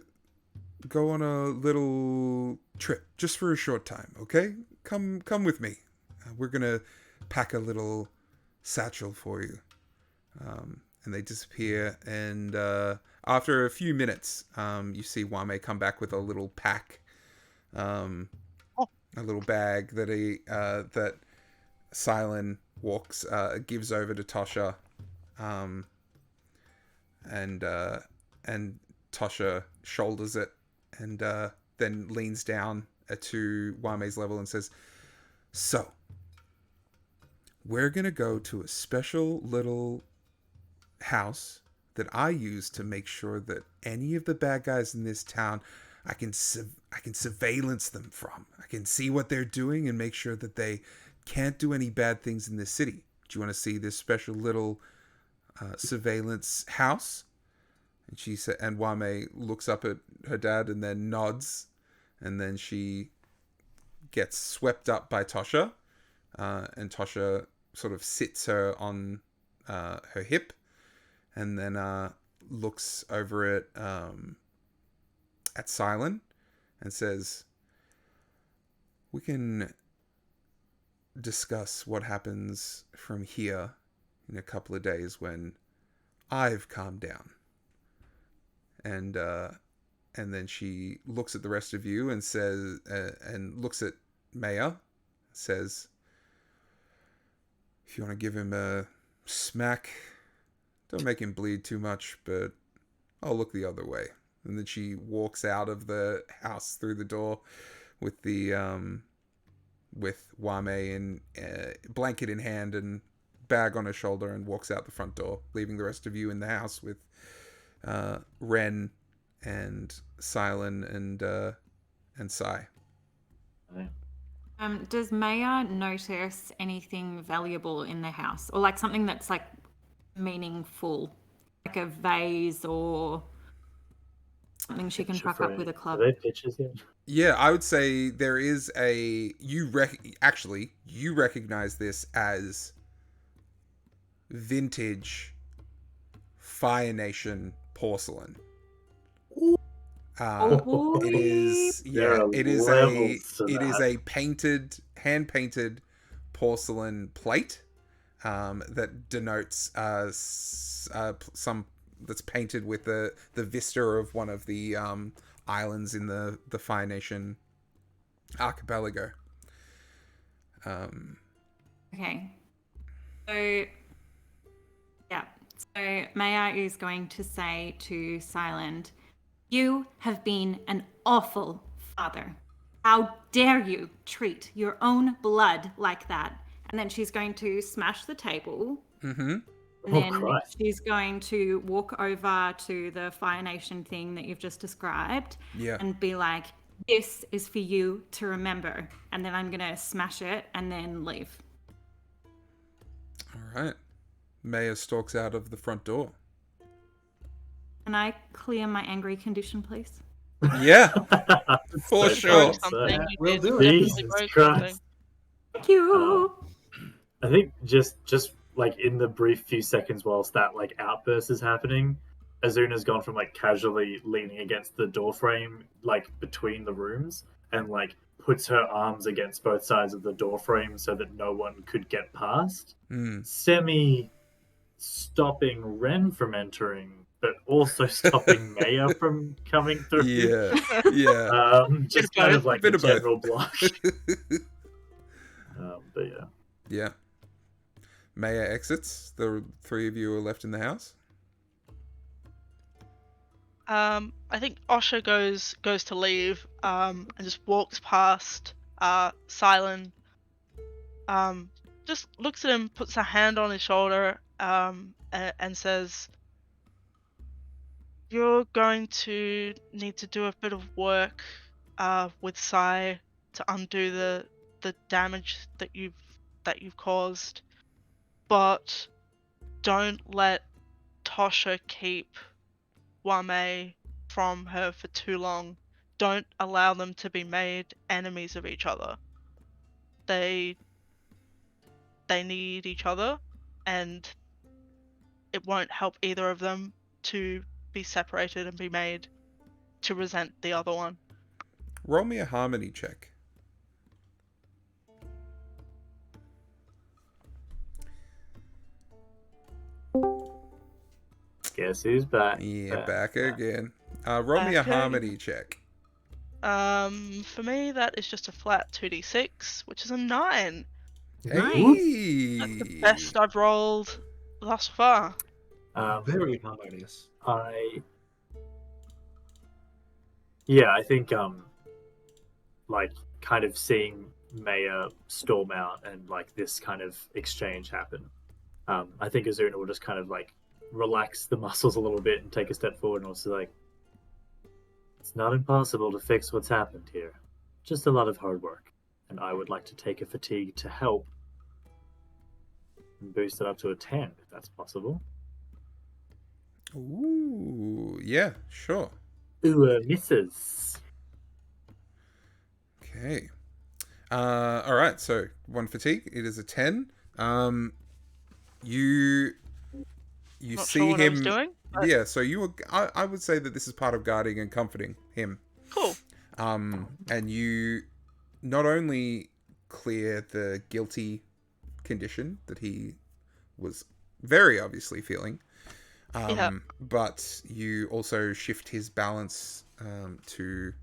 go on a little trip just for a short time, okay? Come with me. We're gonna pack a little satchel for you." And they disappear, and after a few minutes, you see Wame come back with a little pack, a little bag that that Silent gives over to Tosha, and Tosha shoulders it, and then leans down to Wame's level and says, "So, we're gonna go to a special little house that I use to make sure that any of the bad guys in this town, I can surveillance them from. I can see what they're doing and make sure that they can't do any bad things in this city. Do you want to see this special little surveillance house?" And she said, and Wame looks up at her dad and then nods, and then she gets swept up by Tosha, and Tosha sort of sits her on her hip, and then looks over at Silent and says, "We can discuss what happens from here in a couple of days when I've calmed down." And and then she looks at the rest of you and says, and looks at Maya, says, "If you want to give him a smack, don't make him bleed too much, but I'll look the other way." And then she walks out of the house through the door with the with Wame in blanket in hand and bag on her shoulder, and walks out the front door, leaving the rest of you in the house with Ren and Silent and Sai. Does Maya notice anything valuable in the house, or like something that's like meaningful, like a vase or something she can fuck up with a club? Are there pictures yet? Yeah, I would say there is a you recognize this as vintage Fire Nation porcelain. Oh, It is There are it is levels to it is that. a painted, hand painted porcelain plate that denotes some that's painted with the vista of one of the islands in the Fire Nation archipelago. Okay. So, yeah. So Maya is going to say to Silent, "You have been an awful father. How dare you treat your own blood like that?" And then she's going to smash the table. Mm-hmm. And Oh, then Christ. she's going to walk over to the Fire Nation thing that you've just described Yeah. and be like, "This is for you to remember." And then I'm going to smash it and then leave. All right. Maya stalks out of the front door. Can I clear my angry condition, please? Yeah, for So sure. Broke something. You We'll did do it. definitely Jesus broke Christ. something. Thank you. I think just like in the brief few seconds whilst that like outburst is happening, Azuna's gone from like casually leaning against the door frame, like between the rooms, and like puts her arms against both sides of the door frame so that no one could get past, semi stopping Ren from entering, but also stopping Maya from coming through. Yeah, yeah. Just Bit of kind both. of like Bit a of both. general block. But yeah. Yeah. Maya exits. The three of you are left in the house. I think Osha goes to leave, and just walks past Silent, just looks at him, puts a hand on his shoulder, and says, "You're going to need to do a bit of work with Sai to undo the damage that you've caused, but don't let Tosha keep Wame from her for too long. Don't allow them to be made enemies of each other. They need each other, and it won't help either of them to be separated and be made to resent the other one." Roll me a harmony check. Guess who's back? Yeah, back again. Roll me a Back again. harmony check. For me, that is just a flat 2d6, which is a 9. Hey! That's the best I've rolled thus far. Very harmonious. I think like kind of seeing Maya storm out and like this kind of exchange happen. I think Azuna will just kind of like relax the muscles a little bit and take a step forward and also like, it's not impossible to fix what's happened here. Just a lot of hard work. And I would like to take a fatigue to help and boost it up to a 10 if that's possible. Ooh, yeah, sure. Ooh, misses. Okay. All right. So 1 fatigue. It is a 10. You Not see sure what I was him. doing, but Yeah. So you were. I would say that this is part of guarding and comforting him. cool. And you not only clear the guilty condition that he was very obviously feeling, Yeah. But you also shift his balance to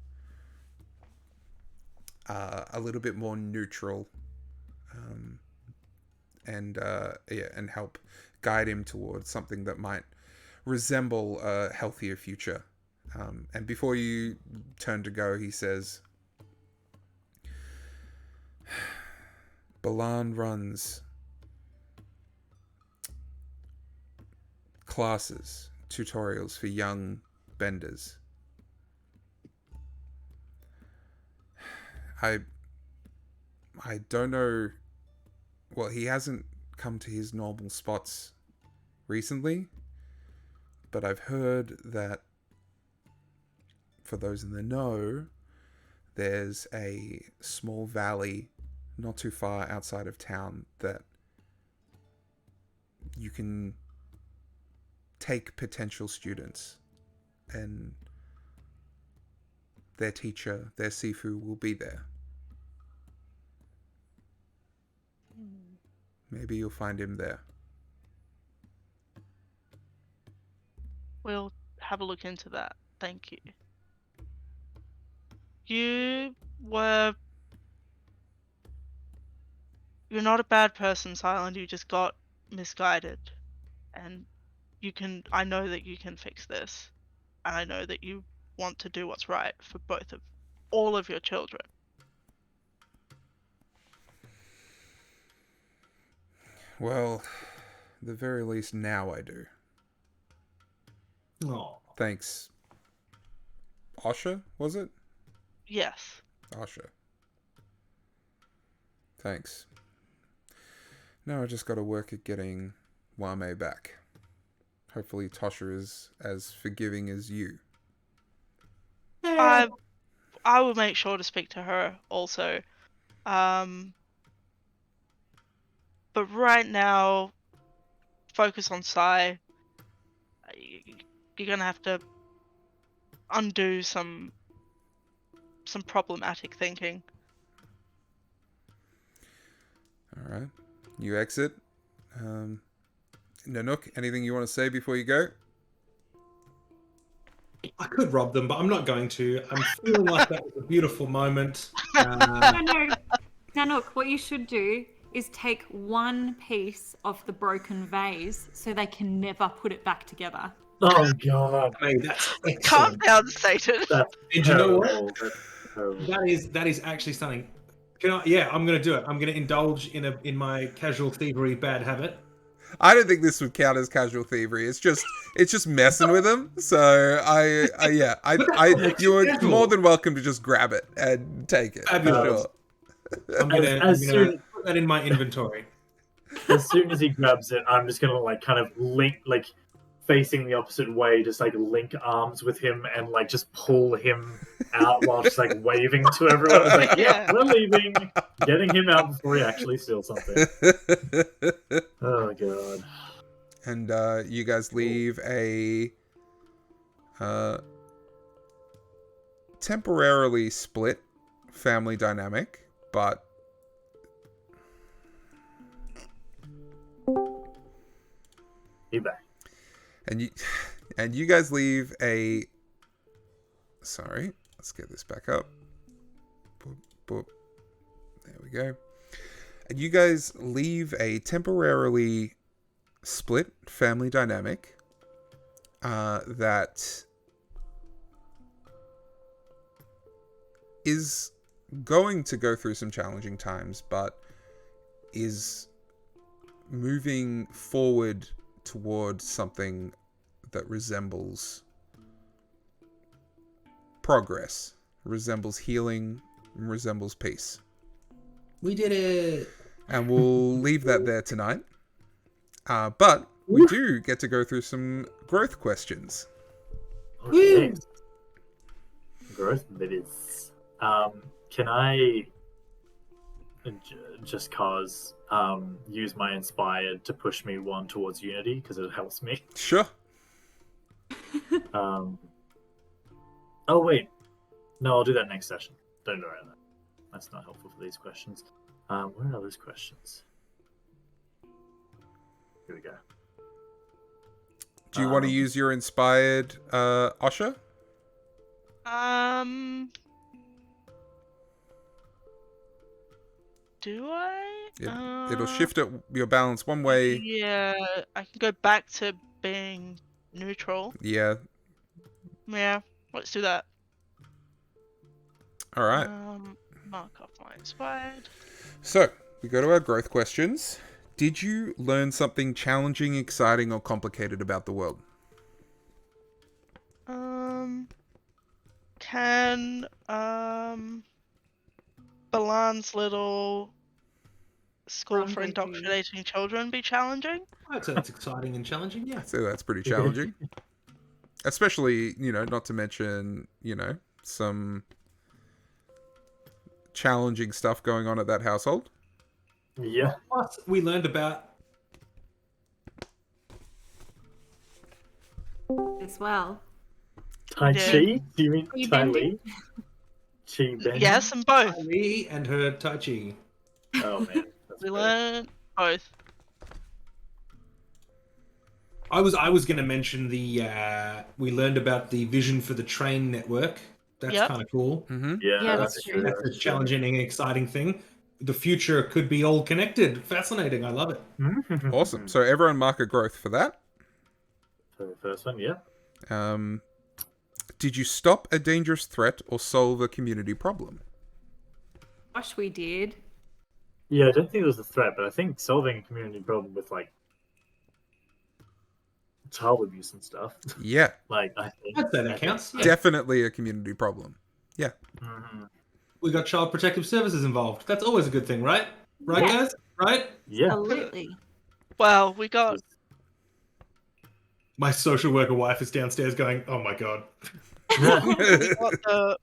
a little bit more neutral, and and help guide him towards something that might resemble a healthier future. And before you turn to go, he says, Balan runs classes, tutorials for young benders. I don't know. Well, he hasn't come to his normal spots recently, but I've heard that, for those in the know, there's a small valley not too far outside of town that you can take potential students, and their teacher, their Sifu, will be there. Maybe you'll find him there. We'll have a look into that. Thank you. You're not a bad person, Silent. You just got misguided. And I know that you can fix this. And I know that you want to do what's right for all of your children. Well, at the very least now I do. Oh, Thanks. Asha, was it? Yes. Asha. Thanks. Now I just gotta work at getting Wame back. Hopefully Tosha is as forgiving as you. I will make sure to speak to her also. But right now, focus on Sai. You're gonna have to undo some problematic thinking. Alright. You exit. Nanook, anything you want to say before you go? I could rob them, but I'm not going to. I'm feeling like that was a beautiful moment. Nanook, what you should do is take one piece of the broken vase so they can never put it back together. Oh god. Hey, that's Calm excellent. down, Satan. That's And you know terrible. what? That's terrible. That is actually stunning. Yeah, I'm gonna do it. I'm gonna indulge in my casual thievery bad habit. I don't think this would count as casual thievery. It's just messing with him. So you're Casual. more than welcome to just grab it and take it. Fabulous. Sure. I'm gonna soon- put that in my inventory. As soon as he grabs it, I'm just gonna like kind of link, like facing the opposite way, just like link arms with him and like just pull him out while just like waving to everyone. It's like, yeah, we're leaving, getting him out before he actually steals something. Oh god. And you guys leave a temporarily split family dynamic, but Be back. and you guys leave a. Sorry, let's get this back up. Boop, boop. There we go. And you guys leave a temporarily split family dynamic that is going to go through some challenging times, but is moving forward towards something that resembles progress, resembles healing, resembles peace. We did it. And we'll leave that there tonight. But we do get to go through some growth questions. Okay. Growth bits. Can I just cause use my inspired to push me one towards unity because it helps me? Sure. Oh wait, no, I'll do that next session. Don't worry about that. That's not helpful for these questions. Where are those questions? Here we go. Do you want to use your inspired Osha? Do I? It'll shift your balance one way. Yeah, I can go back to being neutral. Yeah. Yeah, let's do that. All right. Mark off my inspired. So we go to our growth questions. Did you learn something challenging, exciting, or complicated about the world? Can Balan's little school for Rendezvous. indoctrinating children be challenging? I'd say that's exciting and challenging. Yeah. So that's pretty challenging. Especially, not to mention, some challenging stuff going on at that household. Yeah. Plus, we learned about. As well. Tai Yeah. Chi? Do you mean Chi Tai bending? Li? Chi bending? Yes, and both. Ali and her Tai Chi. Oh man. That's We great. learned both. I was going to mention we learned about the vision for the train network. That's Yep. kind of cool. Mm-hmm. Yeah, Yeah, that's true. That's a challenging and exciting thing. The future could be all connected. Fascinating. I love it. Awesome. So everyone mark a growth for that. For the first one, yeah. Did you stop a dangerous threat or solve a community problem? Gosh, we did. Yeah, I don't think it was a threat, but I think solving a community problem with like child abuse and stuff. Yeah, Like I think I'd say that counts. Yeah. definitely a community problem. Mhm. We got child protective services involved. That's always a good thing, right? Right, Yeah. guys? Right? Yeah. Absolutely. Well, we got My social worker wife is downstairs going, "Oh my god." we got the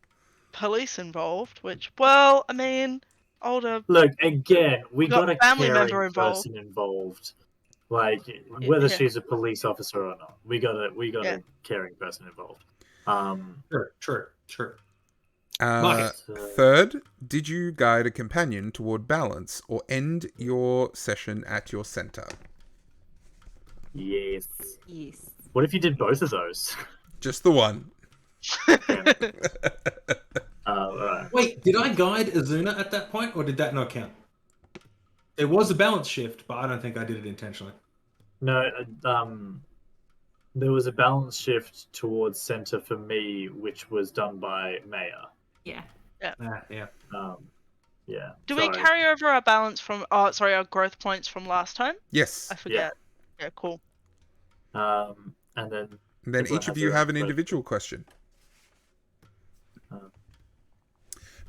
police involved, which, well, I mean, older. Look, again, we Got got a family caring member involved. person involved. Like whether Yeah. she's a police officer or not, we got Yeah. a caring person involved. Sure. Third, did you guide a companion toward balance or end your session at your center? Yes. Yes. What if you did both of those? Just the one. Alright. Wait, did I guide Azuna at that point, or did that not count? There was a balance shift, but I don't think I did it intentionally. No, there was a balance shift towards center for me, which was done by Maya. Yeah. Yeah. Yeah. Do we sorry. carry over our balance from? Oh, sorry, our growth points from last time. Yes. I forget. Yeah, cool. And then And then everyone each of has you their have own an growth. individual question. Uh,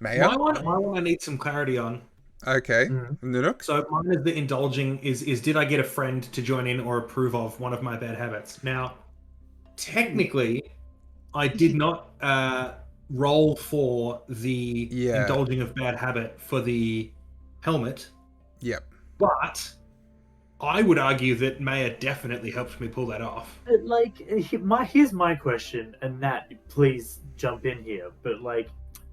Maya? My one I need some clarity on. Okay. Mhm. Nanook? So mine is the indulging is did I get a friend to join in or approve of one of my bad habits? Now, technically, I did not roll for the Yeah. indulging of bad habit for the helmet, Yep. but I would argue that Maya definitely helped me pull that off. Like, here's my question, and Nat, please jump in here. But like,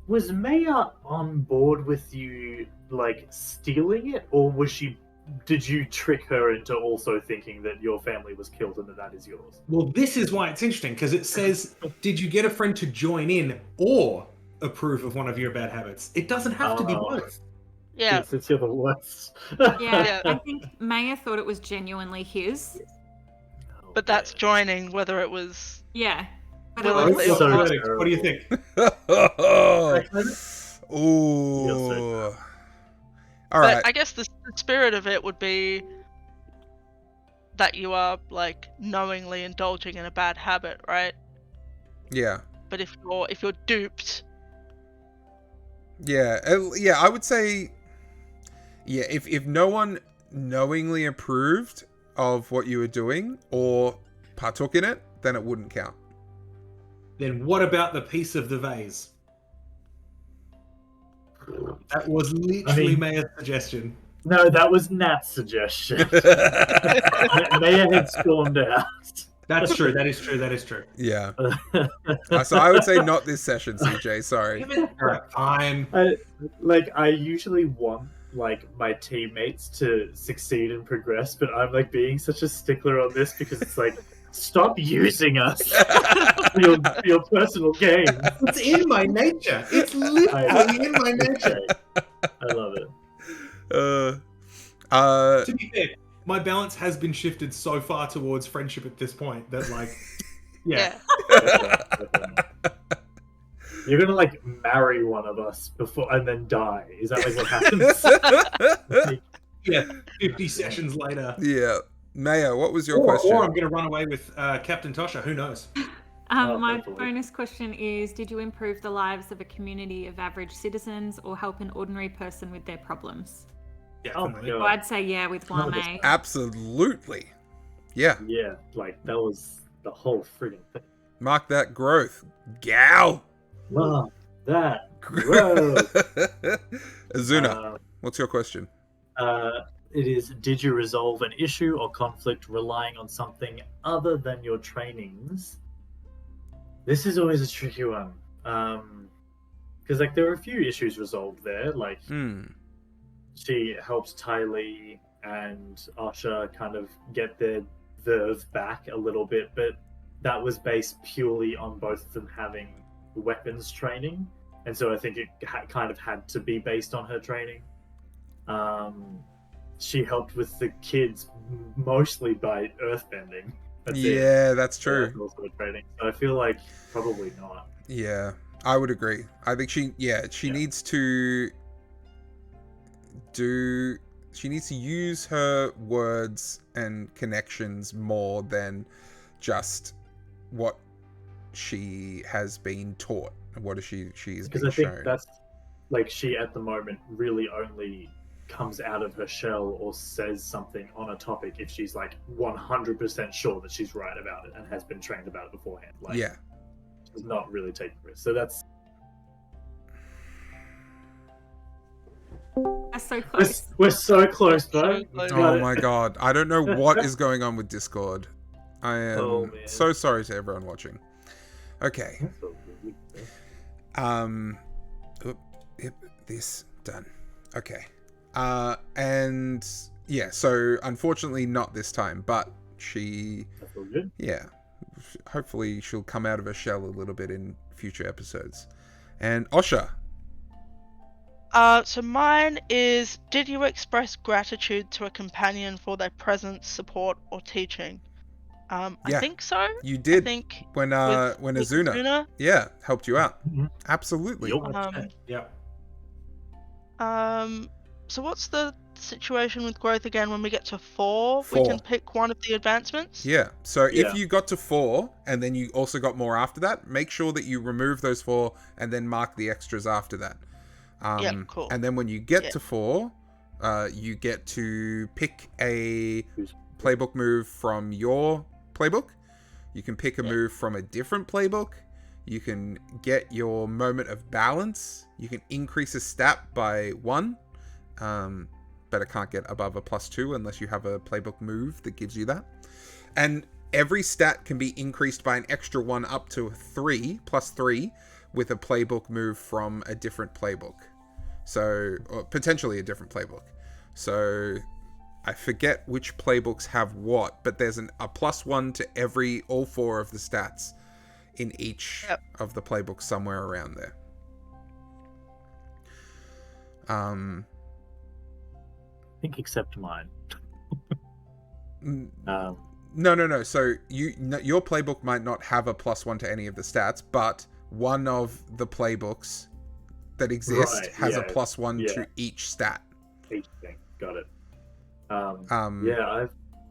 was Maya on board with you, like stealing it, or was she? Did you trick her into also thinking that your family was killed and that is yours? Well, this is why it's interesting because it says, "Did you get a friend to join in or approve of one of your bad habits?" It doesn't have to be Oh. both. Yeah. Since you're the worst. Yeah, Yeah. I think Maya thought it was genuinely his. But that's joining, whether it was. Yeah. But Well, it was, it's- so Verdict, what do you think? Ooh. All But right. I guess the spirit of it would be that you are like knowingly indulging in a bad habit, right? Yeah. But if you're duped, Yeah. I would say. Yeah. If no one knowingly approved of what you were doing or partook in it, then it wouldn't count. Then what about the piece of the vase? That was literally Maya's suggestion. No, that was Nat's suggestion. Maya had stormed out. That's true. That is true. Yeah. So I would say not this session, CJ. Sorry. All right, fine. I usually want like my teammates to succeed and progress, but I'm like being such a stickler on this because it's like Stop using us for your personal gain. It's in my nature. It's literally in my nature. I love it. To be fair, my balance has been shifted so far towards friendship at this point that, like, yeah. You're gonna like marry one of us before and then die. Is that like what happens? Yeah, 50 sessions later. Yeah. Maya, what was your Or question? I'm going to run away with Captain Tosha. Who knows? My hopefully. bonus question is: did you improve the lives of a community of average citizens, or help an ordinary person with their problems? Definitely. Oh, Well, I'd say yeah with No, Wame. Absolutely. Yeah. Yeah, like that was the whole friggin' thing. Mark that growth. Gal. Mom, that gross. Azuna, what's your question? It is, did you resolve an issue or conflict relying on something other than your trainings? This is always a tricky one. Because like there are a few issues resolved there. Like she helps Tylee and Asha kind of get their verve back a little bit, but that was based purely on both of them having weapons training, and so I think it kind of had to be based on her training. She helped with the kids mostly by earthbending. That's true. That's also training. So I feel like probably not. Yeah, I would agree. I think she needs to she needs to use her words and connections more than just what she has been taught and what she's Because been I think shown. that's like she at the moment really only comes out of her shell or says something on a topic if she's like 100% sure that she's right about it and has been trained about it beforehand. Like, Yeah. she's not really taking risks. So that's That's so close. we're so close, though. So close. Oh my god. I don't know what is going on with Discord. I am Oh, man. so sorry to everyone watching. Okay. Yep, this done. Okay. And yeah, so unfortunately not this time, but she, That's all good. yeah, hopefully she'll come out of her shell a little bit in future episodes. And Osha. So mine is: did you express gratitude to a companion for their presence, support, or teaching? Yeah. I think so. You I did think when with Azuna, Azuna, yeah, helped you out. Mhm. Absolutely. Yup. Yeah. So what's the situation with growth again? When we get to 4, we 4. can pick one of the advancements. Yeah. So Yeah. if you got to 4 and then you also got more after that, make sure that you remove those 4 and then mark the extras after that. Yeah, cool. And then when you get Yeah. to 4, you get to pick a playbook move from your playbook. You can pick a move from a different playbook. You can get your moment of balance. You can increase a stat by 1. But it can't get above a +2 unless you have a playbook move that gives you that. And every stat can be increased by an extra 1 up to 3, +3, with a playbook move from a different playbook. So, or potentially a different playbook. So, I forget which playbooks have what, but there's a +1 to all 4 of the stats in each of the playbooks somewhere around there. I think except mine. No. So your playbook might not have a +1 to any of the stats, but one of the playbooks that exist has a +1 to each stat. Each thing. Got it.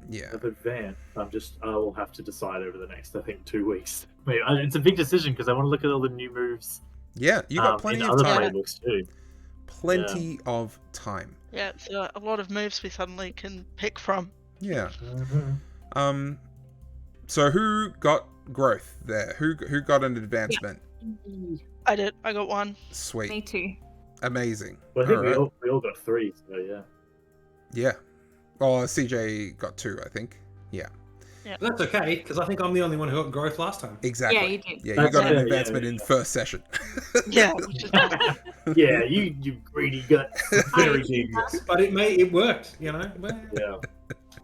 Yeah. I've advanced. I will have to decide over the next, I think, 2 weeks. It's a big decision because I want to look at all the new moves. Yeah, you got plenty in of other time. playbooks too. Plenty of time. Yeah, it's a lot of moves we suddenly can pick from. Yeah. Mm-hmm. So who got growth there? Who got an advancement? I did. I got 1. Sweet. Me too. Amazing. Well, I think Alright. we all got 3. So yeah. Yeah. Oh, CJ got 2, I think. Yeah. But that's okay, because I think I'm the only one who got growth last time. Exactly. Yeah, you did. Yeah, you got an Yeah, advancement yeah. in first session. Yeah, which is nice. Yeah, you greedy gut. Very devious. But it worked, you know? Well, Yeah.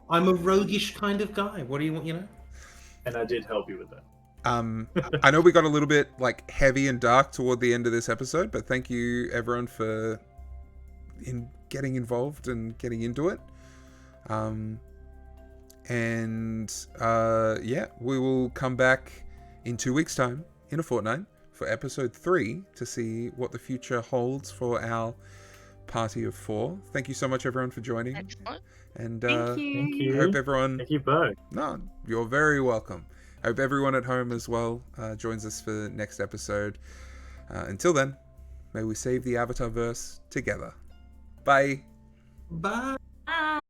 I'm a roguish kind of guy. What do you want, you know? And I did help you with that. I know we got a little bit like heavy and dark toward the end of this episode, but thank you everyone for getting involved and getting into it. Yeah, we will come back in 2 weeks' time, in a fortnight, for episode 3 to see what the future holds for our party of 4. Thank you so much, everyone, for joining. Excellent. And Thank you. I hope everyone. Thank you both. No, you're very welcome. I hope everyone at home as well joins us for the next episode. Until then, may we save the Avatar verse together. Bye. Bye. Bye.